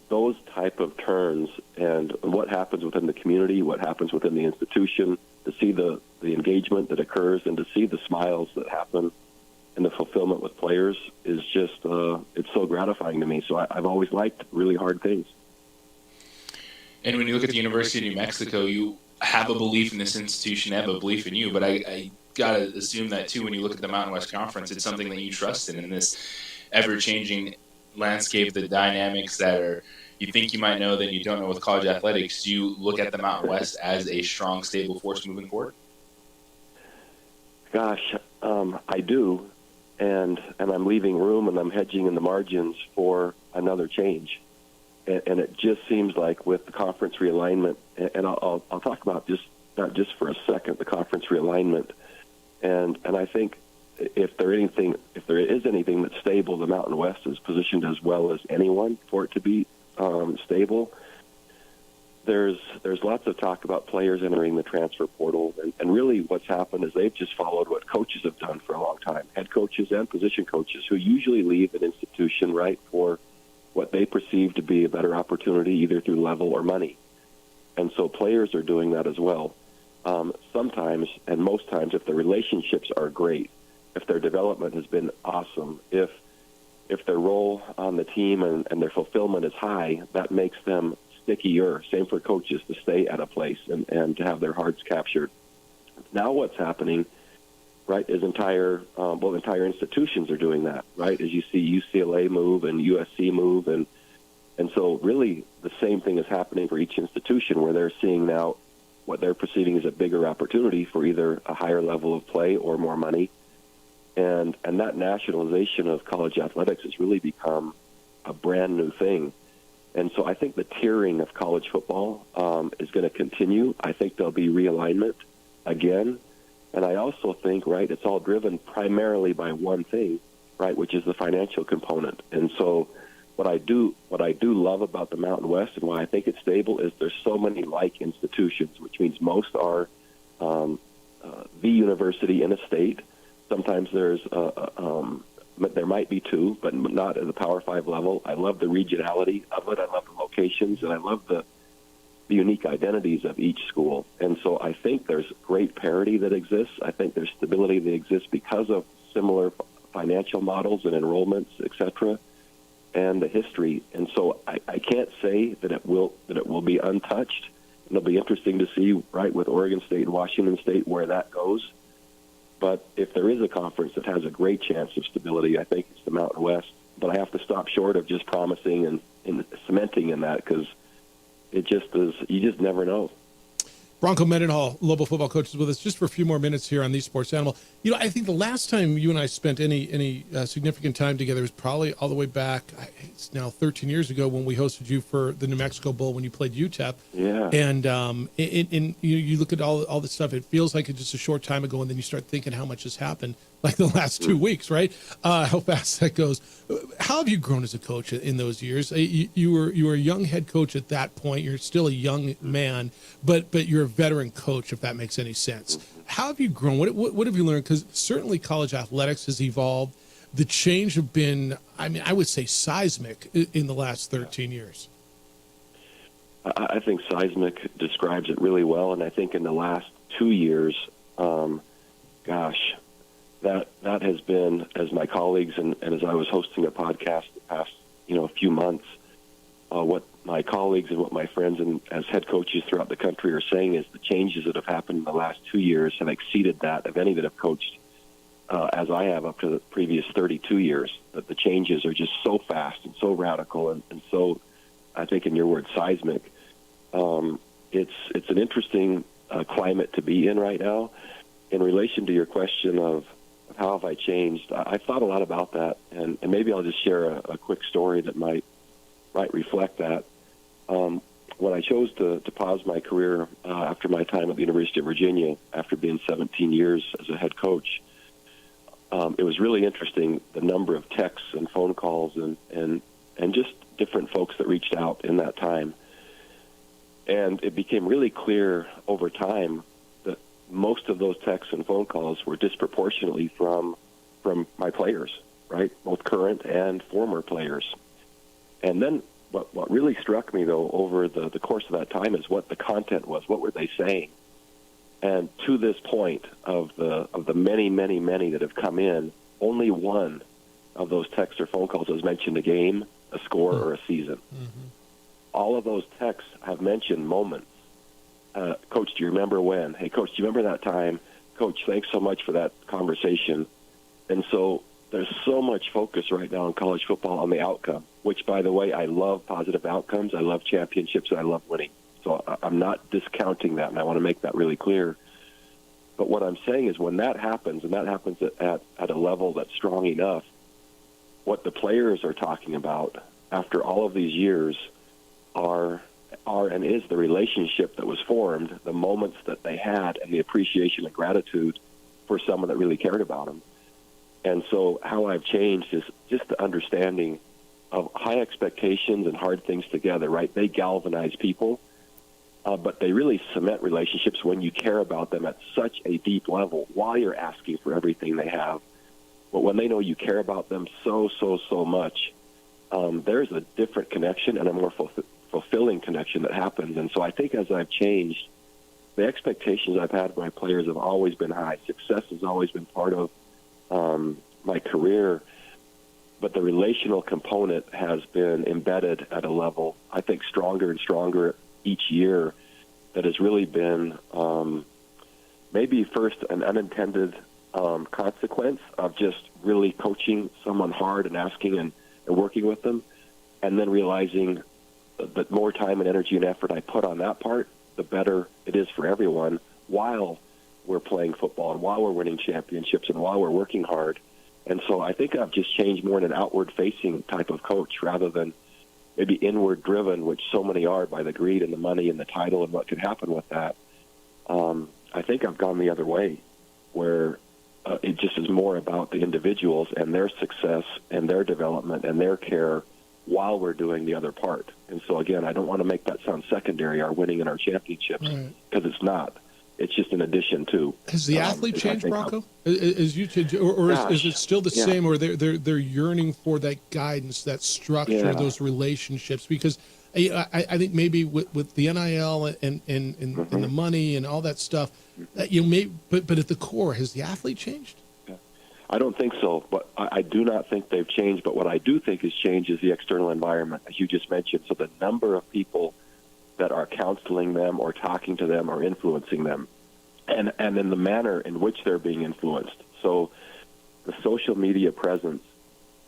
those type of turns and what happens within the community, what happens within the institution, to see the engagement that occurs and to see the smiles that happen and the fulfillment with players is just, it's so gratifying to me. So I've always liked really hard things. And when you look at the University of New Mexico, you have a belief in this institution, have a belief in you, but I got to assume that too when you look at the Mountain West Conference, it's something that you trust in this ever-changing landscape, the dynamics that are, you think you might know that you don't know with college athletics. Do you look at the Mountain West as a strong, stable force moving forward? Gosh, I do, and I'm leaving room and I'm hedging in the margins for another change. And it just seems like with the conference realignment, and I'll talk about not just for a second, the conference realignment, and I think if there is anything that's stable, the Mountain West is positioned as well as anyone for it to be stable. there's lots of talk about players entering the transfer portal, and really what's happened is they've just followed what coaches have done for a long time, head coaches and position coaches who usually leave an institution, right, for what they perceive to be a better opportunity either through level or money. And so players are doing that as well. Sometimes, and most times, if the relationships are great, if their development has been awesome, if their role on the team and their fulfillment is high, that makes them stickier. Same for coaches to stay at a place and to have their hearts captured. Now what's happening, right, is entire institutions are doing that, right? As you see UCLA move and USC move, and so really the same thing is happening for each institution where they're seeing now what they're perceiving as a bigger opportunity for either a higher level of play or more money. And that nationalization of college athletics has really become a brand new thing. And so I think the tiering of college football is going to continue. I think there'll be realignment again. And I also think, right, it's all driven primarily by one thing, right, which is the financial component. And so what I do love about the Mountain West and why I think it's stable is there's so many like institutions, which means most are the university in a state. Sometimes there might be two, but not at the Power 5 level. I love the regionality of it. I love the locations, and I love the unique identities of each school. And so I think there's great parity that exists. I think there's stability that exists because of similar financial models and enrollments, et cetera, and the history. And so I can't say that it will be untouched. And it'll be interesting to see, right, with Oregon State and Washington State where that goes. But if there is a conference that has a great chance of stability, I think it's the Mountain West. But I have to stop short of just promising and cementing in that because it just is, you just never know. Bronco Mendenhall, Lobo football coach, is with us just for a few more minutes here on The Sports Animal. You know, I think the last time you and I spent any significant time together was probably all the way back, it's now 13 years ago when we hosted you for the New Mexico Bowl when you played UTEP. Yeah. And you look at all this stuff, it feels like it's just a short time ago, and then you start thinking how much has happened, like the last 2 weeks, right? How fast that goes. How have you grown as a coach in those years? You were a young head coach at that point. You're still a young man, but you're a veteran coach, if that makes any sense. How have you grown? What have you learned? Because certainly college athletics has evolved. The change have been, I would say, seismic in the last 13 years. I think seismic describes it really well, and I think in the last 2 years, that has been, as my colleagues and as I was hosting a podcast the past few months, what my colleagues and what my friends and as head coaches throughout the country are saying is the changes that have happened in the last 2 years have exceeded that of any that have coached as I have up to the previous 32 years. That the changes are just so fast and so radical and so, I think in your word, seismic. It's an interesting climate to be in right now. In relation to your question of how have I changed, I've thought a lot about that, and maybe I'll just share a quick story that might reflect that. When I chose to pause my career after my time at the University of Virginia, after being 17 years as a head coach, it was really interesting, the number of texts and phone calls and just different folks that reached out in that time. And it became really clear over time that most of those texts and phone calls were disproportionately from my players, right? Both current and former players. And then what really struck me, though, over the course of that time is what the content was. What were they saying? And to this point of the many, many, many that have come in, only one of those texts or phone calls has mentioned a game, a score, or a season. Mm-hmm. All of those texts have mentioned moments. Coach, do you remember when? Hey, Coach, do you remember that time? Coach, thanks so much for that conversation. And so there's so much focus right now in college football on the outcome, which, by the way, I love positive outcomes. I love championships, and I love winning. So I'm not discounting that, and I want to make that really clear. But what I'm saying is when that happens, and that happens at a level that's strong enough, what the players are talking about after all of these years are and is the relationship that was formed, the moments that they had, and the appreciation and gratitude for someone that really cared about them. And so how I've changed is just the understanding of high expectations and hard things together, right? They galvanize people. but they really cement relationships when you care about them at such a deep level while you're asking for everything they have. But when they know you care about them so much, there's a different connection and a more fulfilling connection that happens. And so I think as I've changed, the expectations I've had for my players have always been high. Success has always been part of my career, but the relational component has been embedded at a level, I think, stronger and stronger each year that has really been maybe first an unintended consequence of just really coaching someone hard and asking and working with them, and then realizing that more time and energy and effort I put on that part, the better it is for everyone while we're playing football and while we're winning championships and while we're working hard. And so I think I've just changed more in an outward-facing type of coach rather than maybe inward-driven, which so many are by the greed and the money and the title and what could happen with that. I think I've gone the other way, where it just is more about the individuals and their success and their development and their care while we're doing the other part. And so, again, I don't want to make that sound secondary, our winning and our championships, because it's not. It's just an addition to. Has the athlete changed, Bronco? Is you change, or is it still the same? Or they're yearning for that guidance, that structure, those relationships? Because I think maybe with the NIL and the money and all that stuff, but at the core, has the athlete changed? I don't think so, but I do not think they've changed. But what I do think has changed is the external environment, as you just mentioned. So the number of people that are counseling them or talking to them or influencing them, and in the manner in which they're being influenced. So the social media presence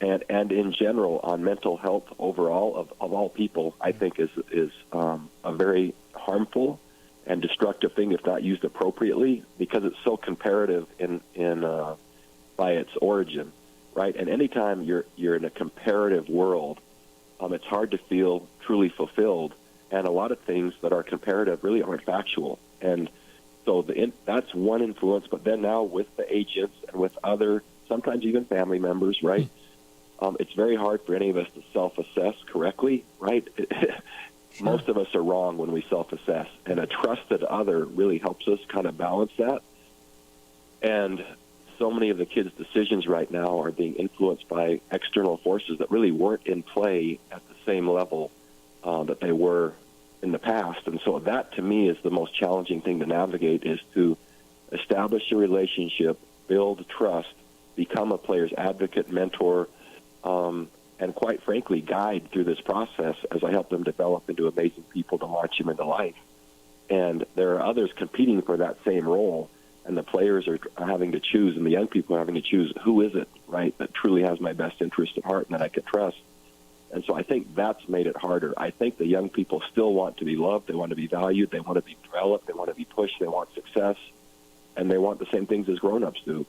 and in general on mental health overall of all people, I think is a very harmful and destructive thing if not used appropriately, because it's so comparative in by its origin, right? And anytime you're in a comparative world, it's hard to feel truly fulfilled. And a lot of things that are comparative really aren't factual. And so that's one influence. But then now with the agents and with other, sometimes even family members, right? It's very hard for any of us to self-assess correctly, right? Most of us are wrong when we self-assess. And a trusted other really helps us kind of balance that. And so many of the kids' decisions right now are being influenced by external forces that really weren't in play at the same level that they were in the past. And so that, to me, is the most challenging thing to navigate, is to establish a relationship, build trust, become a player's advocate, mentor, and quite frankly, guide through this process as I help them develop into amazing people to launch them into life. And there are others competing for that same role, and the players are having to choose, and the young people are having to choose, who is it, right, that truly has my best interest at heart and that I can trust. And so I think that's made it harder. I think the young people still want to be loved, they want to be valued, they want to be developed, they want to be pushed, they want success, and they want the same things as grown-ups do.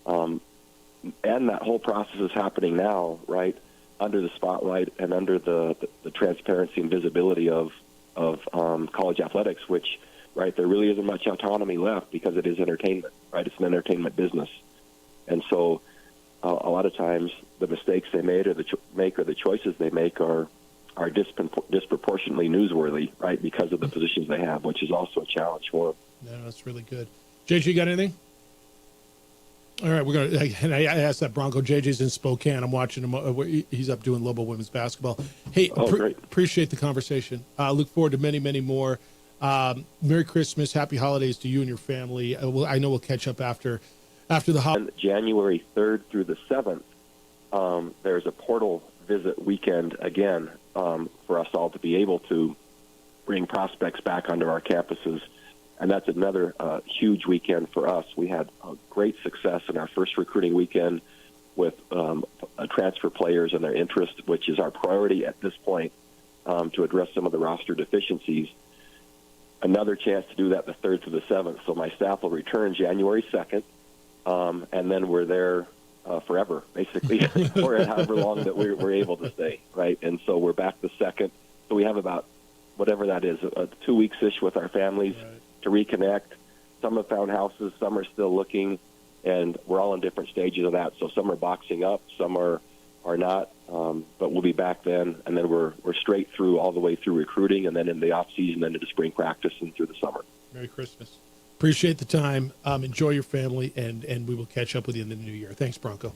And that whole process is happening now, right, under the spotlight and under the transparency and visibility of college athletics, which, right, there really isn't much autonomy left because it is entertainment, right? It's an entertainment business. And so a lot of times the mistakes they made or the choices they make are disproportionately newsworthy, right, because of the positions they have, which is also a challenge for them. No, that's really good. JJ, you got anything? All right, we're going to. I asked that Bronco. JJ's in Spokane. I'm watching him. He's up doing Lobo women's basketball. Hey, appreciate the conversation. Look forward to many, many more. Merry Christmas, Happy Holidays to you and your family. I know we'll catch up after the holiday. January 3rd through the 7th, there's a portal visit weekend again for us all to be able to bring prospects back onto our campuses. And that's another huge weekend for us. We had great success in our first recruiting weekend with transfer players and their interest, which is our priority at this point to address some of the roster deficiencies. Another chance to do that the 3rd through the 7th. So my staff will return January 2nd, and then we're there forever, basically, or however long that we're able to stay, right? And so we're back the 2nd. So we have about whatever that is, 2 weeks-ish with our families. Right. To reconnect. Some have found houses, some are still looking, and we're all in different stages of that. So some are boxing up, some are are not. But we'll be back then, and then we're straight through all the way through recruiting, and then in the off season, then into spring practice and through the summer. Merry Christmas. Appreciate the time. Enjoy your family, and we will catch up with you in the new year. Thanks, Bronco.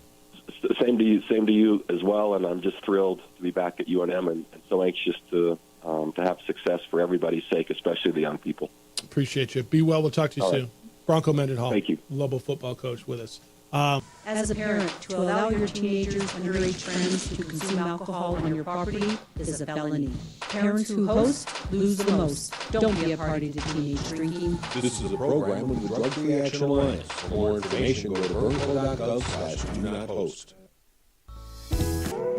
Same to you as well, and I'm just thrilled to be back at UNM and so anxious to have success for everybody's sake, especially the young people. Appreciate you. Be well. We'll talk to you All soon. right. Bronco Mendenhall. Thank you. Lobo football coach with us. As a parent, to allow your teenagers' underage friends to consume alcohol on your property is a felony. Parents who host lose the most. Don't be a party to teenage drinking. This is a program of the Drug Free Action Alliance. For more information, go to burnco.gov/do-not-host.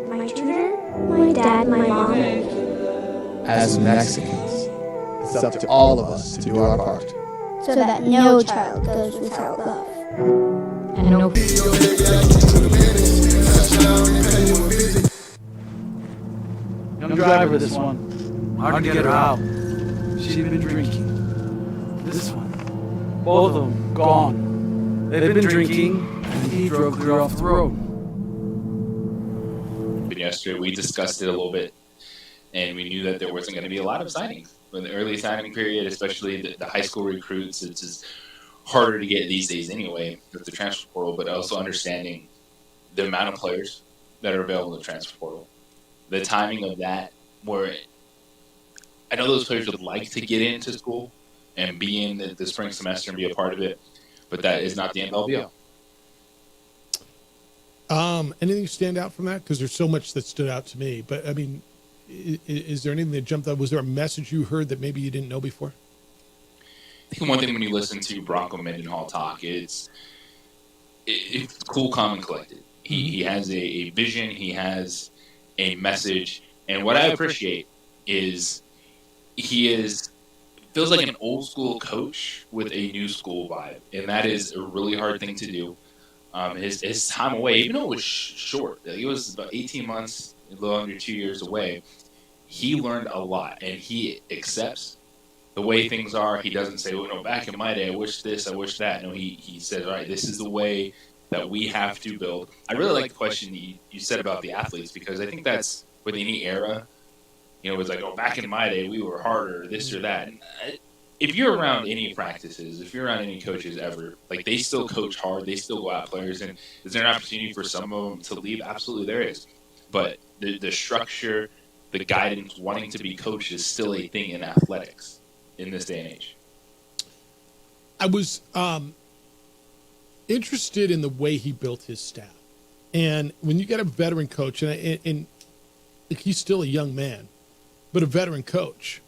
My tutor, my dad, my mom. As Mexicans, it's up to all of us to do our part. So that no child goes without love. And no. Young driver, this one. Hard to get her out. She'd been drinking. This one. Both of them gone. They'd been drinking, and he drove her off the road. Yesterday, we discussed it a little bit, and we knew that there wasn't going to be a lot of signings in the early signing period, especially the high school recruits. It's just harder to get these days anyway with the transfer portal, but also understanding the amount of players that are available in the transfer portal, the timing of that, where I know those players would like to get into school and be in the spring semester and be a part of it, but that is not the end all be all. Anything stand out from that? Because there's so much that stood out to me. But I mean, is there anything that jumped out? Was there a message you heard that maybe you didn't know before? I think one thing when you listen to Bronco Mendenhall talk, it's cool, calm, and collected. He has a vision. He has a message. And what I appreciate is feels like an old school coach with a new school vibe. And that is a really hard thing to do. His time away, even though it was short, it was about 18 months, a little under 2 years away, he learned a lot, and he accepts the way things are. He doesn't say, "Oh no, back in my day, I wish this, I wish that." No, he says, "All right, this is the way that we have to build." I really like the question you said about the athletes, because I think that's with any era. You know, it's like, "Oh, back in my day, we were harder, this or that." And if you're around any practices, if you're around any coaches ever, like, they still coach hard, they still go out players, and is there an opportunity for some of them to leave? Absolutely there is. But the structure, the guidance, wanting to be coached is still a thing in athletics in this day and age. I was interested in the way he built his staff. And when you get a veteran coach, and he's still a young man, but a veteran coach,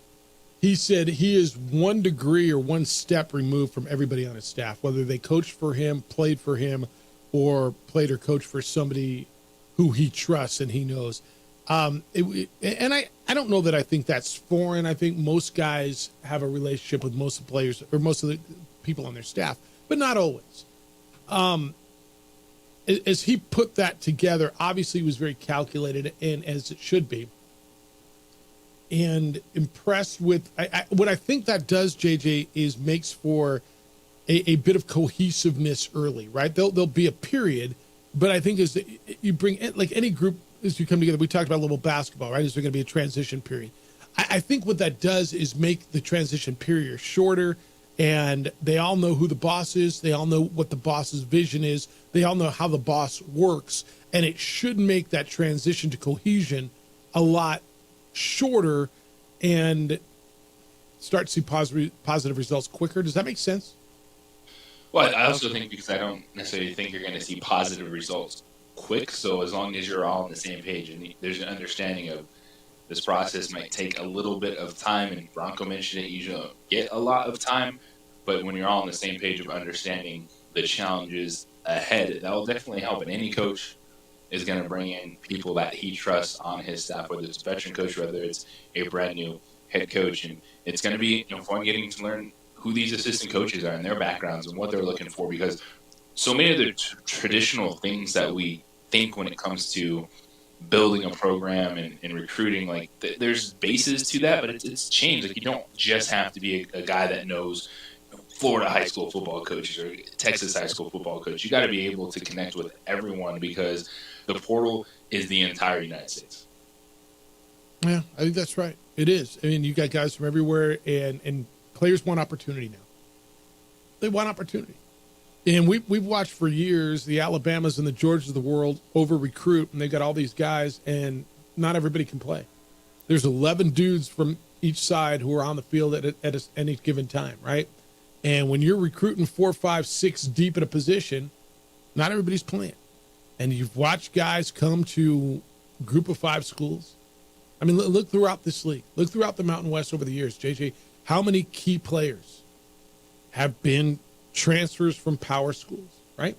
he said he is 1 degree or 1 step removed from everybody on his staff, whether they coached for him, played for him, or played or coached for somebody who he trusts and he knows. And I don't know that I think that's foreign. I think most guys have a relationship with most of the players or most of the people on their staff, but not always. As he put that together, obviously he was very calculated, and as it should be. And impressed with what I think that does, JJ, is makes for a bit of cohesiveness early, right? There'll be a period, but I think as you bring in, like any group, as you come together, we talked about a little basketball, right? Is there going to be a transition period? I think what that does is make the transition period shorter, and they all know who the boss is. They all know what the boss's vision is. They all know how the boss works, and it should make that transition to cohesion a lot shorter and start to see positive results quicker. Does that make sense? Well, I also think, because I don't necessarily think you're going to see positive results quick. So as long as you're all on the same page and there's an understanding of this process might take a little bit of time, and Bronco mentioned it, you don't get a lot of time, but when you're all on the same page of understanding the challenges ahead, that will definitely help. And any coach is going to bring in people that he trusts on his staff, whether it's a veteran coach, whether it's a brand new head coach. And it's going to be fun getting to learn who these assistant coaches are and their backgrounds and what they're looking for, because so many of the traditional things that we think when it comes to building a program and recruiting, like there's bases to that, but it's changed. Like, you don't just have to be a guy that knows Florida high school football coaches or Texas high school football coaches. You got to be able to connect with everyone because the portal is the entire United States. Yeah, I think that's right. It is. I mean, you got guys from everywhere, and players want opportunity now. They want opportunity. And we've watched for years the Alabamas and the Georgias of the world over-recruit, and they got all these guys, and not everybody can play. There's 11 dudes from each side who are on the field at any given time, right? And when you're recruiting 4, 5, 6 deep at a position, not everybody's playing. And you've watched guys come to group of 5 schools. I mean, look throughout this league. Look throughout the Mountain West over the years, JJ. How many key players have been transfers from power schools, right?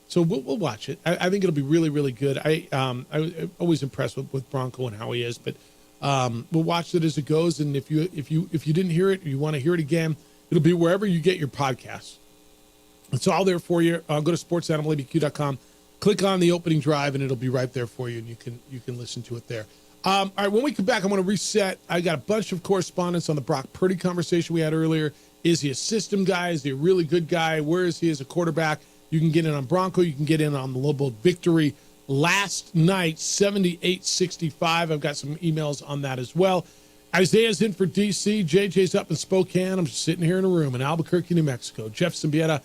So we'll watch it. I think it'll be really, really good. I'm always impressed with Bronco and how he is, but we'll watch it as it goes. And if you didn't hear it, or you want to hear it again, it'll be wherever you get your podcasts. It's all there for you. Go to sportsanimalabq.com, click on the opening drive, and it'll be right there for you, and you can listen to it there. All right, when we come back, I'm going to reset. I got a bunch of correspondence on the Brock Purdy conversation we had earlier. Is he a system guy? Is he a really good guy? Where is he as a quarterback? You can get in on Bronco. You can get in on the Lobo victory last night, 78-65. I've got some emails on that as well. Isaiah's in for D.C. JJ's up in Spokane. I'm just sitting here in a room in Albuquerque, New Mexico. Jeff Symbieta,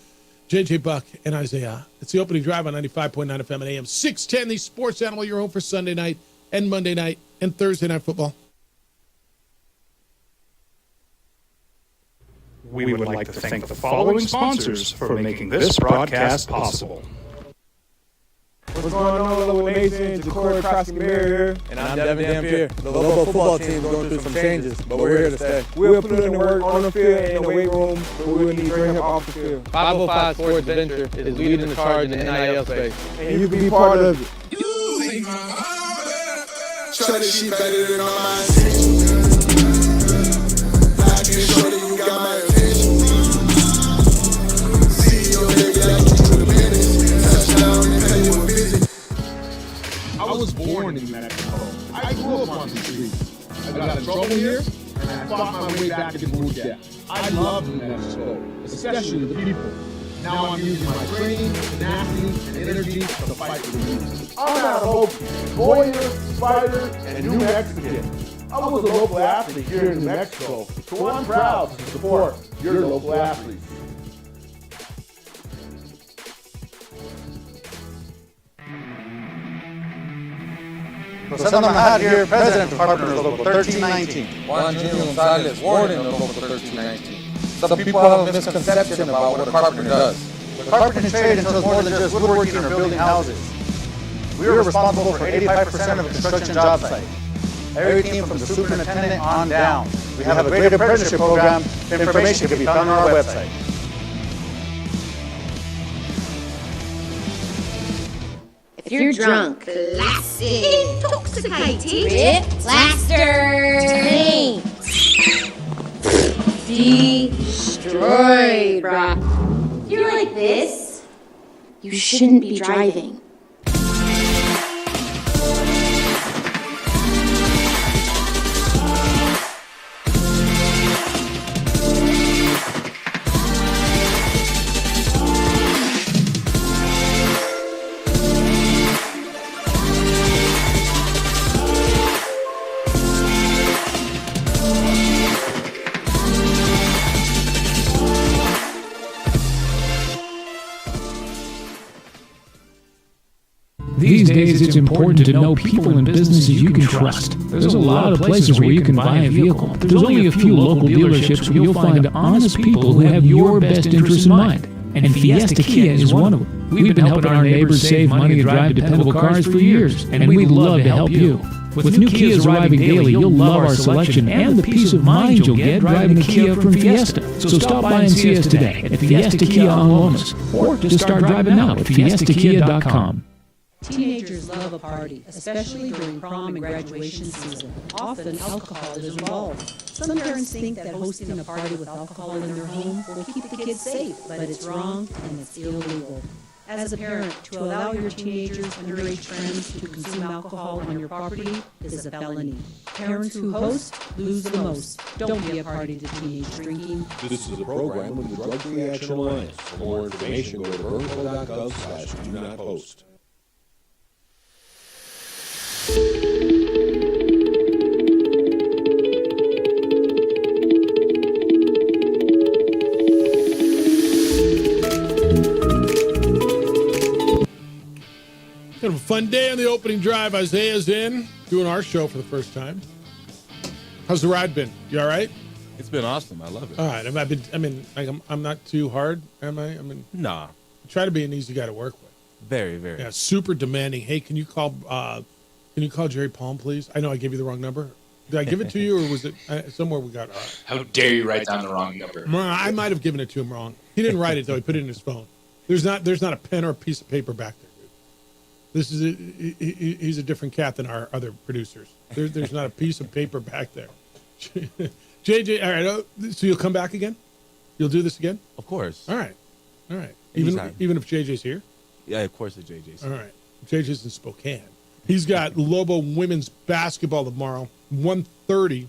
JJ Buck, and Isaiah. It's the opening drive on 95.9 FM and AM 610. The Sports Animal, your home for Sunday night and Monday night and Thursday night football. We would like to thank the following sponsors for making this broadcast possible. What's going on, Lobo Nation? Ja'Cory Cross-Camara here. And I'm Devin Dampier. The Lobo football team is going through some changes, but we're here to stay. We'll put in the work on the field and in the weight room, but we will need to bring him off the field. 505 Sports Venture is leading the charge in the NIL space. And you can be part of it. Try to shit better than all my attention. I can show that you got my attention. See your baby, I keep to the business. Touchdown and pay you a visit. I was born in Mexico. I grew up on the streets. I got in trouble here, and I fought my way back in boot camp. I love New Mexico, especially the people. Now I'm using my training, tenacity, and energy to fight for the youth. I'm out of Hokie, Boyer, Spider, and New Mexican. I was a local athlete here in New Mexico, so I'm proud to support your local athletes. Rosendo Mahad here, President of Carpenters Local 1319. Juan Junior Gonzalez, Warden of Local 1319. Some people have a misconception about what a carpenter does. The carpentry trade entails more than just woodworking or building houses. We are responsible for 85% of a construction job site. Everything from the superintendent on down. We have a great apprenticeship program. Information can be found on our website. If you're drunk, classic, intoxicated, rip, plaster, taint, destroyed, bruh. If you're like this, you shouldn't be driving. These days, it's important to know people and businesses you can trust. There's a lot of places where you can buy a vehicle. There's only a few local dealerships where you'll find honest people who have your best interests in mind. And Fiesta Kia is one of them. We've been helping our neighbors save money and drive dependable cars for years, and we'd love to help you. With new Kias arriving daily, you'll love our selection and the peace of mind you'll get driving a Kia from Fiesta. So stop by and see us today at Fiesta Kia on Lomas, or just start driving now at fiestakia.com. Teenagers love a party, especially during prom and graduation season. Often alcohol is involved. Some parents think that hosting a party with alcohol in their home will keep the kids safe, but it's wrong and it's illegal. As a parent, to allow your teenagers' underage friends to consume alcohol on your property is a felony. Parents who host lose the most. Don't be a party to teenage drinking. This is a program of the Drug Free Action Alliance. For more information, go to burnco.gov/do-not-post. Kind of a fun day on the opening drive. Isaiah's in, doing our show for the first time. How's the ride been? You all right? It's been awesome. I love it. All right. I'm not too hard, am I? Nah. I try to be an easy guy to work with. Very, very. Yeah, super demanding. Hey, can you call Jerry Palm, please? I know I gave you the wrong number. Did I give it to you, or was it somewhere we got? How dare you write down the wrong number? I might have given it to him wrong. He didn't write it though. He put it in his phone. There's not a pen or a piece of paper back there. He's a different cat than our other producers. There's not a piece of paper back there. JJ, all right. So you'll come back again? You'll do this again? Of course. All right. Even if JJ's here? Yeah, of course the JJ's here. All right. JJ's in Spokane. He's got Lobo women's basketball tomorrow, 1:30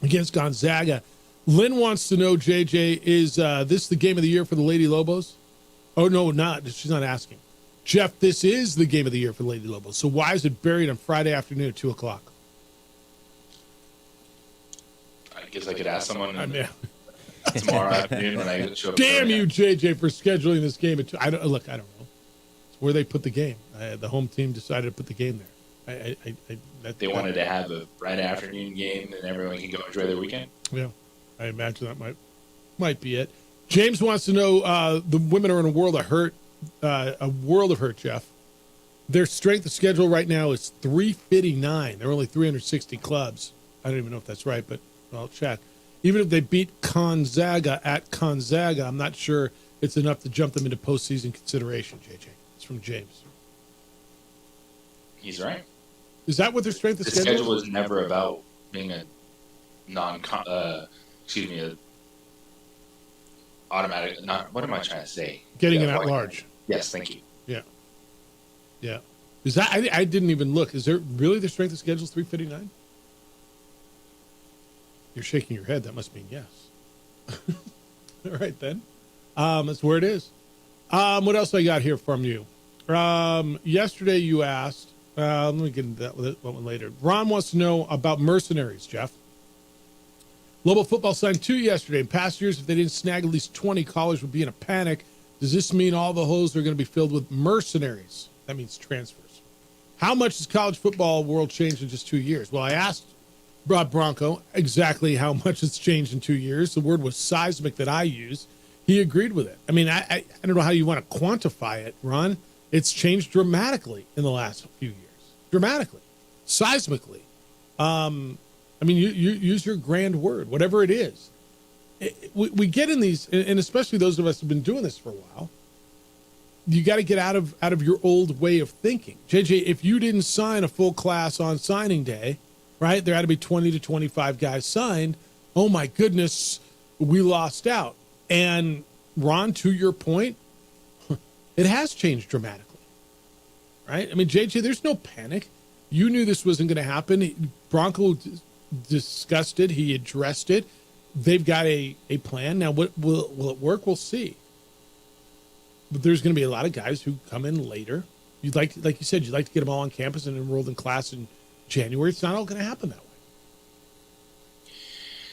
against Gonzaga. Lynn wants to know, JJ, is this the game of the year for the Lady Lobos? Oh, no, not. She's not asking. Jeff, this is the game of the year for Lady Lobos. So why is it buried on Friday afternoon at 2 o'clock? I guess I could ask someone tomorrow afternoon when I show up. Damn you, JJ, for scheduling this game at 2. I don't know. It's where they put the game. The home team decided to put the game there. They wanted to have a Friday afternoon game and everyone can go enjoy their weekend. Yeah, I imagine that might be it. James wants to know the women are in a world of hurt. Jeff. Their strength of schedule right now is 359. There are only 360 clubs. I don't even know if that's right, but I'll check. Even if they beat Gonzaga at Gonzaga, I'm not sure it's enough to jump them into postseason consideration, JJ. It's from James. He's right. Is that what their strength of the schedule is? schedule is never about being a automatic, what am I trying to say? Getting it at large. Yes, thank you. Yeah. Is that I didn't even look. Is there really the strength of schedule is 359? You're shaking your head. That must mean yes. All right then. That's where it is. What else I got here from you? Yesterday you asked. Let me get into that one later. Ron wants to know about mercenaries, Jeff. Lobo football signed 2 yesterday. In past years, if they didn't snag at least 20, college would be in a panic. Does this mean all the holes are going to be filled with mercenaries? That means transfers. How much has college football world changed in just 2 years? Well, I asked Rob Bronco exactly how much it's changed in 2 years. The word was seismic that I used. He agreed with it. I mean, I don't know how you want to quantify it, Ron. It's changed dramatically in the last few years. Dramatically. Seismically. I mean, you use your grand word, whatever it is. We get in these, and especially those of us who've been doing this for a while, you got to get out of your old way of thinking. JJ, if you didn't sign a full class on signing day, right, there had to be 20 to 25 guys signed. Oh, my goodness, we lost out. And, Ron, to your point, it has changed dramatically, right? I mean, JJ, there's no panic. You knew this wasn't going to happen. Bronco discussed it. He addressed it. They've got a plan. Now, will it work? We'll see. But there's going to be a lot of guys who come in later. Like you said, you'd like to get them all on campus and enrolled in class in January. It's not all going to happen that way.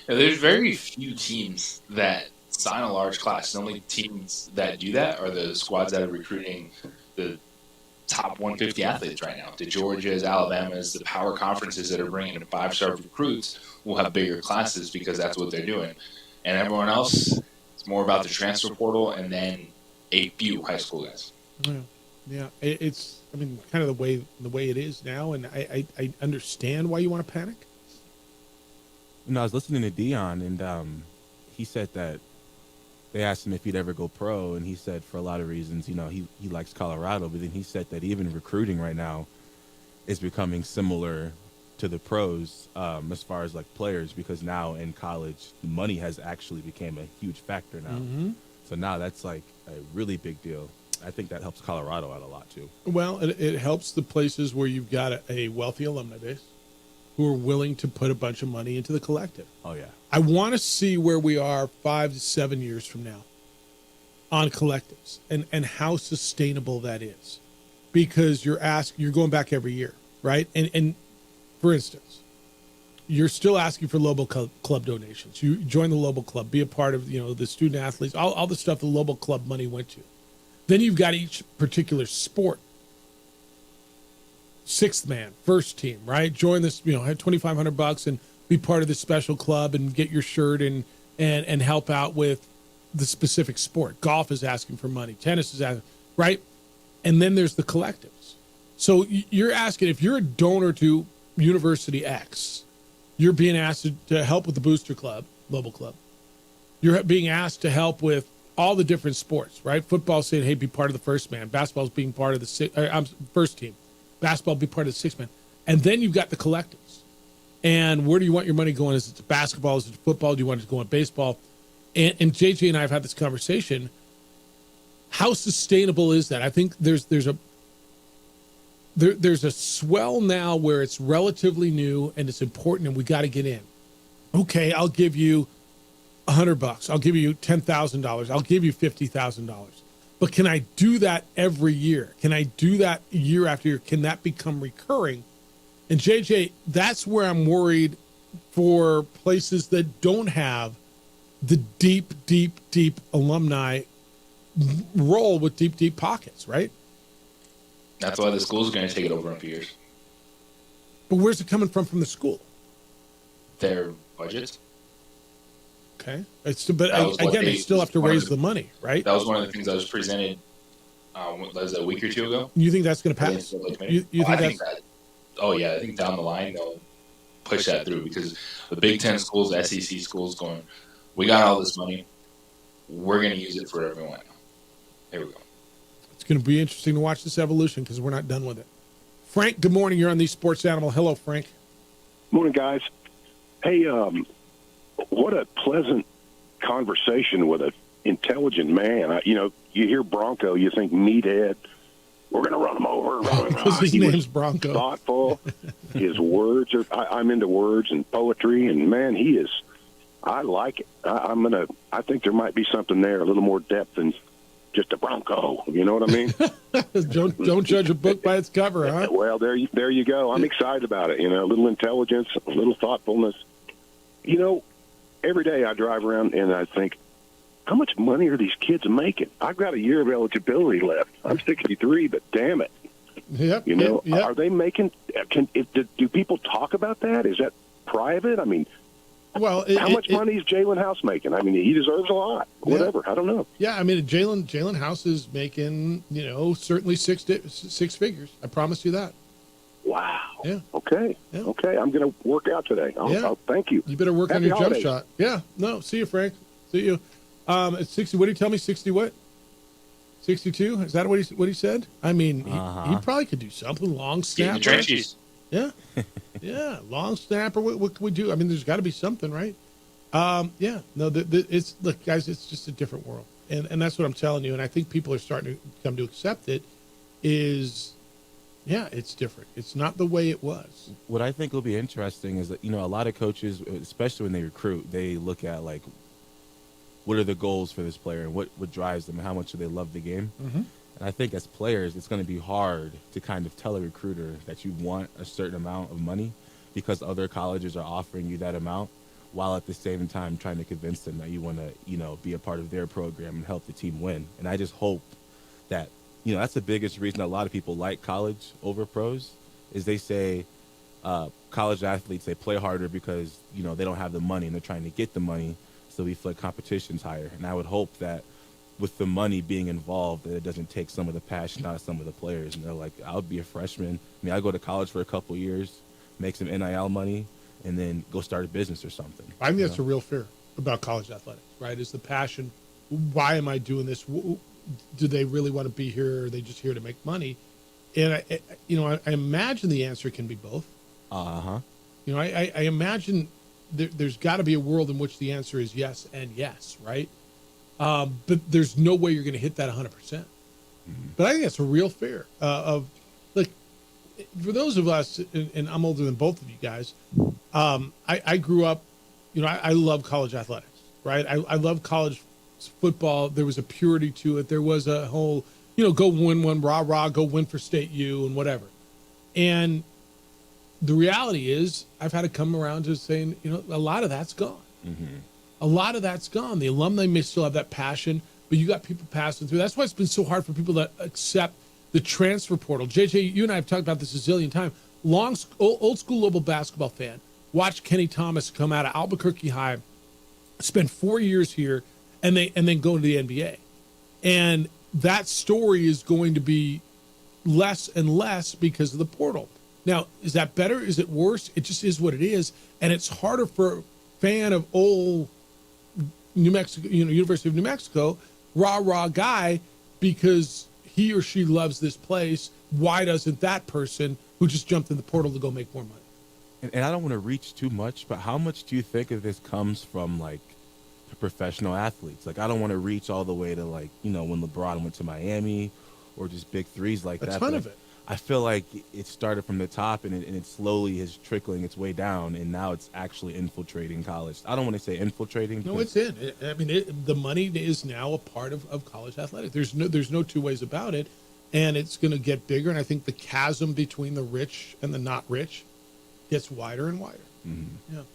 Now, there's very few teams that sign a large class. The only teams that do that are the squads that are recruiting the top 150 athletes right now. The Georgias, Alabamas, the power conferences that are bringing in 5-star recruits will have bigger classes because that's what they're doing. And everyone else, it's more about the transfer portal and then a few high school guys. Yeah. It's, I mean, kind of the way it is now, and I understand why you want to panic. You know, I was listening to Dion, and he said that they asked him if he'd ever go pro, and he said for a lot of reasons, you know, he likes Colorado, but then he said that even recruiting right now is becoming similar to the pros as far as like players, because now in college, money has actually become a huge factor now. Mm-hmm. So now that's like a really big deal. I think that helps Colorado out a lot too. Well, it helps the places where you've got a wealthy alumni base who are willing to put a bunch of money into the collective. Oh yeah. I want to see where we are 5 to 7 years from now on collectives and how sustainable that is, because you're going back every year, right? And for instance, you're still asking for Lobo club donations. You join the Lobo club, be a part of, the student athletes, all the stuff the Lobo club money went to. Then you've got each particular sport. Sixth man, first team, right? Join this, have $2,500 and be part of this special club and get your shirt and help out with the specific sport. Golf is asking for money. Tennis is asking, right? And then there's the collectives. So you're asking, if you're a donor to University X, you're being asked to help with the Booster Club, Lobo Club. You're being asked to help with all the different sports, right? Football saying, hey, be part of the first man. Basketball's being part of the first team. Basketball be part of the sixth man. And then you've got the collectives. And where do you want your money going? Is it to basketball? Is it to football? Do you want it to go on baseball? And JJ and I have had this conversation. How sustainable is that? I think there's a swell now where it's relatively new and it's important and we got to get in. Okay, I'll give you $100. I'll give you $10,000. I'll give you $50,000. But can I do that every year? Can I do that year after year? Can that become recurring? And JJ, that's where I'm worried for places that don't have the deep, deep, deep alumni roll with deep, deep pockets, right? That's why the school's going to take it over in a few years. But where's it coming from the school? Their budgets. Okay. They still have to raise the money, right? That was one of the things that was presented, was it a week or two ago? You think that's going to pass? I think down the line they'll push that through, because the Big Ten schools, the SEC schools going, we got all this money, we're going to use it for everyone. There we go. It's going to be interesting to watch this evolution because we're not done with it. Frank, good morning. You're on the Sports Animal. Hello, Frank. Morning, guys. Hey, what a pleasant conversation with an intelligent man. You hear Bronco, you think meathead. We're going to run him over. Because his name's Bronco. Thoughtful. His words are. I'm into words and poetry, and man, he is. I like it. I think there might be something there, a little more depth than just a Bronco. You know what I mean? Don't judge a book by its cover, huh? Well, there you go. I'm excited about it. A little intelligence, a little thoughtfulness. Every day I drive around and I think, how much money are these kids making? I've got a year of eligibility left. I'm 63, but damn it. Yep. Are they making? Do people talk about that? Is that private? I mean, well, how much money is Jalen House making? I mean, he deserves a lot. Whatever. I don't know. Yeah, I mean, Jalen House is making, certainly six figures. I promise you that. Wow. Yeah. Okay. Yeah. Okay. I'm going to work out today. I'll thank you. You better work on your jump shot. Yeah. No. See you, Frank. See you. At 60. What did he tell me? 60 what? 62? Is that what he said? I mean, he probably could do something. Long snapper. Get in the trenches. Yeah. Yeah. Long snapper. What can we do? I mean, there's got to be something, right? Yeah. No. Look, guys. It's just a different world, and that's what I'm telling you. And I think people are starting to come to accept it. Yeah, it's different. It's not the way it was. What I think will be interesting is that, a lot of coaches, especially when they recruit, they look at, like, what are the goals for this player and what drives them and how much do they love the game. Mm-hmm. And I think as players, it's going to be hard to kind of tell a recruiter that you want a certain amount of money because other colleges are offering you that amount, while at the same time trying to convince them that you want to, be a part of their program and help the team win. And I just hope that, that's the biggest reason a lot of people like college over pros is they say college athletes, they play harder because, they don't have the money and they're trying to get the money. So we feel like competition's higher. And I would hope that with the money being involved, that it doesn't take some of the passion out of some of the players. And they're like, I'll be a freshman. I'll go to college for a couple years, make some NIL money, and then go start a business or something. I think that's a real fear about college athletics, right? Is the passion. Why am I doing this? Do they really want to be here, or are they just here to make money? And I imagine the answer can be both. I imagine there's got to be a world in which the answer is yes and yes, right? But there's no way you're going to hit that 100%. But I think that's a real fear of, look, for those of us, and I'm older than both of you guys, I grew up, I love college athletics, right? I love college football. There was a purity to it. There was a whole, go win one, rah, go win for State U and whatever. And the reality is I've had to come around to saying, a lot of that's gone. A lot of that's gone. The alumni may still have that passion, but you got people passing through. That's why it's been so hard for people to accept the transfer portal. JJ, you and I have talked about this a zillion times. Old school Louisville basketball fan, watch Kenny Thomas come out of Albuquerque High, spend 4 years here, and then go to the NBA. And that story is going to be less and less because of the portal. Now, is that better? Is it worse? It just is what it is. And it's harder for a fan of old New Mexico, University of New Mexico, rah guy, because he or she loves this place. Why doesn't that person who just jumped in the portal to go make more money? And I don't want to reach too much, but how much do you think of this comes from, like, the professional athletes? Like, I don't want to reach all the way to, like, when LeBron went to Miami or just big threes like that. A ton of it. I feel like it started from the top and it slowly is trickling its way down, and now it's actually infiltrating college. I don't want to say infiltrating. No, it's in. The money is now a part of college athletics. There's no two ways about it, and it's going to get bigger. And I think the chasm between the rich and the not rich gets wider and wider. Mm-hmm. Yeah. All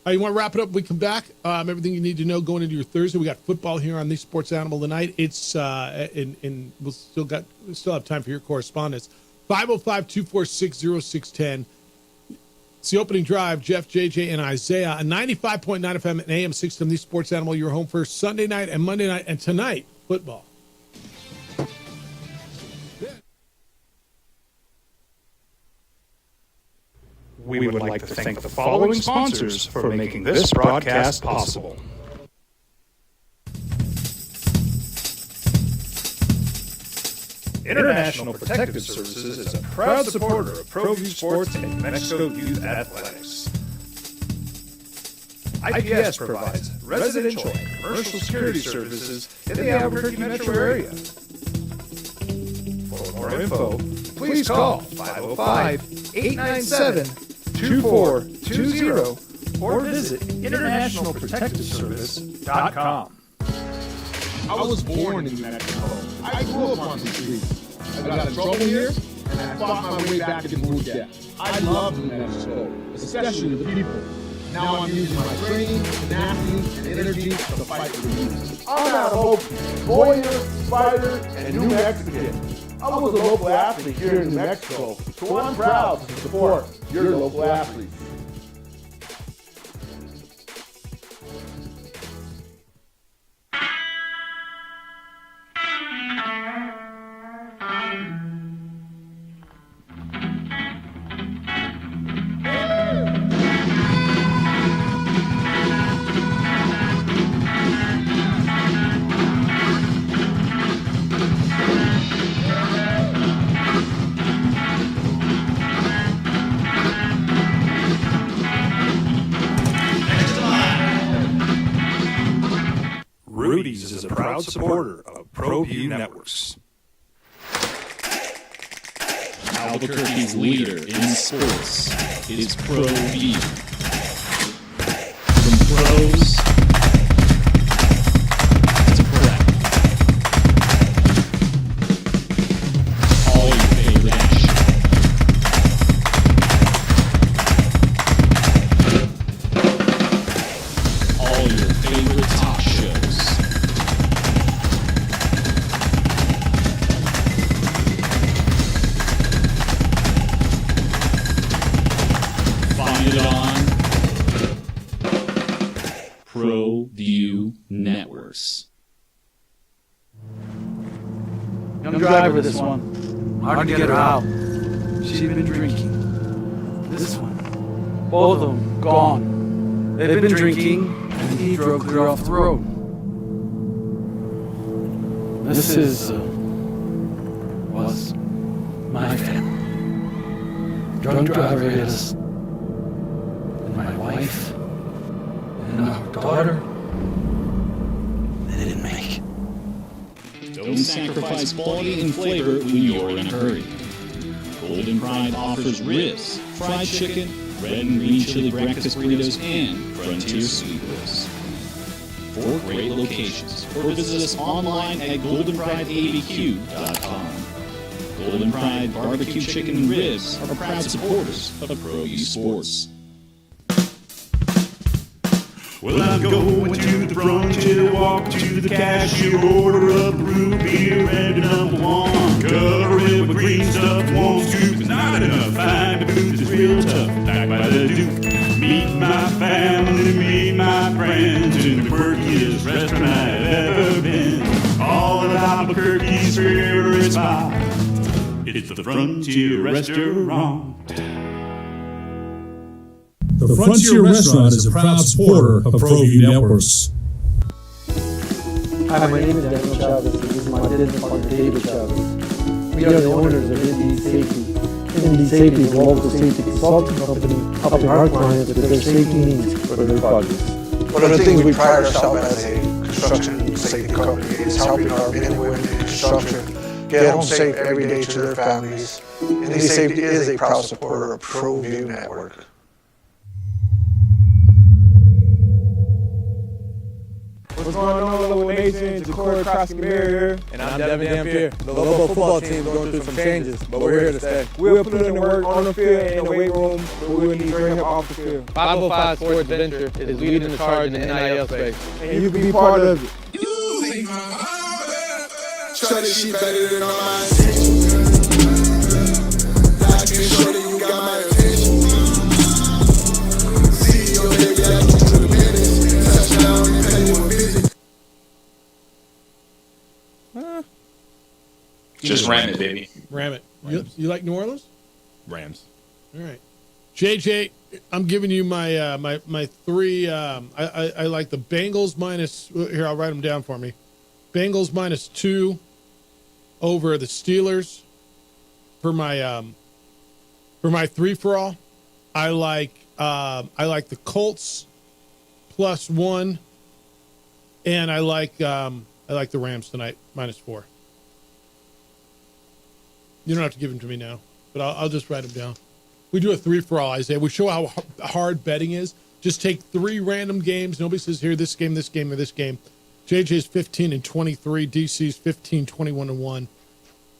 right, you want to wrap it up? We come back. Everything you need to know going into your Thursday. We got football here on the Sports Animal tonight. It's we'll still have time for your correspondence. 505-246-0610. It's the opening drive. Jeff, JJ, and Isaiah on 95.9 FM and AM 610. The Sports Animal. Your home for Sunday night and Monday night, and tonight football. We would like to thank the following sponsors for making this broadcast possible. International Protective Services is a proud supporter of ProView Sports and Mexico Youth Athletics. IPS provides residential and commercial security services in the Albuquerque metro area. For more info, please call 505-897-2420 or visit internationalprotectiveservice.com. I was born in Mexico. I grew up on the streets. I got in trouble here, and I fought my way back and moved there. I love New Mexico, especially the people. Now I'm using my training, tenacity, and energy to fight for the youth. I'm out of Hopi, Boyer, Spider, and New Mexican. I was a local athlete here in New Mexico, so I'm proud to support your local athletes. Rudy's is a proud supporter of ProView Networks. Albuquerque's leader in sports is ProView. From pros to prep. All your favorite action. All your favorite talk shows. Find it on ProView Networks. Young driver, this one. Hard to get her out. She'd been drinking. This one. Both of them gone. They'd been drinking, and he drove her off the road. This was my family. Drunk driver hit us. And my wife. And our daughter. They didn't make it. Don't Don't sacrifice quality and flavor when you're in a hurry. Golden Pride offers ribs, fried chicken, red and green chili breakfast burritos, and Frontier Sweetless. 4 great locations, or visit us online at goldenprideabq.com. Golden Pride Barbecue Chicken and Ribs are proud supporters of Pro V Sports. Well, I'm going to the frontier, walk to the cashier, order up root beer and #1. Cover it with green stuff, 1 scoop is not enough. Find the booth that's real tough, back by the Duke. Meet my family, meet my friends in the quirkiest restaurant I've ever been. All of Albuquerque's favorite spot, it's the Frontier Restaurant. The Frontier Restaurant is a proud supporter of ProView Networks. Hi, my name is Daniel Chavez, and this is my business partner, David Chavez. We are the owners of Indeed Safety. Indeed Safety is a local safety consulting company helping our clients with their safety needs for their projects. One of the things we pride ourselves as a construction safety company is helping our men and women in construction get home safe every day to their families. Indeed Safety is a proud supporter of ProView Network. What's going on, Lobo Nation? Ja'Cory Cross-Camara here. And I'm Devin Dampier. The Lobo football team is going through some changes, but we're here to stay. We'll put in the work on the field and in the weight room, but we will need to bring him off the field. 505 Sports Venture is leading the charge in the NIL space. And you can be part of it. Shorty, she better than all my attention. Shorty, you got my attention. See your baby, I get to the business. Touchdown, you pay you a visit. Just ram it, baby. Ram it. You like New Orleans? Rams. All right. JJ, I'm giving you my my 3. I like the Bengals minus. Here, I'll write them down for me. Bengals -2 over the Steelers for my 3-for-all. I like the Colts +1, and I like the Rams tonight -4. You don't have to give them to me now, but I'll just write them down. We do a 3-for-all, Isaiah. We show how hard betting is. Just take 3 random games. Nobody says, here, this game, this game, or this game. JJ's 15-23. DC's 15-21-1.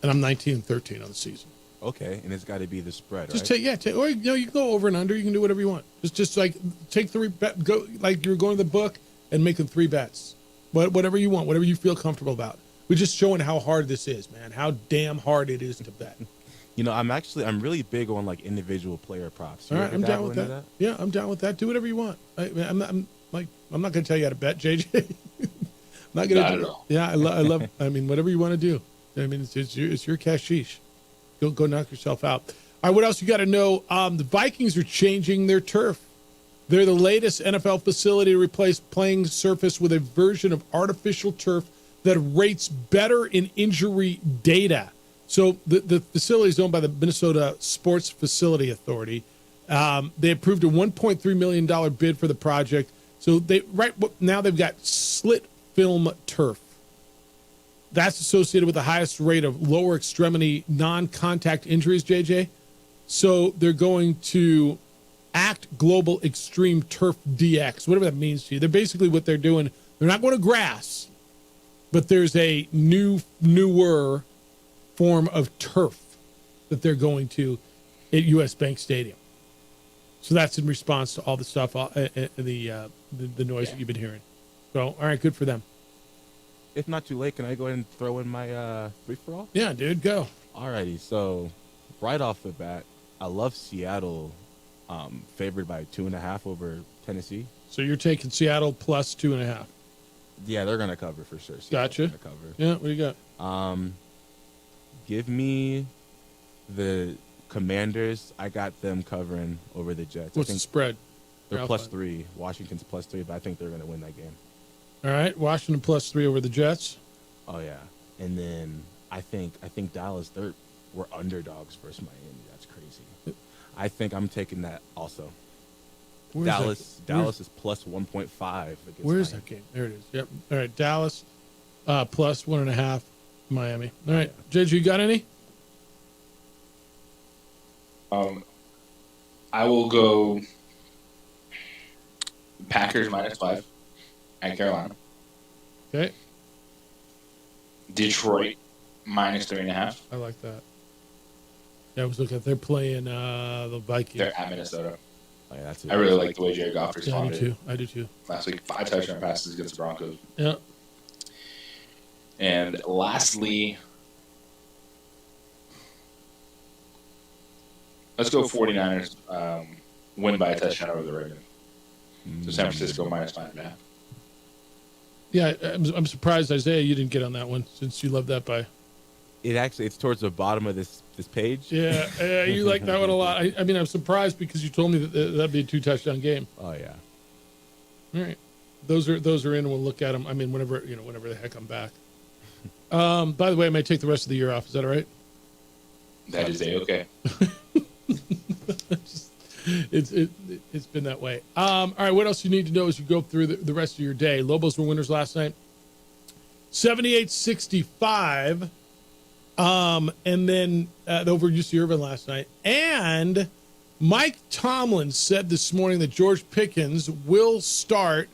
And I'm 19-13 on the season. Okay, and it's got to be the spread, Just right? take, or you can go over and under. You can do whatever you want. Just like take 3 go like you're going to the book and making 3 bets. Whatever you want, whatever you feel comfortable about. We're just showing how hard this is, man. How damn hard it is to bet. You know, I'm really big on like individual player props. All right, I'm down with that. Yeah, I'm down with that. Do whatever you want. I'm not going to tell you how to bet, JJ. I'm not going to. Yeah, I love. I mean, whatever you want to do. I mean, it's your cashish. Go knock yourself out. All right, what else you got to know? The Vikings are changing their turf. They're the latest NFL facility to replace playing surface with a version of artificial turf that rates better in injury data. So the facility is owned by the Minnesota Sports Facility Authority. They approved a $1.3 million bid for the project. So now they've got slit film turf. That's associated with the highest rate of lower extremity non-contact injuries, JJ. So they're going to Act Global Extreme Turf DX, whatever that means to you. They're basically what they're doing. They're not going to grass, but there's a newer form of turf that they're going to at US Bank Stadium. So that's in response to all the stuff, the noise that you've been hearing. So, all right, good for them. If not too late, can I go ahead and throw in my 3-for-all? Yeah, dude, go. Alrighty, so right off the bat, I love Seattle favored by 2.5 over Tennessee. So you're taking Seattle plus 2.5. Yeah, they're gonna cover for sure. Gotcha. Cover. Yeah, what do you got? Give me the Commanders. I got them covering over the Jets. What's the spread? They're +3. Washington's +3, but I think they're gonna win that game. All right, Washington +3 over the Jets. Oh yeah, and then I think Dallas. We're underdogs versus Miami. That's crazy. I think I'm taking that also. Dallas is +1.5. Where's that game? There it is. Yep. All right, Dallas +1.5. Miami. All right. JJ, you got any? I will go Packers -5 at Carolina. Okay. Detroit -3.5. I like that. Yeah, I was looking at they're playing the Vikings. They're at Minnesota. Oh, yeah, that's I really like the way Jared Goff responded. I do too. I do too. Last week, 5 touchdown passes against the Broncos. Yeah. And lastly, let's go 49ers win by a touchdown over the Ravens. So San Francisco -5.5. Yeah, I'm surprised, Isaiah, you didn't get on that one since you love that by. It's towards the bottom of this page. Yeah, you like that one a lot. I mean, I'm surprised because you told me that that'd be a 2-touchdown game. Oh yeah. All right, those are in. We'll look at them. I mean, whenever the heck I'm back. By the way, I may take the rest of the year off. Is that all right? That is okay. It's been that way. All right, what else you need to know as you go through the rest of your day? Lobos were winners last night, 78-65. And then over UC Irvine last night. And Mike Tomlin said this morning that George Pickens will start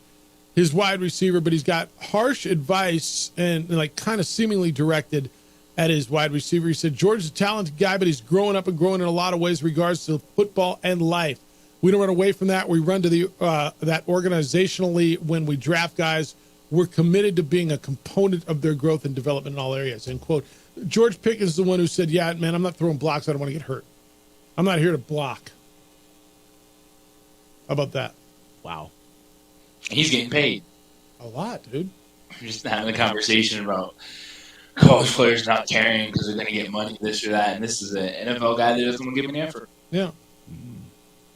his wide receiver, but he's got harsh advice and like kind of seemingly directed at his wide receiver. He said, George is a talented guy, but he's growing up and growing in a lot of ways in regards to football and life. We don't run away from that. We run to that organizationally when we draft guys. We're committed to being a component of their growth and development in all areas, end quote. George Pickens is the one who said, yeah, man, I'm not throwing blocks. I don't want to get hurt. I'm not here to block. How about that? Wow. He's getting paid. A lot, dude. I'm just having a conversation about college players not caring because they're going to get money, this or that. And this is an NFL guy that doesn't want to give any effort. Yeah.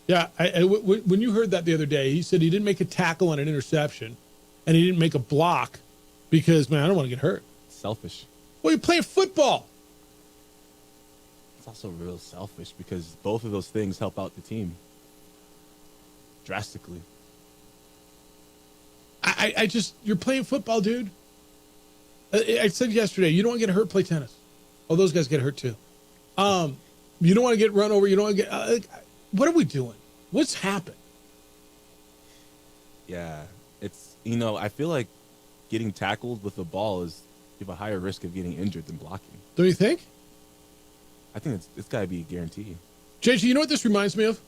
Yeah. When you heard that the other day, he said he didn't make a tackle on an interception and he didn't make a block because, man, I don't want to get hurt. Selfish. Well, you're playing football. It's also real selfish because both of those things help out the team drastically. I just, you're playing football, dude. I said yesterday, you don't want to get hurt, play tennis. Oh, those guys get hurt too. You don't want to get run over. You don't want to get, what are we doing? What's happened? Yeah. It's, I feel like getting tackled with the ball is, you have a higher risk of getting injured than blocking. Don't you think? I think it's got to be a guarantee. JJ, you know what this reminds me of?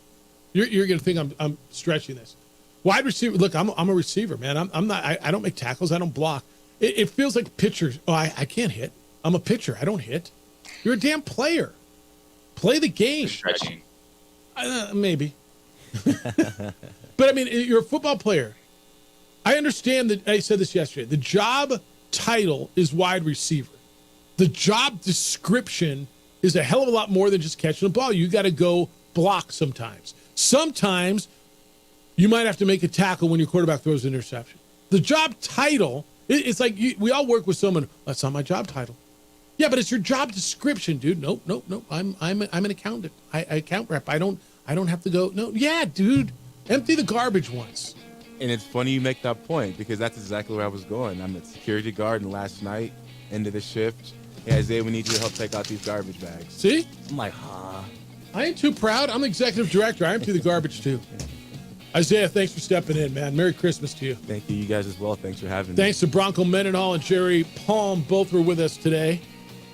You're going to think I'm stretching this. Wide receiver. Look, I'm a receiver, man. I'm not. I don't make tackles. I don't block. It feels like pitchers. Oh, I can't hit. I'm a pitcher. I don't hit. You're a damn player. Play the game. Stretching. Maybe. But I mean, you're a football player. I understand that. I said this yesterday. The job title is wide receiver. The job description is a hell of a lot more than just catching the ball. You got to go block sometimes. Sometimes you might have to make a tackle when your quarterback throws an interception. The job title, it's like we all work with someone. That's not my job title. Yeah, but it's your job description, dude. Nope. I'm an accountant. I account rep. I don't have to go. No, yeah, dude. Empty the garbage once. And it's funny you make that point because that's exactly where I was going. I'm at security guard, and last night, end of the shift, hey, Isaiah, we need you to help take out these garbage bags. See? I'm like, I ain't too proud. I'm executive director. I empty the garbage too. Isaiah, thanks for stepping in, man. Merry Christmas to you. Thank you. You guys as well. Thanks for having me. Thanks to Bronco Mendenhall and Jerry Palm. Both were with us today.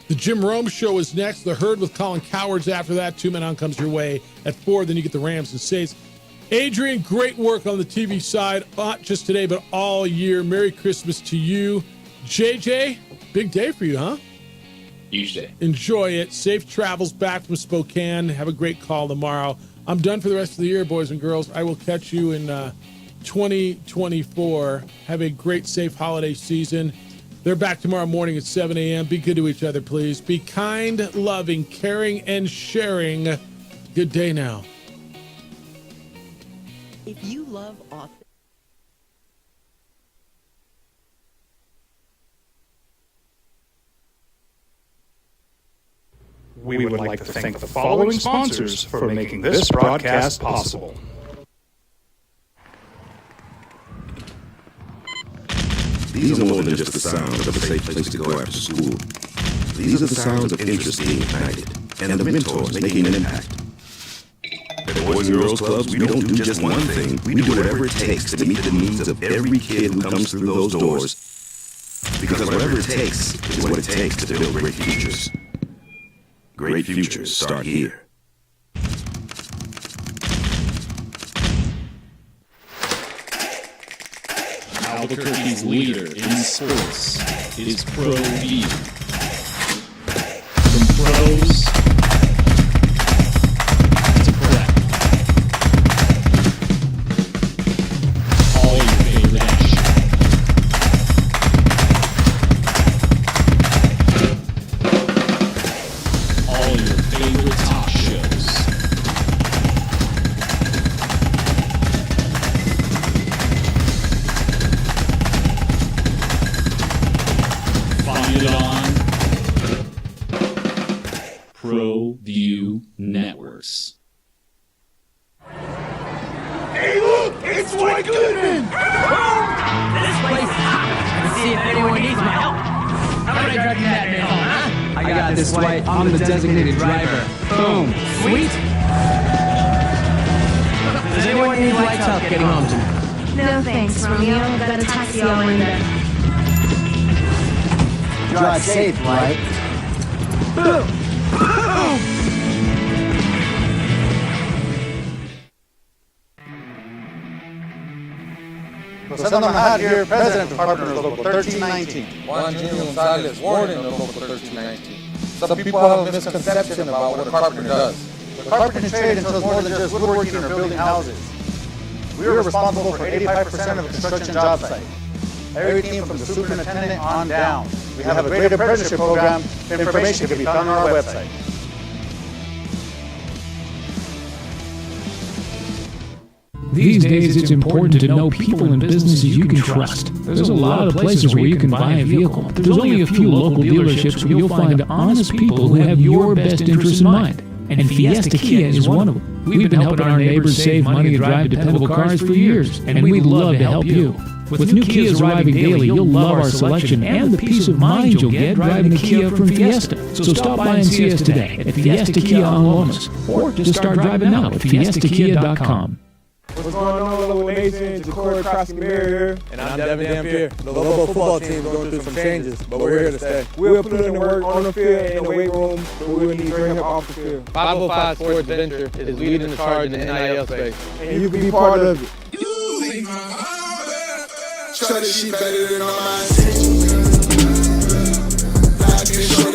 The Jim Rome Show is next. The Herd with Colin Cowards after that. 2 Men On comes your way at 4. Then you get the Rams and Saints. Adrian, great work on the TV side. Not just today, but all year. Merry Christmas to you. JJ, big day for you, huh? Huge day. Enjoy it. Safe travels back from Spokane. Have a great call tomorrow. I'm done for the rest of the year, boys and girls. I will catch you in 2024. Have a great, safe holiday season. They're back tomorrow morning at 7 a.m. Be good to each other, please. Be kind, loving, caring, and sharing. Good day now. If you love authentic. We would like to thank the following sponsors for making this broadcast possible. These are more than just the sounds of a safe place to go after school. These are the sounds of interest being ignited and the mentors making an impact. At Boys and Girls Clubs, we don't do just one thing. We do whatever it takes to meet the needs of every kid who comes through those doors. Because whatever it takes is what it takes to build great futures. Great futures start here. Albuquerque's leader in sports is Pro View. From pros to prep. All your favorite action. All your favorite talk shows. Find it on Pro View Networks. Hey, look! It's Dwight Goodman! This place is hot. Let's see if anyone needs my help. How about I drive you that man home, huh? I got this, Dwight. I'm the designated driver. Boom. Sweet. Does anyone need Dwight's help getting home tonight? No thanks, Romeo. I've got a taxi on my way. Drive safe, right? Jose Mahad here, President of Carpenters Local 1319. Juan Jimmy Gonzalez, Warden of Local 1319. Some people have a misconception about what a carpenter does. The carpentry trade entails more than just woodworking or building houses. We are responsible for 85% of the construction job site. Everything from the superintendent on down. We have a great apprenticeship program. Information can be found on our website. These days, it's important to know people and businesses you can trust. There's a lot of places where you can buy a vehicle. There's only a few local dealerships where you'll find honest people who have your best interests in mind. And Fiesta Kia is one of them. We've been helping our neighbors save money and drive dependable cars for years, and we'd love to help you. With new Kias arriving daily, you'll love our selection and the peace of mind you'll get driving a Kia from Fiesta. So stop by and see us today at Fiesta Kia on Lomas, or just start driving now at fiestakia.com. What's going on, Lobo Nation? Ja'Cory Crossing-Bear here. And I'm Devin Dampier. The Lobo football team is going through some changes, but we're here to stay. We'll put in the work on the field and in the weight room, but we will need to bring him off the field. 505 Sports Venture is leading the charge in the NIL space. And you can be part of it. Strategy better than all my intentions. Life is short.